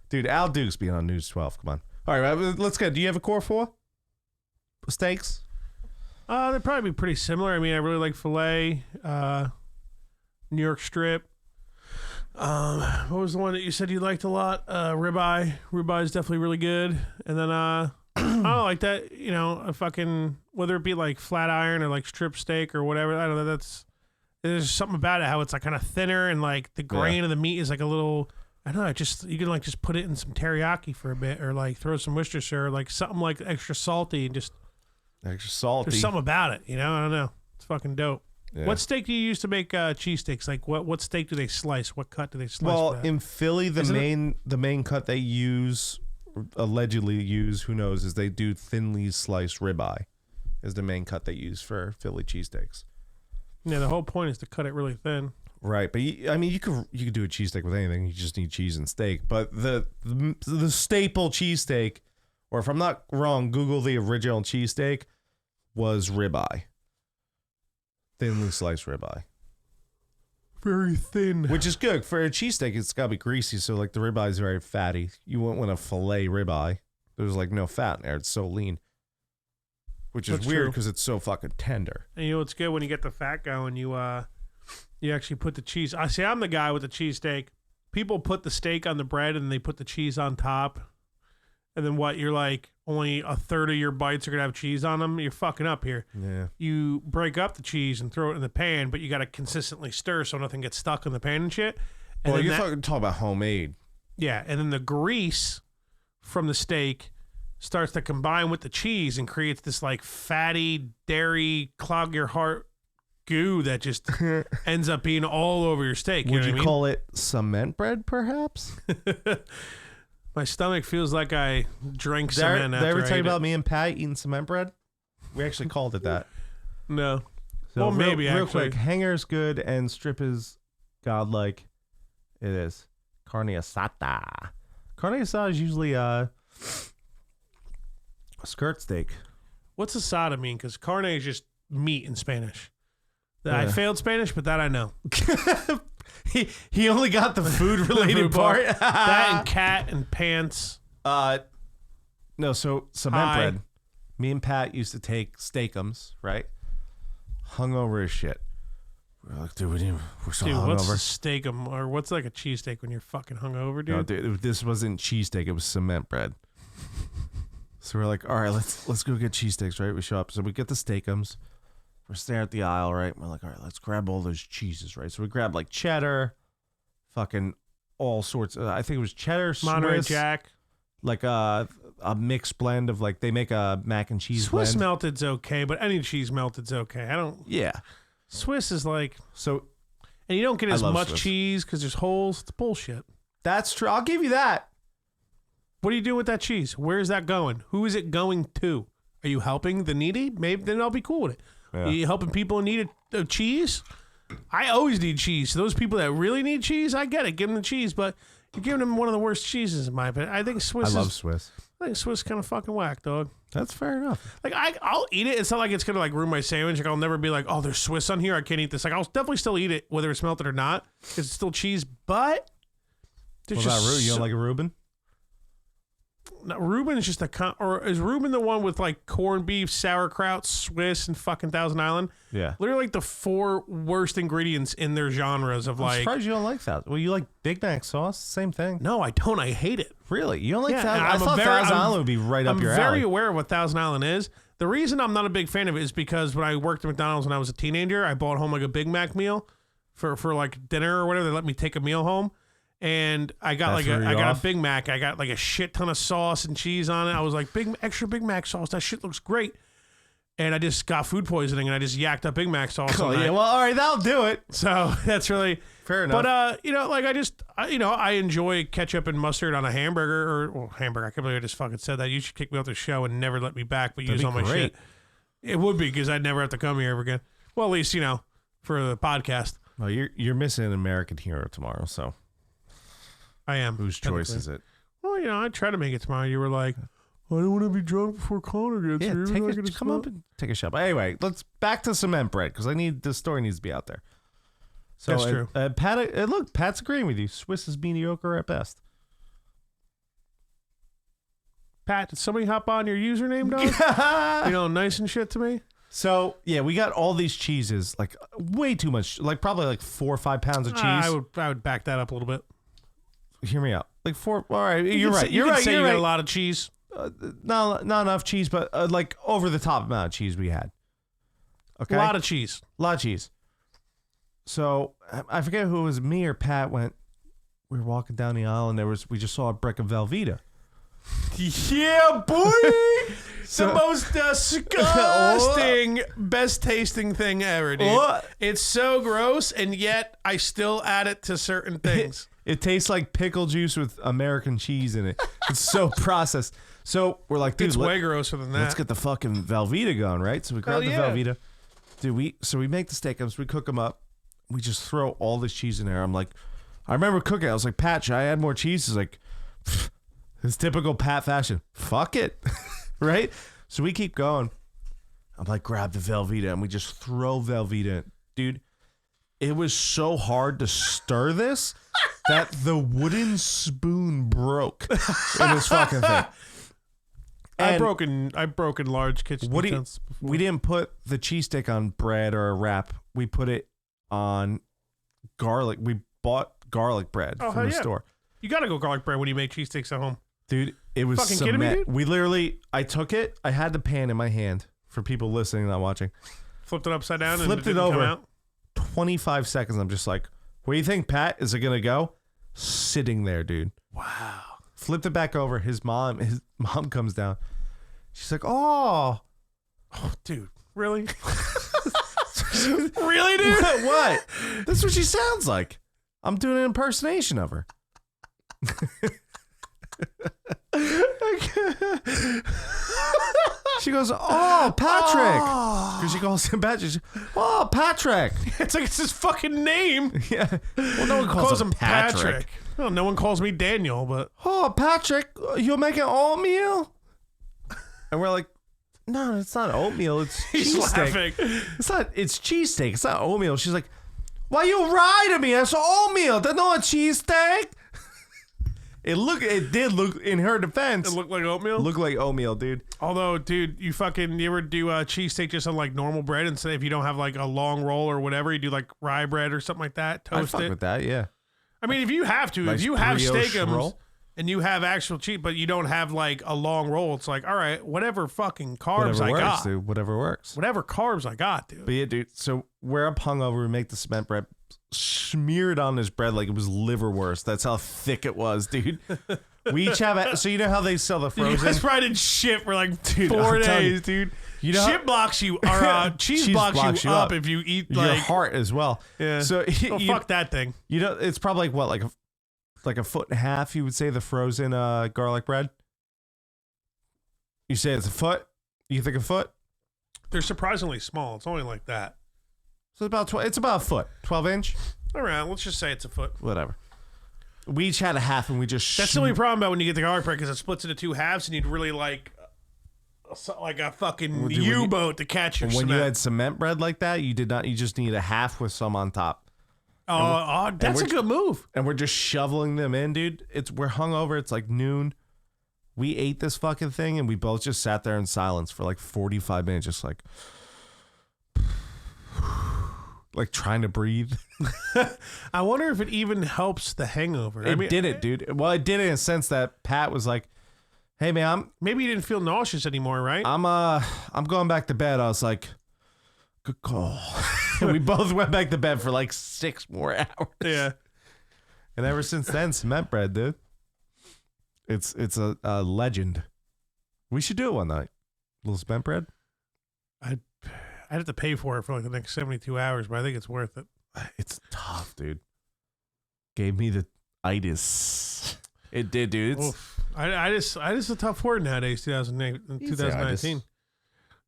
Dude, Al Duke's being on News 12. Come on. All right, let's go. Do you have a core 4? Steaks? They'd probably be pretty similar. I mean, I really like filet, New York strip. What was the one that you said you liked a lot? Ribeye. Ribeye is definitely really good. And then I don't know, like that, a fucking, whether it be like flat iron or like strip steak or whatever. I don't know. There's something about it, how it's like kind of thinner and like the grain of the meat is like a little, I don't know, you can like just put it in some teriyaki for a bit or like throw some Worcestershire or like something like extra salty and just, Extra salty. there's something about it, I don't know. It's fucking dope. Yeah. What steak do you use to make cheesesteaks? Like what steak do they slice? What cut do they slice? Well, for that? in Philly, the main cut they use, allegedly use, who knows, is they do thinly sliced ribeye. Is the main cut they use for Philly cheesesteaks. Yeah, the whole point is to cut it really thin. Right, but you could do a cheesesteak with anything. You just need cheese and steak. But the staple cheesesteak, or if I'm not wrong, Google the original cheesesteak, was ribeye. Thinly sliced ribeye. Very thin. Which is good. For a cheesesteak, it's got to be greasy, so like the ribeye is very fatty. You wouldn't want to fillet ribeye. There's like no fat in there. It's so lean. Which is weird because it's so fucking tender. And you know what's good? When you get the fat going, you actually put the cheese. I'm the guy with the cheesesteak. People put the steak on the bread and they put the cheese on top. And then what? You're like, only a third of your bites are going to have cheese on them? You're fucking up here. Yeah. You break up the cheese and throw it in the pan, but you got to consistently stir so nothing gets stuck in the pan and shit. And well, you're talking about homemade. Yeah, and then the grease from the steak starts to combine with the cheese and creates this like fatty, dairy, clog your heart goo that just ends up being all over your steak. Would you know call it cement bread, perhaps? My stomach feels like I drank cement. Did I ever tell you about me and Pat eating cement bread? We actually called it that. No. So well, maybe real actually. quick, hanger is good and strip is godlike. It is. Carne asada. Carne asada is usually a skirt steak. What's asada mean? Because carne is just meat in Spanish. I failed Spanish, but that I know. He only got the food related part. That and cat and pants. No, so cement bread. Me and Pat used to take steakums, right? Hungover as shit. We're like, dude, we're so hungover. What's a steakum, or what's like a cheesesteak when you're fucking hungover, dude? No, dude, this wasn't cheesesteak. It was cement bread. So we're like, all right, let's go get cheesesteaks, right? We show up. So we get the steakums. We're staring at the aisle, right? We're like, all right, let's grab all those cheeses, right? So we grab like cheddar, fucking all sorts. I think it was cheddar, Monterey Swiss, Jack. Like a mixed blend of like, they make a mac and cheese Swiss blend. melted's okay, but any cheese melted's okay. Yeah. Swiss is like, so, and you don't get as much Swiss cheese because there's holes. It's bullshit. That's true. I'll give you that. What do you do with that cheese? Where is that going? Who is it going to? Are you helping the needy? Maybe then I'll be cool with it. Yeah. Are you helping people in need of cheese? I always need cheese. So those people that really need cheese, I get it. Give them the cheese, but you're giving them one of the worst cheeses in my opinion. I think Swiss. I love Swiss. I think Swiss kind of fucking whack, dog. That's fair enough. Like I'll eat it. It's not like it's gonna like ruin my sandwich. Like I'll never be like, oh, there's Swiss on here. I can't eat this. Like I'll definitely still eat it, whether it's melted or not, because it's still cheese. But What about Reuben? You don't like a Reuben? No, Reuben is just or is Reuben the one with like corned beef, sauerkraut, Swiss, and fucking Thousand Island? Yeah. Literally like the 4 worst ingredients in their genres of I'm like. surprised you don't like that. Well, you like Big Mac sauce? Same thing. No, I don't. I hate it. Really? You don't like Yeah, that? and I thought Thousand Island would be right up your alley. I'm very aware of what Thousand Island is. The reason I'm not a big fan of it is because when I worked at McDonald's when I was a teenager, I bought home like a Big Mac meal for like dinner or whatever. They let me take a meal home. And I got a Big Mac. I got like a shit ton of sauce and cheese on it. I was like, extra Big Mac sauce. That shit looks great. And I just got food poisoning and I just yacked up Big Mac sauce. Oh, yeah. Well, all right, that'll do it. So that's really fair enough. But I enjoy ketchup and mustard on a hamburger hamburger. I can't believe I just fucking said that. You should kick me off the show and never let me back, but use all my shit. It would be because I'd never have to come here ever again. Well, at least for the podcast. Well, you're missing an American hero tomorrow, so. I am. Whose choice is it? Well, I tried to make it tomorrow. You were like, I don't want to be drunk before Connor gets here. Come up and take a shot. But anyway, let's back to cement bread because this story needs to be out there. So, that's true. Pat, look, Pat's agreeing with you. Swiss is mediocre at best. Pat, did somebody hop on your username, dog? Nice and shit to me. So, yeah, we got all these cheeses, like way too much, like probably like 4 or 5 pounds of cheese. I would back that up a little bit. Hear me out. Like 4. All right, you're right. You got a lot of cheese. Not enough cheese, but like over the top amount of cheese we had. Okay, a lot of cheese. So I forget who it was, me or Pat. We were walking down the aisle and we just saw a brick of Velveeta. Yeah, boy. The most disgusting, best tasting thing ever, dude. What? It's so gross, and yet I still add it to certain things. It tastes like pickle juice with American cheese in it. It's so processed. So we're like, dude, It's way grosser than that. let's get the fucking Velveeta going, right? So we grab the Velveeta. Dude, we make the steak ups, we cook them up. We just throw all this cheese in there. I'm like, I remember cooking. I was like, Pat, should I add more cheese? He's like, it's typical Pat fashion. Fuck it. Right? So we keep going. I'm like, grab the Velveeta, and we just throw Velveeta in. Dude, it was so hard to stir this that the wooden spoon broke in this fucking thing. I've broken large kitchen utensils before. We didn't put the cheesesteak on bread or a wrap. We put it on garlic. We bought garlic bread from the store. You gotta go garlic bread when you make cheesesteaks at home. Dude, it was fucking kidding me, dude? We literally, I took it. I had the pan in my hand for people listening, not watching. Flipped it upside down and Flipped it it didn't come over. out. 25 seconds. I'm just like, where do you think, Pat? Is it going to go? Sitting there, dude. Wow. Flipped it back over. His mom comes down. She's like, oh, Dude, really? Really, dude? what? That's what she sounds like. I'm doing an impersonation of her. She goes, oh, Patrick. Because she calls him Patrick. Oh, Patrick. It's like it's his fucking name. Yeah. Well, no one calls him Patrick. Well, no one calls me Daniel, but Oh, Patrick, you're making oatmeal? And we're like, no, it's not oatmeal. It's he's cheesesteak. laughing. It's cheesesteak. It's not oatmeal. She's like, why you lie to me? That's oatmeal. That's not a cheesesteak. It did look, in her defense, It looked like oatmeal. look like oatmeal, dude. Although, dude, you ever do a cheesesteak just on like normal bread instead if you don't have like a long roll or whatever, you do like rye bread or something like that, I toast fuck it. with that, yeah. I mean, if you have to, Nice if you have brioche steakums roll. and you have actual cheese, but you don't have like a long roll, it's like, all right, whatever fucking carbs Whatever I works, got. dude. Whatever works. Whatever carbs I got, dude. But yeah, dude. So we're up hungover. We make the cement bread, smeared on this bread like it was liverwurst. That's how thick it was, dude. We each have it. So you know how they sell the You frozen? guys probably did shit for like Dude, 4 I'm telling you. days, dude. You know shit blocks you, or cheese blocks you up if you eat your like heart as well. Yeah. So fuck that thing. You know, it's probably like what, like a foot and a half. You would say the frozen garlic bread. You say it's a foot. You think a foot? They're surprisingly small. It's only like that. So it's about a foot, 12-inch. All right, let's just say it's a foot. Whatever. We each had a half, and we just. That's the only problem about when you get the garlic bread because it splits into 2 halves, and you'd really like a fucking Well, dude, when you- U-boat to catch your When cement. you had cement bread like that, you did not. You just need a half with some on top, That's a good move. and we're just shoveling them in, dude. We're hungover. It's like noon. We ate this fucking thing, and we both just sat there in silence for like 45 minutes, just like trying to breathe. I wonder if it even helps the hangover. It didn't, dude. Well, it did in a sense that Pat was like, "Hey, man, maybe you didn't feel nauseous anymore, right? I'm going back to bed." I was like, "Good call." And we both went back to bed for like 6 more hours. Yeah. And ever since then, cement bread, dude. It's a legend. We should do it one night. Little cement bread. I'd have to pay for it for like the next 72 hours, but I think it's worth it. It's tough, dude. Gave me the itis. It did, dude. Oof. I just a tough word nowadays, 2019.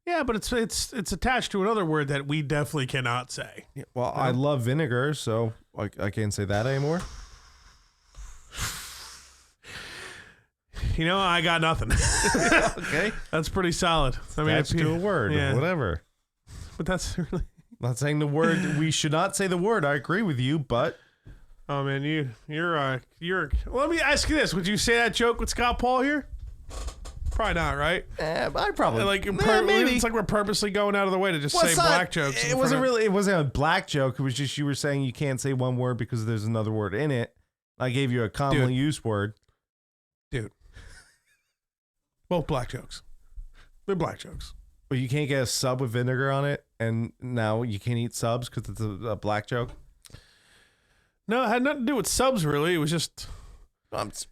Yeah, but it's attached to another word that we definitely cannot say. Yeah, well, I love vinegar, so I can't say that anymore. You know, I got nothing. Okay. That's pretty solid. I mean, That's to a word, yeah. whatever. But that's really. Not saying the word. We should not say the word. I agree with you, but Oh man, you're. Well, let me ask you this: would you say that joke with Scott Paul here? Probably not, right? I probably Maybe it's like we're purposely going out of the way to just say black jokes. It wasn't a black joke. It was just you were saying you can't say one word because there's another word in it. I gave you a commonly used word. Dude. Both black jokes. They're black jokes. But you can't get a sub with vinegar on it, and now you can't eat subs because it's a black joke. No, it had nothing to do with subs, really. It was just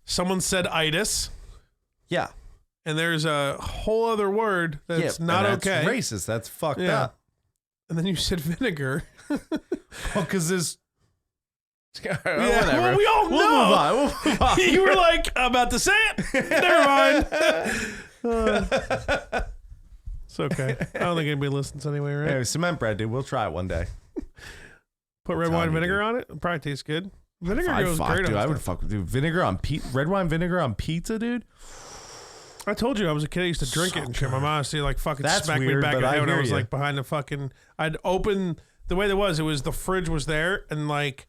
someone said itis. Yeah. And there's a whole other word that's not and that's okay. racist. That's fucked up. And then you said vinegar. Well, because there's... Yeah, whatever. well, we all know. We'll move on. You were like, I'm about to say it. Never mind. It's okay. I don't think anybody listens anyway, right? Anyway, cement bread, dude. We'll try it one day. Put red wine vinegar on it. It probably tastes good. Vinegar goes great dude. on I would stuff. fuck, dude. Vinegar on red wine vinegar on pizza, dude. I told you I was a kid. I used to drink it and shit. My mom used to like fucking That's smack me weird, back in but the head I when I hear was you. like behind the fucking. I'd open the way it was the fridge was there and like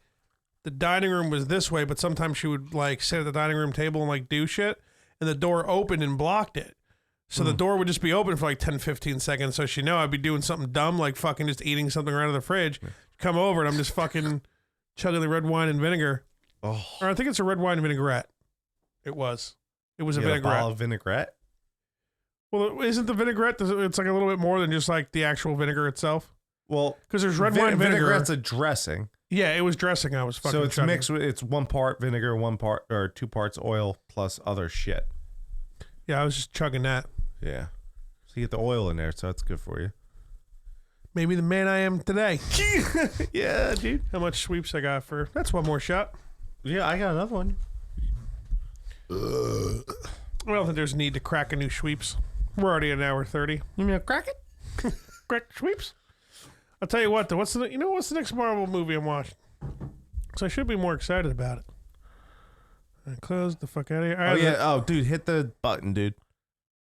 the dining room was this way, but sometimes she would like sit at the dining room table and like do shit, and the door opened and blocked it. So the door would just be open for like 10, 15 seconds. So she know I'd be doing something dumb, like fucking just eating something right out of the fridge. Come over and I'm just fucking chugging the red wine and vinegar. Oh, Or I think it's a red wine vinaigrette. It was a you got a vinaigrette. bottle of vinaigrette. Well, isn't the vinaigrette? It's like a little bit more than just like the actual vinegar itself. Well, Because there's red wine vinegar. Vinaigrette's a dressing. Yeah, it was dressing. I was fucking. So it's chugging. mixed with, it's 1 part vinegar, 1 part or 2 parts oil plus other shit. Yeah, I was just chugging that. Yeah. So you get the oil in there, so that's good for you. Maybe the man I am today. Yeah, dude. How much sweeps I got for? That's one more shot. Yeah, I got another one. I don't think there's a need to crack a new sweeps. We're already at an hour 30. You mean crack it? Crack sweeps. I'll tell you what, though. What's the next Marvel movie I'm watching? So I should be more excited about it. And close the fuck out of here. Oh yeah. Oh, dude, hit the button, dude.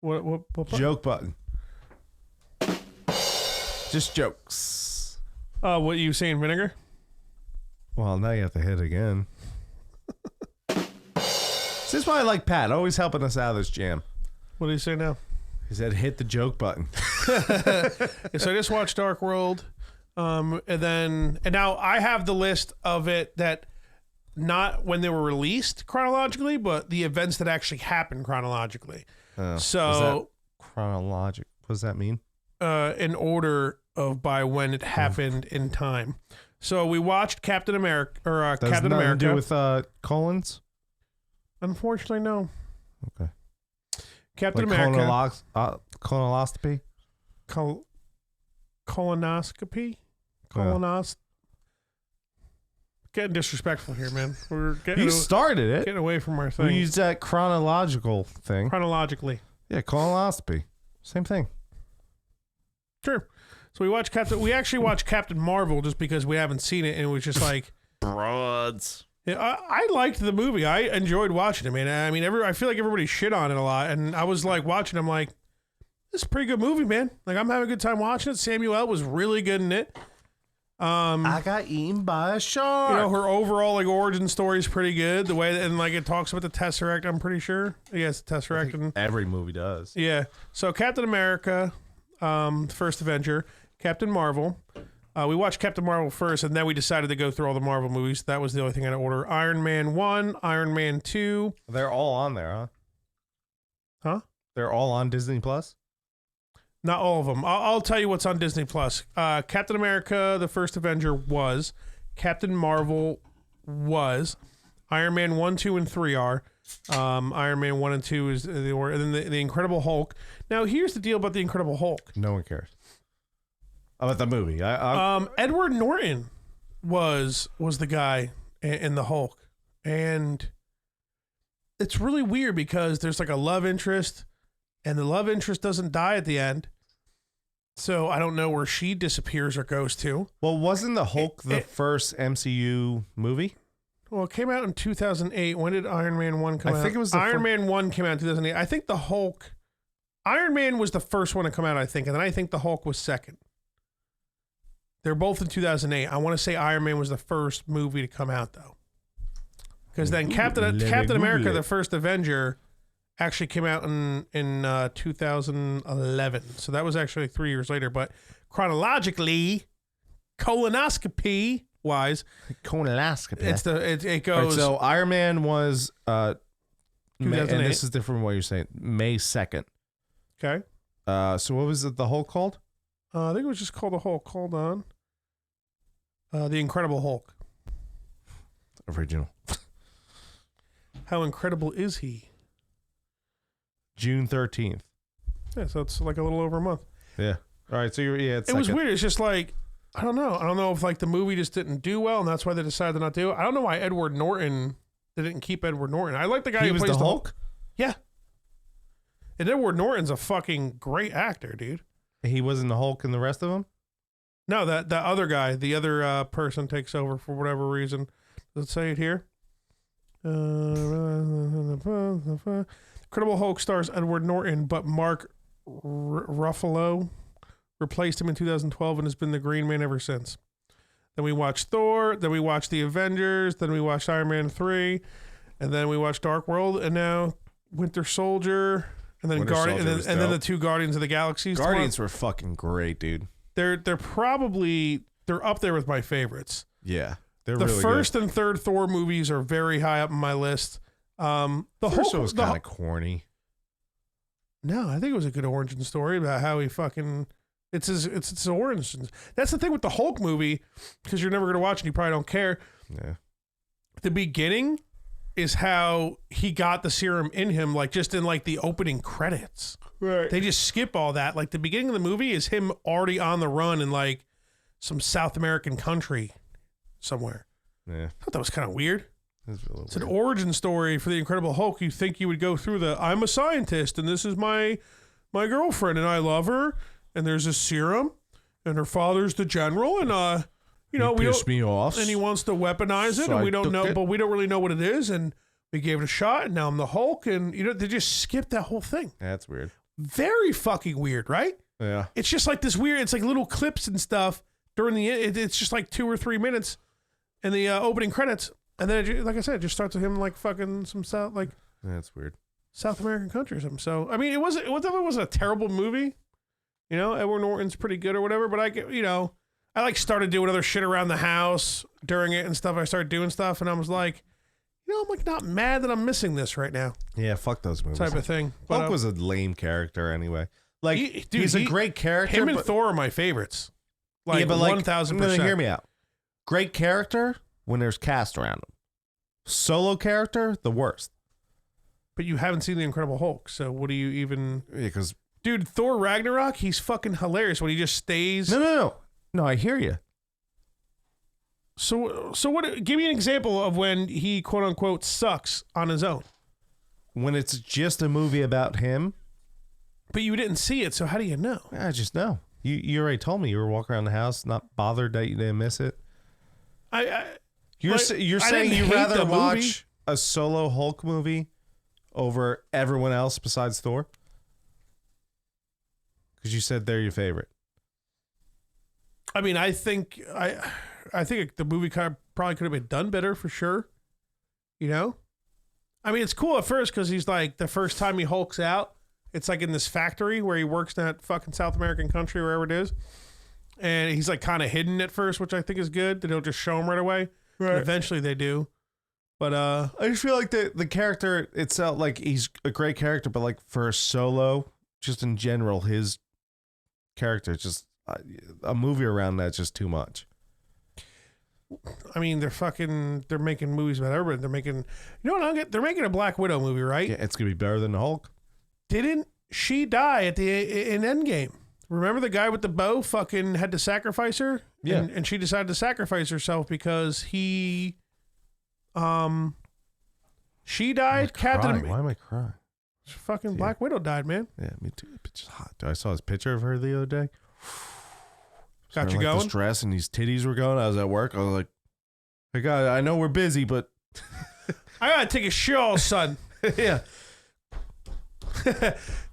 What button? Joke button. Just jokes. Oh, what you saying, vinegar? Well, now you have to hit again. This is why I like Pat, always helping us out of this jam. What do you say now? He said hit the joke button. So I just watched Dark World, and now I have the list of it that not when they were released chronologically, but the events that actually happened chronologically. So chronologic. What does that mean? In order of by when it happened in time. So we watched Captain America Does Captain nothing America. to do with colons? Unfortunately, no. Okay. Captain Like America. colonoscopy? Colonoscopy. Getting disrespectful here, man. We're getting You started it. getting away from our We thing. used that chronological thing. Chronologically. Yeah, colonoscopy. Same thing. Sure. So we actually watched Captain Marvel just because we haven't seen it, and it was just like Broads. yeah, I liked the movie. I enjoyed watching it, man. I mean, I feel like everybody shit on it a lot, and I was like watching. I'm like, this is a pretty good movie, man. Like I'm having a good time watching it. Samuel L. was really good in it. I got eaten by a shark. You know, her overall like origin story is pretty good. The way that, and like it talks about the Tesseract, I'm pretty sure. Yes, the Tesseract. And, Every movie does. yeah. So Captain America, First Avenger, Captain Marvel. We watched Captain Marvel first, and then we decided to go through all the Marvel movies. That was the only thing in order. Iron Man 1, Iron Man 2. They're all on there, huh? Huh? They're all on Disney Plus? Not all of them. I'll tell you what's on Disney Plus. Captain America, the First Avenger was. Captain Marvel was. Iron Man 1, 2, and 3 are. Iron Man 1 and 2 is the order. And then the Incredible Hulk. Now, here's the deal about the Incredible Hulk. No one cares. About the movie. I Edward Norton was the guy in the Hulk. And it's really weird because there's like a love interest, and the love interest doesn't die at the end. So I don't know where she disappears or goes to. well, wasn't the Hulk the first MCU movie? Well, it came out in 2008. When did Iron Man 1 come out? I think it was the Iron Man 1 came out in 2008. I think the Hulk... Iron Man was the first one to come out, I think, and then I think the Hulk was second. They're both in 2008. I want to say Iron Man was the first movie to come out, though. Because then Captain America, the First Avenger, actually came out in 2011. So that was actually 3 years later. But chronologically, colonoscopy-wise, Colonoscopy. it goes... All right, so Iron Man was... May, and 2008. this is different from what you're saying. May 2nd. Okay. So what was it, the Hulk called? I think it was just called the Hulk. Hold on. The Incredible Hulk. Original. How incredible is he? June 13th. Yeah, so it's like a little over a month. Yeah. All right. So it was weird. It's just like, I don't know. I don't know if like the movie just didn't do well and that's why they decided to not do it. I don't know why Edward Norton, they didn't keep Edward Norton. I like the guy he who was plays the Hulk. Yeah. And Edward Norton's a fucking great actor, dude. He wasn't the Hulk in the rest of them? No, that other guy, the other person takes over for whatever reason. Let's say it here. Incredible Hulk stars Edward Norton, but Mark Ruffalo replaced him in 2012 and has been the Green Man ever since. Then we watched Thor, then we watched The Avengers, then we watched Iron Man 3, and then we watched Dark World, and now Winter Soldier, and then then the 2 Guardians of the Galaxy. Guardians were fucking great, dude. They're up there with my favorites. Yeah. The really first good. And third Thor movies are very high up on my list. The first one was kind of corny. No, I think it was a good origin story about how he fucking it's his origins. That's the thing with the Hulk movie, because you're never gonna watch it, you probably don't care. Yeah. The beginning is how he got the serum in him, like just in like the opening credits. Right. They just skip all that. Like the beginning of the movie is him already on the run in like some South American country somewhere. Yeah. I thought that was kind of weird. It's an origin story for the Incredible Hulk. You think you would go through I'm a scientist and this is my girlfriend and I love her and there's a serum and her father's the general and we don't me off and he wants to weaponize it so and we don't know, but we don't really know what it is and we gave it a shot and now I'm the Hulk and they just skipped that whole thing. That's weird. Very fucking weird, right? Yeah. It's just like this weird. It's like little clips and stuff during it's just like 2 or 3 minutes in the opening credits. And then, like I said, it just starts with him like fucking some South, like that's weird, South American country or something. So I mean, it wasn't a terrible movie, Edward Norton's pretty good or whatever. But I like started doing other shit around the house during it and stuff. I started doing stuff, and I was like, I'm like not mad that I'm missing this right now. Yeah, fuck those movies. Type of thing. Hulk was a lame character anyway. Like he's a great character. Him and Thor are my favorites. Like 1,000%. Hear me out. Great character when there's cast around him. Solo character, the worst. But you haven't seen The Incredible Hulk, so what do you even... Yeah, because... Dude, Thor Ragnarok, he's fucking hilarious when he just stays... No, I hear you. So what? Give me an example of when he, quote-unquote, sucks on his own. When it's just a movie about him. But you didn't see it, so how do you know? I just know. You already told me you were walking around the house, not bothered that you didn't miss it. You're saying you'd rather watch a solo Hulk movie over everyone else besides Thor? Because you said they're your favorite. I mean, I think the movie probably could have been done better for sure. I mean, it's cool at first because he's like the first time he hulks out, it's like in this factory where he works in that fucking South American country, wherever it is. And he's like kind of hidden at first, which I think is good. That they'll just show him right away. Right. And eventually they do. But I just feel like the character itself, like he's a great character, but like for a solo, just in general, his character is just a movie around that's just too much. I mean, they're making movies about everybody. They're making, they're making a Black Widow movie, right? Yeah, it's gonna be better than the Hulk. Didn't she die in Endgame? Remember the guy with the bow fucking had to sacrifice her? Yeah. And she decided to sacrifice herself because she died. Why am I crying? Fucking Black Widow died, man. Yeah, me too. It's just hot. I saw his picture of her the other day. Got you going? This dress and these titties were going. I was at work. I was like, I know we're busy, but I gotta take a shit all of a sudden. Yeah.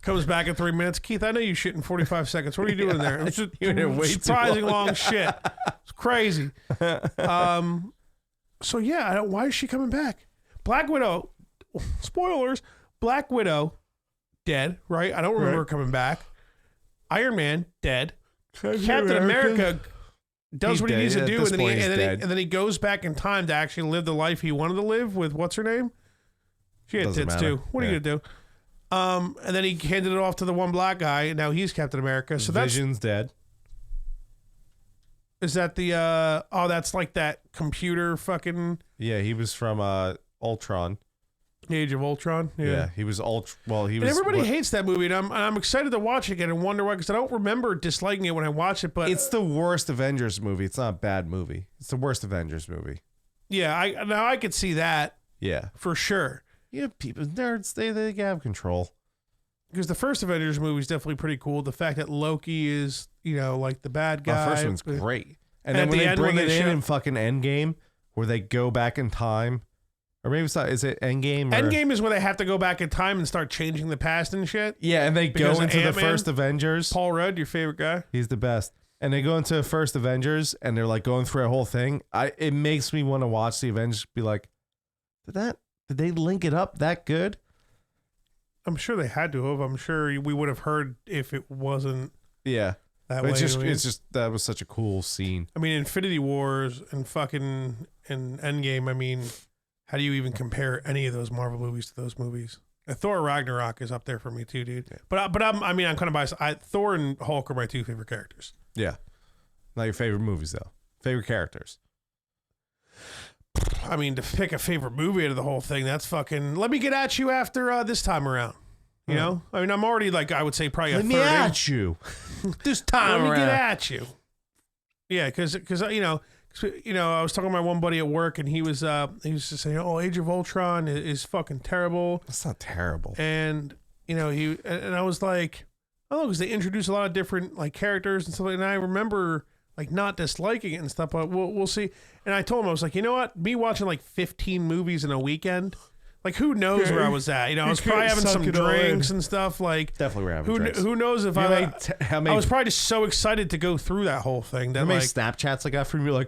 Comes back in 3 minutes. Keith, I know you shit in 45 seconds. What are you doing there? It was just way surprising long shit. It's crazy. So yeah, why is she coming back? Black Widow, spoilers, Black Widow, dead, right? I don't remember her coming back. Iron Man, dead. Captain America does what he needs to do, and then he goes back in time to actually live the life he wanted to live with, what's her name? She had tits too. What are you going to do? And then he handed it off to the one black guy, and now he's Captain America. So Vision's dead. Is that the that's like that computer fucking... Yeah, he was from Ultron. Age of Ultron. Yeah, he was ultra. Well, he was. And everybody hates that movie, and I'm excited to watch it again and wonder why, because I don't remember disliking it when I watched it. But it's the worst Avengers movie. It's not a bad movie. It's the worst Avengers movie. Yeah, I could see that. Yeah, for sure. Yeah, people nerds they have control. Because the first Avengers movie is definitely pretty cool. The fact that Loki is, like the bad guy. The first one's great. And then when they bring it in fucking Endgame, where they go back in time. Or maybe it's not, is it Endgame? Endgame is where they have to go back in time and start changing the past and shit. Yeah, and they go into the first Avengers. Paul Rudd, your favorite guy? He's the best. And they go into the first Avengers, and they're like going through a whole thing. It makes me want to watch the Avengers, be like, did they link it up that good? I'm sure they had to have. I'm sure we would have heard if it wasn't. Yeah. That way. It's just that was such a cool scene. I mean, Infinity Wars and fucking and Endgame. I mean, how do you even compare any of those Marvel movies to those movies? Thor Ragnarok is up there for me too, dude. Yeah. But I'm kind of biased. Thor and Hulk are my two favorite characters. Yeah. Not your favorite movies though. Favorite characters. I mean, to pick a favorite movie out of the whole thing, that's fucking. Let me get at you after this time around. You know, I mean, I'm already I would say probably let me at you this time around. Let me get at you. Yeah, because I was talking to my one buddy at work, and he was just saying, "Oh, Age of Ultron is fucking terrible." That's not terrible. And and I was like, "Oh, because they introduce a lot of different characters and stuff." And I remember not disliking it and stuff, but we'll see. And I told him, I was like, you know what? Me watching 15 movies in a weekend, who knows where I was at? I was probably having some drinks and stuff. Definitely were having drinks. Who knows if I was probably just so excited to go through that whole thing. That how many Snapchats I got from you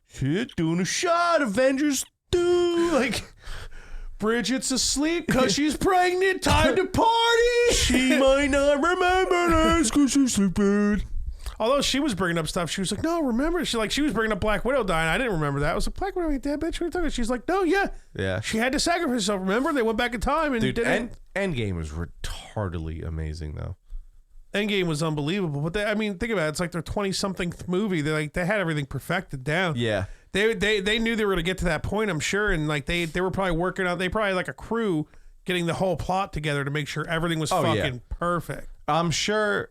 shit, doing a shot, Avengers 2. Bridget's asleep because she's pregnant. Time to party. She might not remember this because she's sleeping. Although she was bringing up stuff, she was like, "No, remember?" She was bringing up Black Widow dying. I didn't remember that. I was like, "Black Widow ain't dead, bitch. What are you talking about?" She's like, "No, yeah, yeah." She had to sacrifice herself. Remember, they went back in time and didn't. Endgame was retardedly amazing, though. Endgame was unbelievable, but think about it. It's their 20-something movie. They had everything perfected down. Yeah, they knew they were going to get to that point. I'm sure, and they were probably working out. They probably a crew getting the whole plot together to make sure everything was perfect. I'm sure.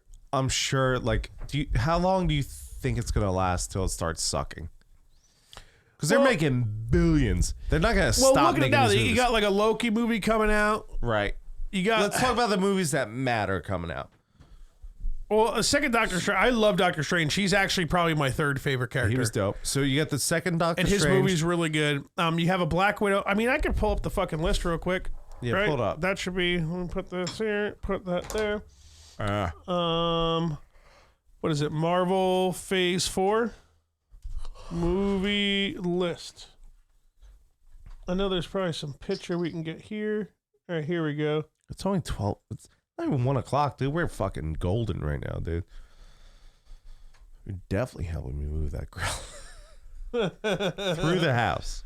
How long do you think it's gonna last till it starts sucking? Because they're making billions. They're not gonna stop. Look at it now. You got a Loki movie coming out, right? Let's talk about the movies that matter coming out. Well, a second Doctor Strange. I love Doctor Strange. He's actually probably my third favorite character. He was dope. So you got the second Doctor Strange. And his movie's really good. You have a Black Widow. I mean, I could pull up the fucking list real quick. Yeah, right? pull it up. That should be. Let me put this here. Put that there. What is it? Marvel Phase 4 movie list. I know there's probably some picture we can get here. All right, here we go. It's only 12. It's not even 1 o'clock, dude. We're fucking golden right now, dude. You're definitely helping me move that grill through the house.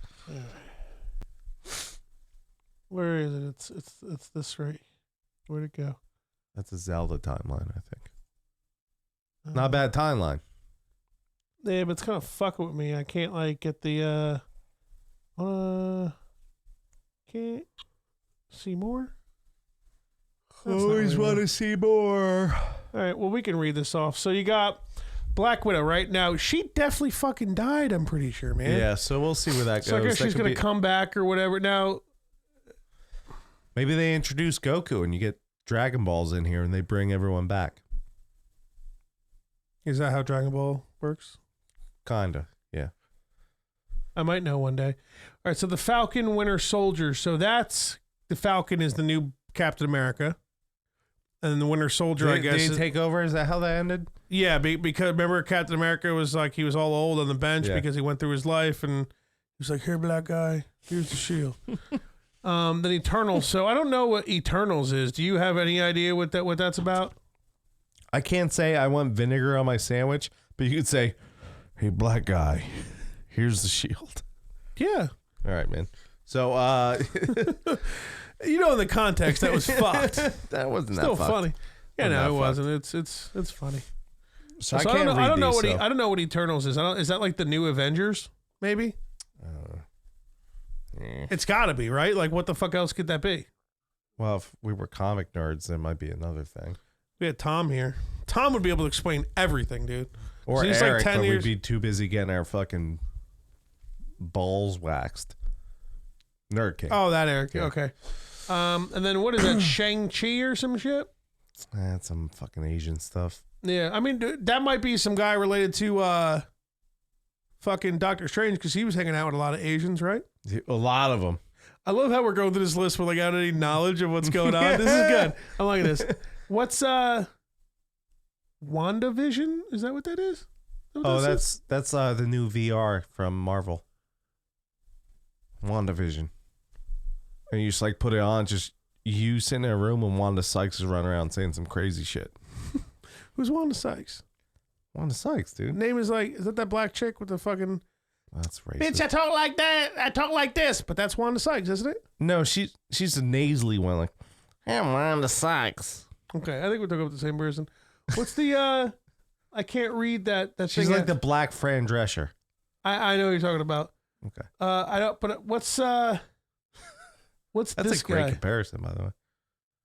Where is it? It's this right. Where'd it go? That's a Zelda timeline, I think. Not a bad timeline. Yeah, but it's kind of fucking with me. I can't get the can't see more. Always want to see more. All right, well, we can read this off. So you got Black Widow, right? Now, she definitely fucking died, I'm pretty sure, man. Yeah, so we'll see where that goes. So I guess she's going to come back or whatever. Now, maybe they introduce Goku and you get Dragon Balls in here and they bring everyone back. Is that how Dragon Ball works? Kinda, yeah. I might know one day. All right, so the Falcon Winter Soldier. So the Falcon is the new Captain America. And then the Winter Soldier, I guess. Did he take over? Is that how that ended? Yeah, because remember Captain America was he was all old on the bench because he went through his life and he was like, "Here, black guy, here's the shield." Then Eternals. So I don't know what Eternals is. Do you have any idea what that's about? I can't say I want vinegar on my sandwich, but you could say, "Hey, black guy, here's the shield." Yeah. All right, man. So, in the context, that was fucked. That wasn't still that fucked. funny. Yeah, no, it wasn't. It's funny. So I can't I don't know what Eternals is. Is that like the new Avengers? Maybe. It's got to be, right? Like, what the fuck else could that be? Well, if we were comic nerds, there might be another thing. We had Tom here. Tom would be able to explain everything, dude. Or he's Eric, like 10 but years. we'd be too busy getting our fucking balls waxed. Nerd King. Oh, that Eric. Yeah. Okay. And then what is that? Shang-Chi or some shit? That's some fucking Asian stuff. Yeah, I mean, dude, that might be some guy related to fucking Doctor Strange because he was hanging out with a lot of Asians, right? A lot of them. I love how we're going through this list without any knowledge of what's going on. This is good. I like this. What's WandaVision? Is that what that is? That's the new VR from Marvel. WandaVision. And you just like put it on, just you sitting in a room and Wanda Sykes is running around saying some crazy shit. Who's Wanda Sykes? Wanda Sykes, dude. Name is like, is that black chick with the fucking... That's racist. Bitch, I talk like that. I talk like this. But that's Wanda Sykes, isn't it? No, she's a nasally one. Like, I'm Wanda Sykes. Okay, I think we're talking about the same person. What's the... I can't read that She's thing. like the black Fran Drescher. I know what you're talking about. Okay. I don't... But what's That's this a great guy? comparison, by the way.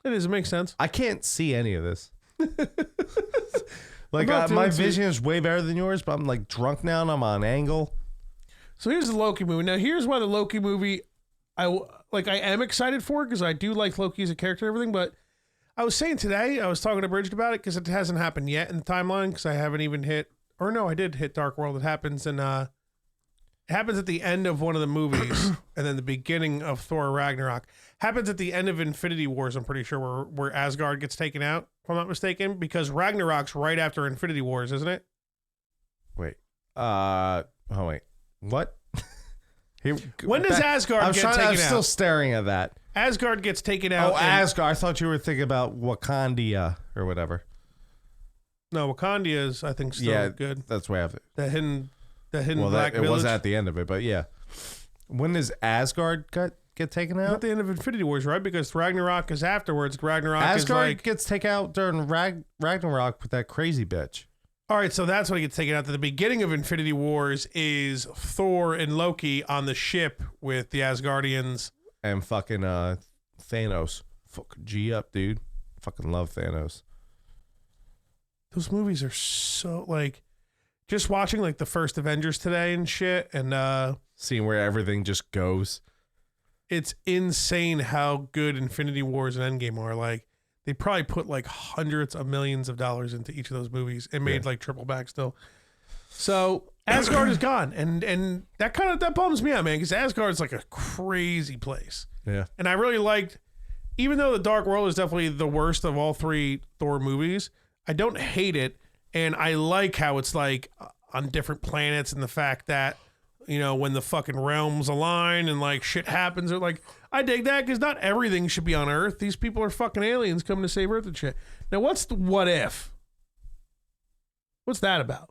It is. It makes sense. I can't see any of this. I'm not my doing too- vision is way better than yours, but I'm like drunk now and I'm on angle. So here's the Loki movie. Now here's why the Loki movie, I am excited for because I do like Loki as a character and everything. But I was saying today, I was talking to Bridget about it because it hasn't happened yet in the timeline because I haven't even hit, or no, I did hit Dark World. It happens and it happens at the end of one of the movies and then the beginning of Thor Ragnarok. Happens at the end of Infinity Wars, I'm pretty sure, where Asgard gets taken out, if I'm not mistaken, because Ragnarok's right after Infinity Wars, isn't it? Wait. Oh, wait. What? Here, When does Asgard get taken out? I'm still staring at that. Asgard gets taken out. Oh, Asgard. I thought you were thinking about Wakandia or whatever. No, Wakandia is, I think, still good. That's where I have it. The hidden Well, black it village. wasn't at the end of it, but yeah. When does Asgard get taken Not out? at the end of Infinity Wars, right? Because Ragnarok is afterwards. Ragnarok Asgard is like... gets taken out during Ragnarok with that crazy bitch. All right, so that's when it gets taken out. At the beginning of Infinity Wars is Thor and Loki on the ship with the Asgardians. And fucking Thanos. Fuck G up, dude. Fucking love Thanos. Those movies are so, like... Just watching, like, the first Avengers today and shit, and Seeing where everything just goes. it's insane how good Infinity Wars and Endgame are. Like, they probably put, like, hundreds of millions of dollars into each of those movies and made, like, triple back still. So, Asgard is gone, and that bums me out, man, because Asgard's, like, a crazy place. Yeah. And I really liked, even though The Dark World is definitely the worst of all three Thor movies, I don't hate it. And I like how it's like on different planets and the fact that, you know, when the fucking realms align and like shit happens, or like, I dig that because not everything should be on Earth. These people are fucking aliens coming to save Earth and shit. Now, what's the what if? What's that about?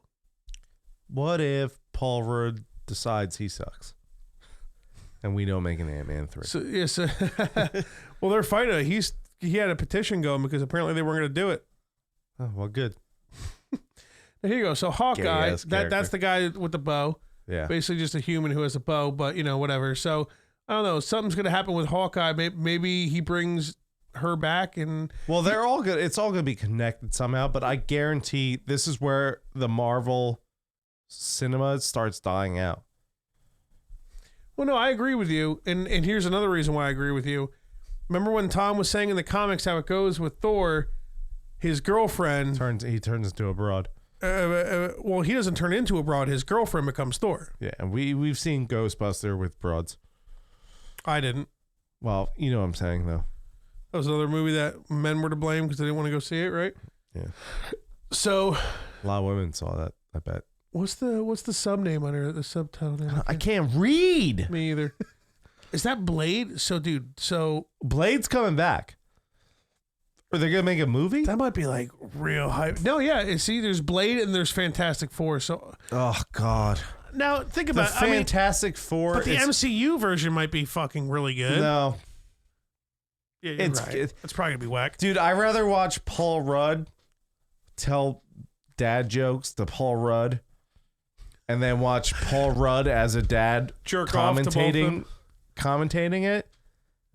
What if Paul Rudd decides he sucks? And we don't make an Ant-Man 3. So, yes, well, they're fighting. He had a petition going because apparently they weren't going to do it. Oh, well, good. Here you go. So Hawkeye, Gay-ass that's character. the guy with the bow. Yeah. Basically just a human who has a bow, but, you know, whatever. So, I don't know. Something's going to happen with Hawkeye. Maybe he brings her back and... Well, they're all good. It's all going to be connected somehow, but I guarantee this is where the Marvel cinema starts dying out. Well, no, I agree with you. And here's another reason why I agree with you. Remember when Tom was saying in the comics how it goes with Thor, his girlfriend... He turns into a broad. well, he doesn't turn into a broad. His girlfriend becomes Thor. Yeah, and we've seen Ghostbuster with broads. I didn't. Well, you know what I'm saying, though. That was another movie that men were to blame because they didn't want to go see it, right? Yeah. So... A lot of women saw that, I bet. What's the sub name under the subtitle name? I can't read. Me either. Is that Blade? So, dude, Blade's coming back. Are they going to make a movie? that might be like real hype. No, yeah. See, there's Blade and there's Fantastic Four. So Oh, God. now think The about it. Fantastic Four. But the MCU version might be fucking really good. No. Yeah, you're it's- right. it- It's probably gonna be whack. Dude, I'd rather watch Paul Rudd tell dad jokes to Paul Rudd and then watch Paul Rudd as a dad Jerk off to both of them. commentating it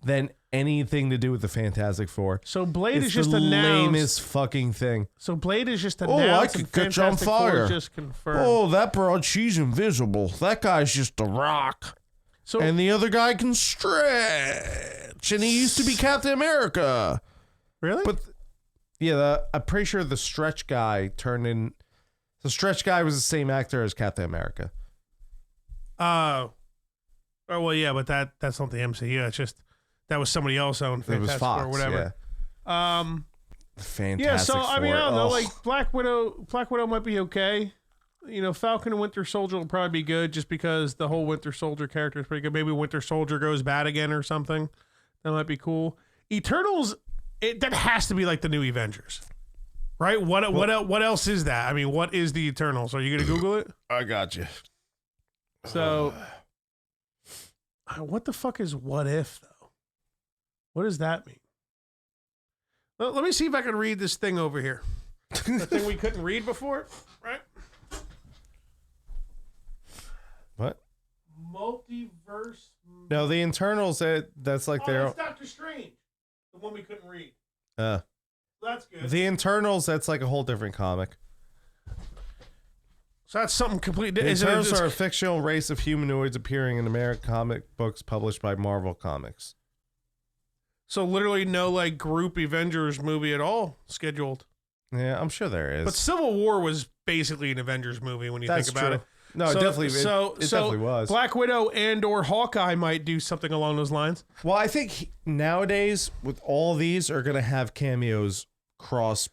than anything to do with the Fantastic Four. So Blade It's is just the announced. lamest fucking thing. So Blade is just Oh, I announced. could and catch on Fantastic Four fire. is just confirmed. Oh, that broad, she's invisible. That guy's just a rock. So And the other guy can stretch. And he used to be Captain America. really? But I'm pretty sure the stretch guy turned in. The stretch guy was the same actor as Captain America. Oh, well, yeah, but that's not the MCU. It's just that was somebody else owned It was Fantastic Fox Four or whatever. Fantastic. Yeah, so I mean, I don't know. Ugh. Like Black Widow might be okay. You know, Falcon and Winter Soldier will probably be good just because the whole Winter Soldier character is pretty good. Maybe Winter Soldier goes bad again or something. That might be cool. Eternals, that has to be like the new Avengers, right? What else is that? I mean, what is the Eternals? Are you gonna Google it? I got you. So, what the fuck is What If though? What does that mean? Let me see if I can read this thing over here. The thing we couldn't read before, right? What? Multiverse. No, the Internals. That's like their. That's Doctor Strange, the one we couldn't read. Uh, That's good. the Internals. That's like a whole different comic. So that's something completely. The Is it Internals just- are a fictional race of humanoids appearing in American comic books published by Marvel Comics. So literally no like group Avengers movie at all scheduled. Yeah, I'm sure there is. But Civil War was basically an Avengers movie when you That's think about true. it. No, So- it definitely. So it definitely was. Black Widow and or Hawkeye might do something along those lines. Well, I think nowadays with all these are gonna have cameos cross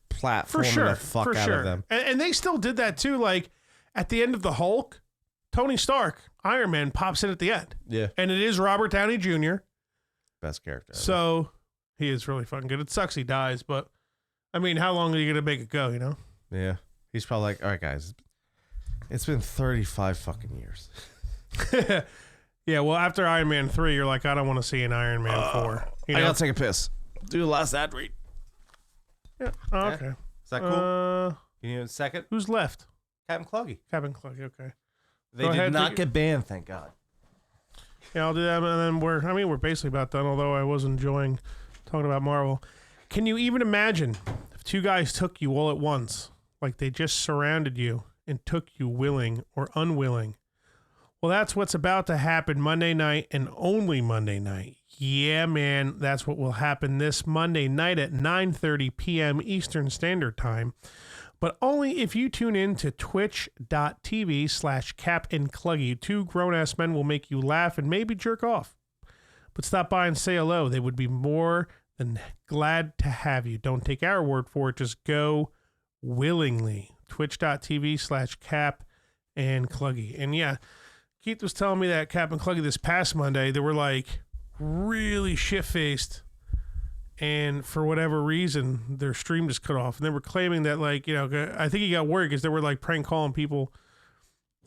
platform For sure. the fuck for out sure. of them. And they still did that too. Like at the end of the Hulk, Tony Stark, Iron Man pops in at the end. Yeah, And it is Robert Downey Jr. best character. Ever. So he is really fucking good. It sucks he dies, but I mean, how long are you gonna make it go, you know? Yeah, he's probably like, all right, guys, it's been 35 fucking years. Yeah, well, after Iron Man 3, you're like, I don't want to see an Iron Man 4. You know? I gotta take a piss. Do the last ad read. Yeah. Oh, okay. Is that cool? You need a second? Who's left? Captain Cluggy. Cabin Cluggy, okay. They Go did ahead, not take- get banned, thank God. Yeah, I'll do that, and then we're basically about done, although I was enjoying talking about Marvel. Can you even imagine if two guys took you all at once, like they just surrounded you and took you willing or unwilling? Well, that's what's about to happen Monday night and only Monday night. Yeah, man, that's what will happen this Monday night at 9:30 p.m. Eastern Standard Time. But only if you tune in to twitch.tv/CapandCluggy. Two grown-ass men will make you laugh and maybe jerk off. But stop by and say hello. They would be more than glad to have you. Don't take our word for it. Just go willingly. Twitch.tv/CapandCluggy. And yeah, Keith was telling me that Cap and Cluggy this past Monday, they were like really shit-faced. And for whatever reason, their stream just cut off. And they were claiming that, like, you know, I think he got worried because they were like prank calling people.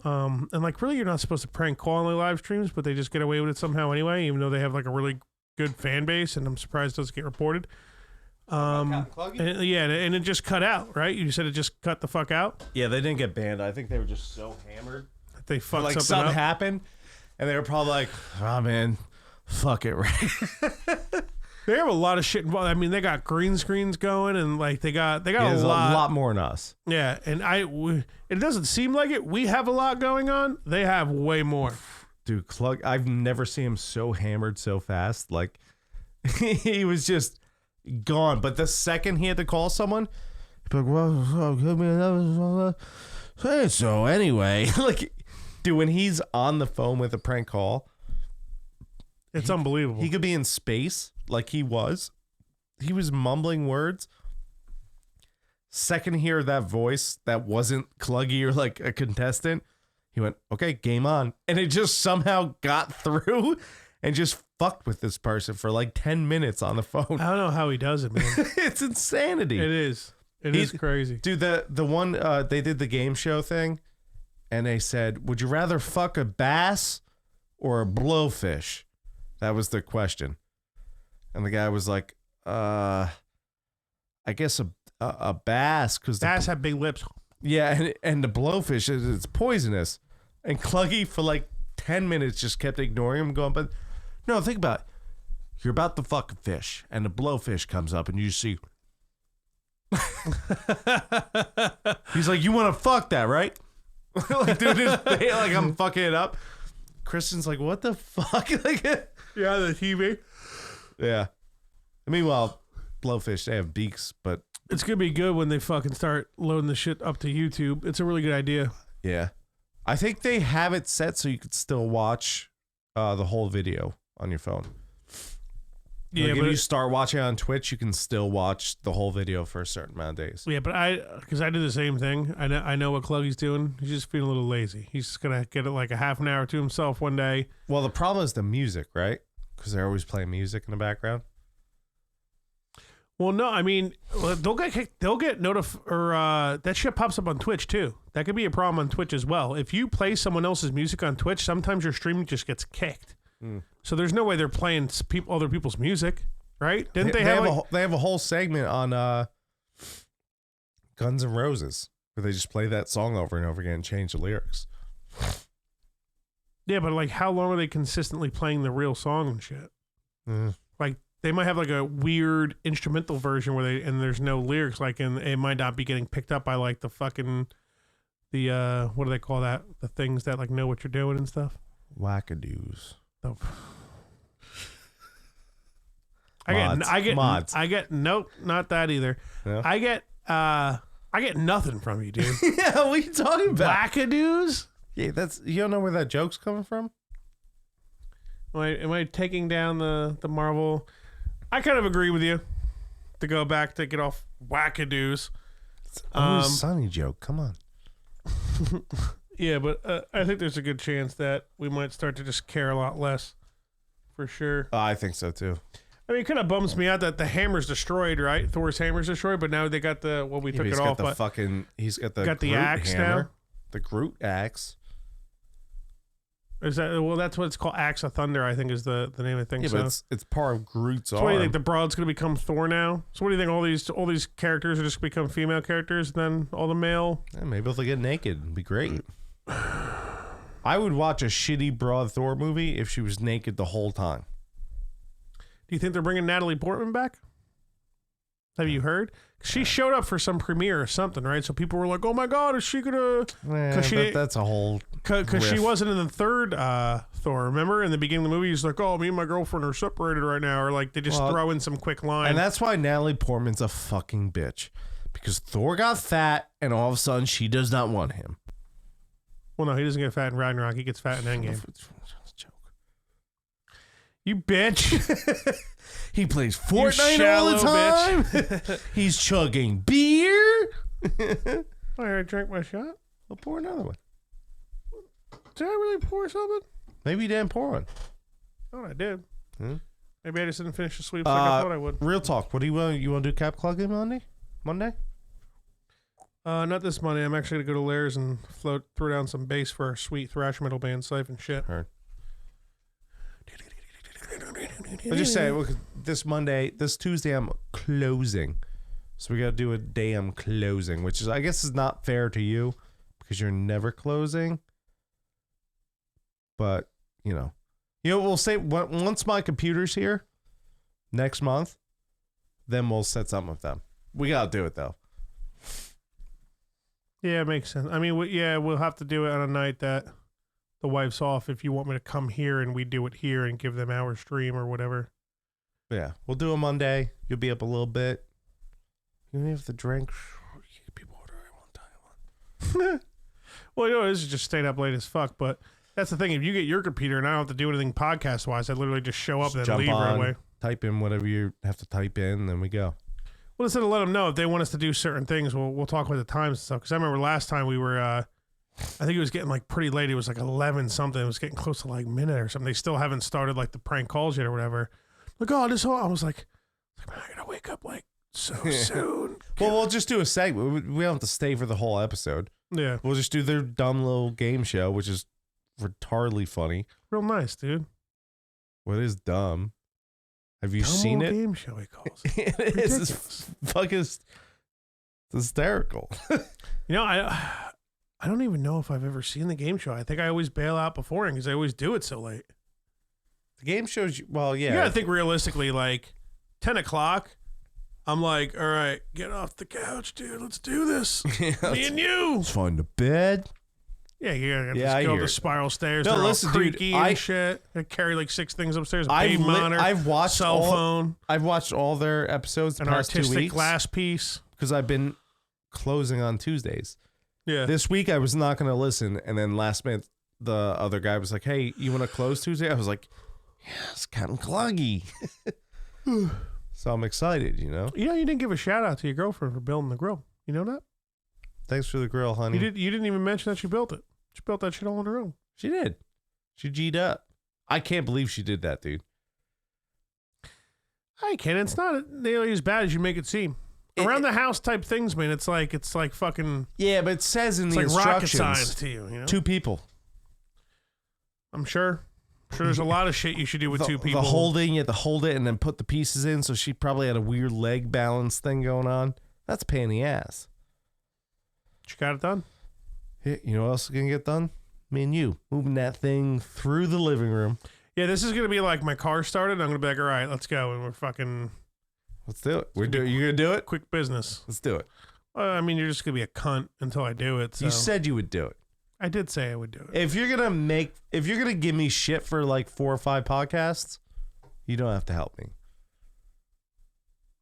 And like, really, you're not supposed to prank call on their live streams, but they just get away with it somehow anyway, even though they have like a really good fan base. And I'm surprised it doesn't get reported. And it just cut out, right? You said it just cut the fuck out. Yeah, they didn't get banned. I think they were just so hammered. That they fucked Like something up. happened, and they were probably like, oh man, fuck it, right? They have a lot of shit involved. I mean, they got green screens going, and like they got There's a lot more than us. Yeah, and it doesn't seem like it. We have a lot going on. They have way more. Dude, I've never seen him so hammered so fast. Like he was just gone. But the second he had to call someone, he'd be like, well, give me another. Say so anyway. Like, dude, when he's on the phone with a prank call, It's unbelievable. he could be in space like he was. He was mumbling words. Second to hear that voice that wasn't Cluggy or like a contestant, he went, okay, game on. And it just somehow got through and just fucked with this person for like 10 minutes on the phone. I don't know how he does it, man. It's insanity. It is. It is crazy. Dude, the one, they did the game show thing and they said, would you rather fuck a bass or a blowfish? That was the question. And the guy was like, I guess a bass, because Bass have big lips. yeah, and the blowfish it's poisonous. And Cluggy for like 10 minutes just kept ignoring him, going, but No, think about it. You're about to fuck a fish, and the blowfish comes up, and you see. He's like, you want to fuck that, right? Like, dude, like I'm fucking it up. Kristen's like, what the fuck? Like, Yeah, the TV. yeah. Meanwhile, blowfish, they have beaks, but It's going to be good when they fucking start loading the shit up to YouTube. It's a really good idea. yeah. I think they have it set so you could still watch the whole video on your phone. Yeah, Like but if you start watching on Twitch, you can still watch the whole video for a certain amount of days. yeah, but because I do the same thing. I know what Cluggy's doing. He's just feeling a little lazy. He's just gonna get it like a half an hour to himself one day. Well, the problem is the music, right? Because they're always playing music in the background. Well, no, I mean they'll get kicked. They'll get that shit pops up on Twitch too. That could be a problem on Twitch as well. If you play someone else's music on Twitch, sometimes your stream just gets kicked. So there's no way they're playing other people's music, right? Didn't they have a whole segment on Guns N' Roses where they just play that song over and over again and change the lyrics. Yeah, but like, how long are they consistently playing the real song and shit? Like, they might have like a weird instrumental version where and there's no lyrics, like, and it might not be getting picked up by like the fucking what do they call that? The things that like know what you're doing and stuff. Wackadoos. Oh. Mods. I get nope, not that either. No? I get nothing from you, dude. Yeah, what are you talking about? Wackadoos? Yeah, you don't know where that joke's coming from? Am I taking down the Marvel? I kind of agree with you to go back to get off wackadoos. Sunny joke. Come on. Yeah, but I think there's a good chance that we might start to just care a lot less, for sure. I think so too. I mean, it kind of bums me out that the hammer's destroyed, right? Thor's hammer's destroyed, but now they got we took it off. He's got the got the Groot axe hammer, now. the Groot axe. Is that that's what it's called? Axe of Thunder, I think, is the name of the thing. Yeah, so. but it's part of Groot's So arm. what do you think? The Broad's going to become Thor now? So what do you think? All these characters are just going to become female characters, and then all the male? Yeah, maybe if they get naked, it'd be great. I would watch a shitty broad Thor movie if she was naked the whole time. Do you think they're bringing Natalie Portman back? Have you heard? She showed up for some premiere or something, right? So people were like, "Oh my God, is she gonna?" That's a whole. Because she wasn't in the third Thor. Remember, in the beginning of the movie, he's like, "Oh, me and my girlfriend are separated right now," or like they just throw in some quick line. And that's why Natalie Portman's a fucking bitch, because Thor got fat, and all of a sudden she does not want him. Well, no, he doesn't get fat in Ragnarok. He gets fat in Endgame. You bitch. He plays Fortnite all the time. Bitch. He's chugging beer. I drank my shot. I'll pour another one. Did I really pour something? Maybe you didn't pour one. Oh, I did. Maybe I just didn't finish the sweeps like I thought I would. Real talk. What do you want? You want to do cap clugging Monday? Not this Monday. I'm actually gonna go to Lairs and throw down some bass for our sweet thrash metal band Siphon shit. Heard. I'll just say, look, this Tuesday, I'm closing. So we got to do a damn closing, which is, I guess, is not fair to you because you're never closing. But, we'll say once my computer's here next month, then we'll set something with them. We got to do it, though. Yeah, it makes sense. I mean, we'll have to do it on a night that the wife's off if you want me to come here and we do it here and give them our stream or whatever. Yeah, we'll do a Monday. You'll be up a little bit. You don't have to drink. People order it one time. Well, this is just staying up late as fuck, but that's the thing. If you get your computer and I don't have to do anything podcast-wise, I literally just show up and then leave right away. Type in whatever you have to type in, and then we go. Well, instead of let them know if they want us to do certain things, we'll talk about the times and stuff. Because I remember last time we were, I think it was getting like pretty late. It was like 11 something. It was getting close to like midnight or something. They still haven't started like the prank calls yet or whatever. Like, I was like, man, I gotta wake up like so soon. Well, we'll just do a segment. We don't have to stay for the whole episode. Yeah, we'll just do their dumb little game show, which is retardedly funny. Real nice, dude. What is dumb? Have you seen it? Game show, he calls it. It is. It's fucking hysterical. I don't even know if I've ever seen the game show. I think I always bail out beforehand because I always do it so late. The game shows you. Well, yeah. You gotta think realistically. Like 10 o'clock. I'm like, all right, get off the couch, dude. Let's do this. Me and you. Let's find a bed. Yeah, you gotta Yeah, I go up hear the it. spiral stairs. No, They're listen, all dude, creaky and shit. They carry like 6 things upstairs. A baby monitor. I've watched cell phone. I've watched all their episodes the An past 2 artistic weeks glass piece. because I've been closing on Tuesdays. Yeah. This week I was not going to listen, and then last minute the other guy was like, "Hey, you want to close Tuesday?" I was like, "Yeah, it's kind of clungy." So I'm excited, you know. You didn't give a shout out to your girlfriend for building the grill. You know that? Thanks for the grill, honey. You didn't even mention that she built it. She built that shit all on her own. She did. She G'd up. I can't believe she did that, dude. I can't. It's not nearly as bad as you make it seem. Around the house type things, man. It's like fucking. Yeah, but it says in It's the like rocket instructions science to you. You know. 2 people. I'm sure. There's a lot of shit you should do with 2 people. The holding, you have to hold it and then put the pieces in. So she probably had a weird leg balance thing going on. That's a pain in the ass. She got it done. Hey, you know what else is going to get done? Me and you moving that thing through the living room. Yeah, this is gonna be like my car started. I'm gonna be like, all right, let's go, and we're fucking Let's do it. You going to do it? quick business. Let's do it. I mean, you're just gonna be a cunt until I do it. So. You said you would do it. I did say I would do it. If you're gonna give me shit for like 4 or 5 podcasts, you don't have to help me.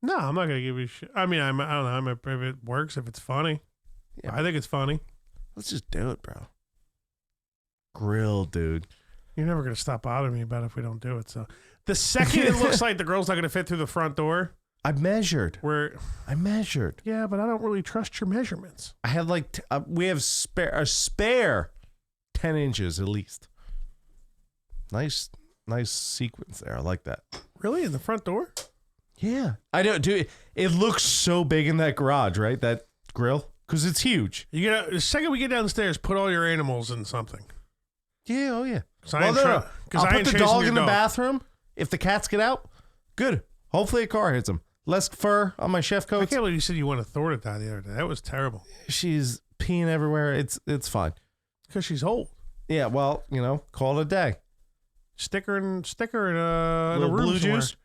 No, I'm not gonna give you shit. I mean, I don't know. If it works, if it's funny, Yeah. I think it's funny. Let's just do it, bro. Grill, dude. You're never gonna stop bothering me about it if we don't do it. So the second it looks like the girl's not gonna fit through the front door, I measured. I measured. Yeah, but I don't really trust your measurements. I have like we have a spare 10 inches at least. Nice sequence there. I like that. Really, in the front door? Yeah, I don't do it. It looks so big in that garage, right? That grill, because it's huge. You get the second we get downstairs, put all your animals in something. Yeah, oh yeah. I'll put the dog in the bathroom. If the cats get out, good. Hopefully a car hits them. Less fur on my chef I coat. can't believe you said you want a Thor to die the other day. That was terrible. She's peeing everywhere. It's fine. Because she's old. Yeah, well, call it a day. Stick her in a Little room blue somewhere. juice.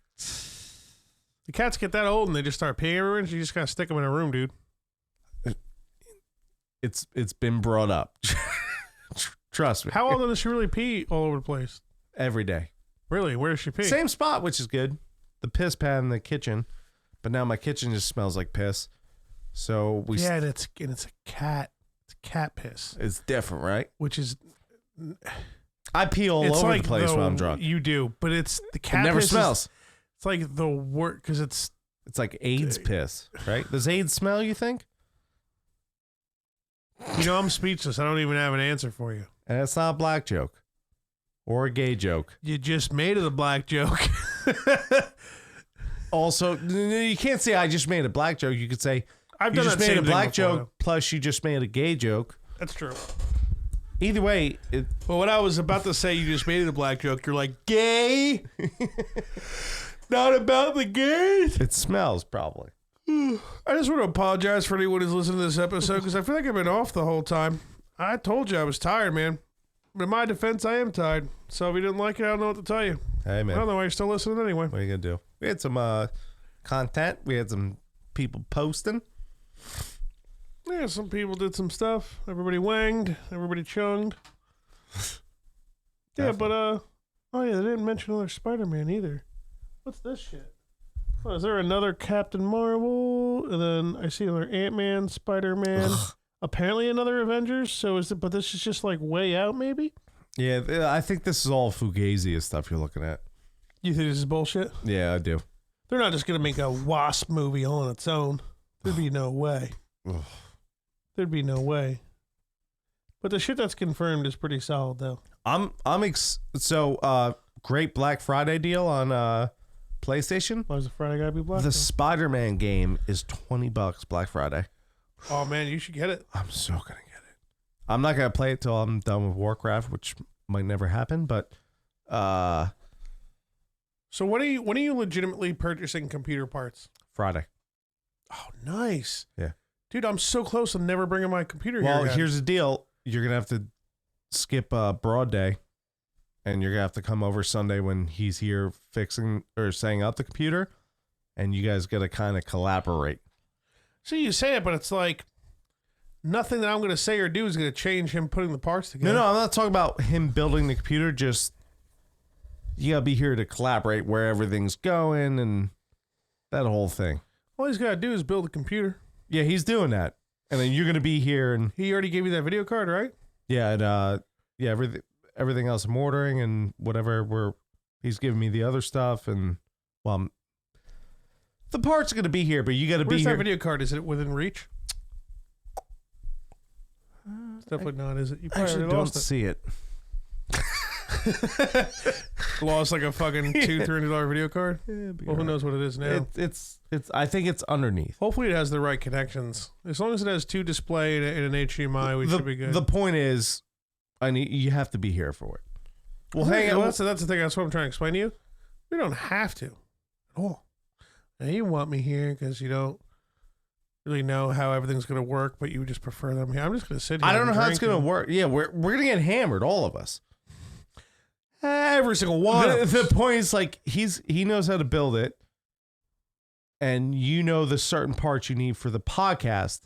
The cats get that old and they just start peeing everywhere, and you just gotta stick them in a room, dude. It's been brought up. Trust me. How often does she really pee all over the place? Every day. Really? Where does she pee? Same spot, which is good. The piss pad in the kitchen. But now my kitchen just smells like piss. So we and it's a cat. It's cat piss, it's different, right? which is I pee all it's over like the place when I'm drunk. You do, but it's the cat. It never piss smells. It's like the worst because it's It's like AIDS piss, right? Does AIDS smell, you think? I'm speechless. I don't even have an answer for you. And it's not a black joke. Or a gay joke. You just made it a black joke. Also, you can't say I just made a black joke. You could say I've you done just that made same a thing black before, joke plus you just made a gay joke. That's true. Either way, Well, when I was about to say you just made it a black joke, you're like, gay? Not about the gays? it smells probably. I just want to apologize for anyone who's listening to this episode because I feel like I've been off the whole time. I told you I was tired, man. But in my defense, I am tired. So if you didn't like it, I don't know what to tell you. Hey, I man. don't know why you're still listening anyway. What are you going to do? We had some content. We had some people posting. Yeah, some people did some stuff. Everybody wanged. Everybody chunged. Yeah, but, oh yeah, they didn't mention another Spider-Man either. What's this shit? Oh, is there another Captain Marvel? And then I see another Ant-Man, Spider-Man. Apparently another Avengers. So but this is just like way out maybe? Yeah, I think this is all Fugazi stuff you're looking at. You think this is bullshit? Yeah, I do. They're not just going to make a Wasp movie on its own. There'd be no way. There'd be no way. But the shit that's confirmed is pretty solid though. Great Black Friday deal on PlayStation. Why was the Friday gotta be black? The Spider-Man game is $20 Black Friday. Oh man, you should get it. I'm so gonna get it. I'm not gonna play it till I'm done with Warcraft, which might never happen. But so when are you legitimately purchasing computer parts? Friday. Oh, nice. Yeah, dude, I'm so close. I'm never bringing my computer here. Well, again. here's the deal. You're gonna have to skip Broad Day and you're gonna have to come over Sunday when he's here fixing or setting up the computer, and you guys gotta kind of collaborate. So you say it, but it's like nothing that I'm going to say or do is going to change him putting the parts together. No, I'm not talking about him building the computer. Just you gotta be here to collaborate where everything's going and that whole thing. All he's got to do is build a computer. Yeah, he's doing that, and then you're gonna be here, and He already gave you that video card, right? yeah, and yeah, everything else I'm ordering and whatever. He's giving me the other stuff, and well, the parts are gonna be here, but you got to be Where's here. that video card? Is it within reach? It's definitely not, is it? You I probably actually already don't lost it. see it. Lost like a fucking $200-$300 video card. Well, who knows what it is now? It's. I think it's underneath. Hopefully, it has the right connections. As long as it has 2 display and an HDMI, we should be good. The point is, you have to be here for it. Well, hang on. That's the thing. That's what I'm trying to explain to you. We don't have to at all. Now, you want me here because you don't really know how everything's going to work, but you just prefer them here. I'm just going to sit here. I don't know and how it's drink going to and- work. Yeah, we're going to get hammered, all of us. Every single one. of The us. point is, like, he knows how to build it, and you know the certain parts you need for the podcast.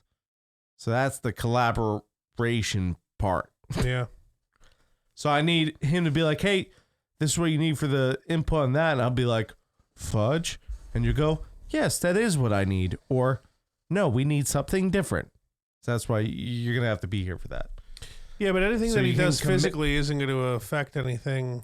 So that's the collaboration part. Yeah. So I need him to be like, hey, this is what you need for the input on that. And I'll be like, Fudge. And you go, yes, that is what I need. Or, no, we need something different. So that's why you're going to have to be here for that. Yeah, but anything So that he you can does commit- physically isn't going to affect anything.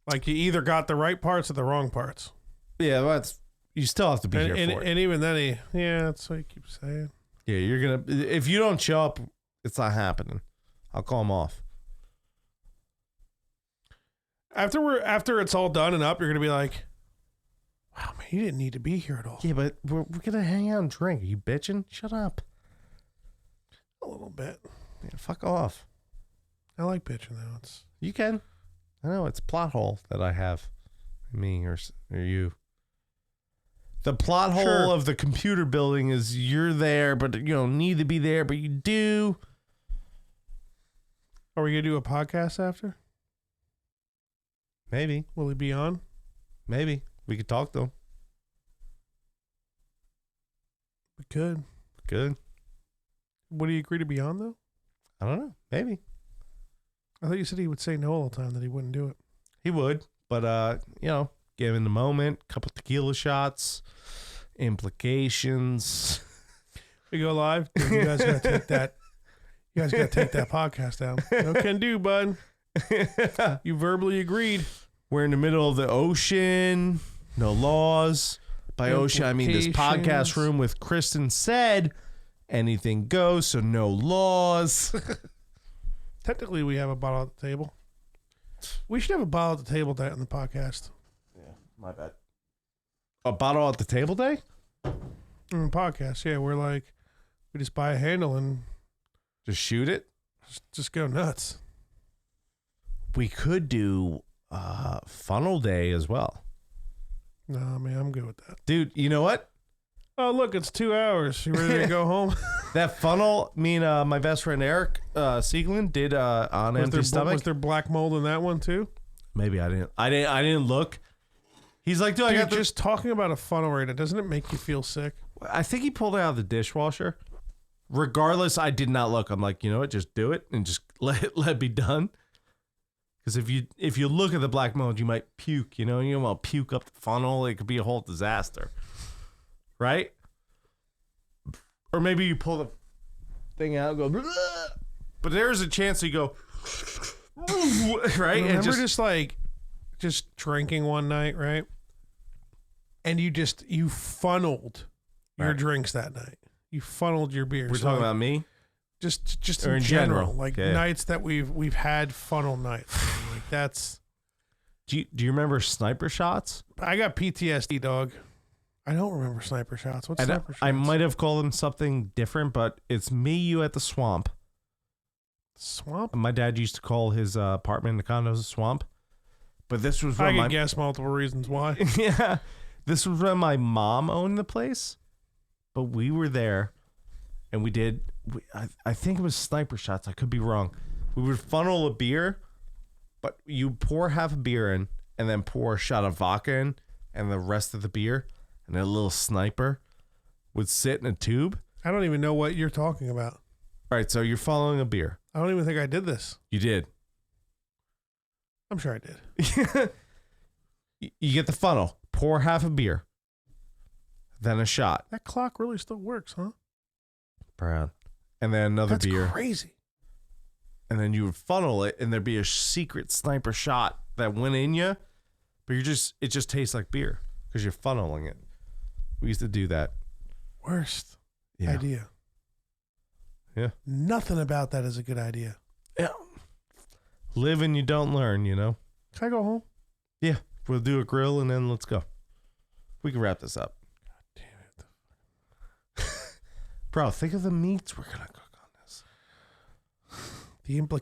Like, you either got the right parts or the wrong parts. Yeah, that's you still have to be here for it. And even then, that's what he keeps saying. Yeah, you're going to, if you don't show up, it's not happening. I'll call him off. After it's all done and up, you're going to be like, wow, man, you didn't need to be here at all. Yeah, but we're going to hang out and drink. Are you bitching? Shut up. A little bit. Yeah, fuck off. I like bitching, though. It's You can. I know, it's a plot hole that I have. Me or you. The plot hole Sure. of the computer building is you're there, but you don't need to be there, but you do. Are we going to do a podcast after? Maybe. Will he be on? Maybe. We could talk to him. We could. Good. Would he agree to be on, though? I don't know. Maybe. I thought you said he would say no all the time, that he wouldn't do it. He would. But, give him the moment, couple tequila shots, implications. We go live. Dude, you guys got to take that. You guys got to take that podcast down. No can do, bud. You verbally agreed. We're in the middle of the ocean. No laws. By ocean, I mean this podcast Implications. room with Kristen said anything goes, so no laws. Technically, we have a bottle at the table. We should have a bottle at the table day on the podcast. My bad. A bottle at the table day? Podcast, yeah. We're like, we just buy a handle and Just shoot it? just go nuts. We could do funnel day as well. No, man, I'm good with that. Dude, you know what? Oh, look, it's 2 hours. You ready to go home? That funnel, me and my best friend Eric Sieglin did on empty stomach. Was there black mold in that one too? Maybe I didn't look. He's like, dude, I Dude, got just talking about a funnel right now, doesn't it make you feel sick? I think he pulled it out of the dishwasher. Regardless, I did not look. I'm like, you know what? Just do it and just let it be done. Because if you look at the black mold, you might puke. You don't want to puke up the funnel. It could be a whole disaster, right? Or maybe you pull the thing out and go, "Bleh." But there's a chance you go, right? And Remember just drinking one night, right? And you funneled your Right. drinks that night. You funneled your beers. we're talking about me. just or in in general, general. like Okay. nights that we've had funnel nights. Like that's. Do you remember sniper shots? I got PTSD, dog. I don't remember sniper shots. What's sniper shots? I might have called them something different, but it's me, you at the swamp. Swamp. My dad used to call his apartment in the condos a swamp. But this was I when can guess multiple reasons why. yeah, this was when my mom owned the place. But we were there, and I think it was sniper shots. I could be wrong. We would funnel a beer, But you pour half a beer in and then pour a shot of vodka in and the rest of the beer, and a little sniper would sit in a tube. I don't even know what you're talking about. All right, so you're following a beer. I don't even think I did this. You did. I'm sure I did. You get the funnel, pour half a beer, then a shot. That clock really still works, huh? Brown. And then another That's beer. crazy. And then you would funnel it, and there'd be a secret sniper shot that went in you, but it just tastes like beer because you're funneling it. We used to do that. Worst Yeah. idea. Yeah. Nothing about that is a good idea. Yeah. Live and you don't learn, you know? Can I go home? Yeah. We'll do a grill and then let's go. We can wrap this up. God damn it. Bro, think of the meats we're going to cook on this. The implication.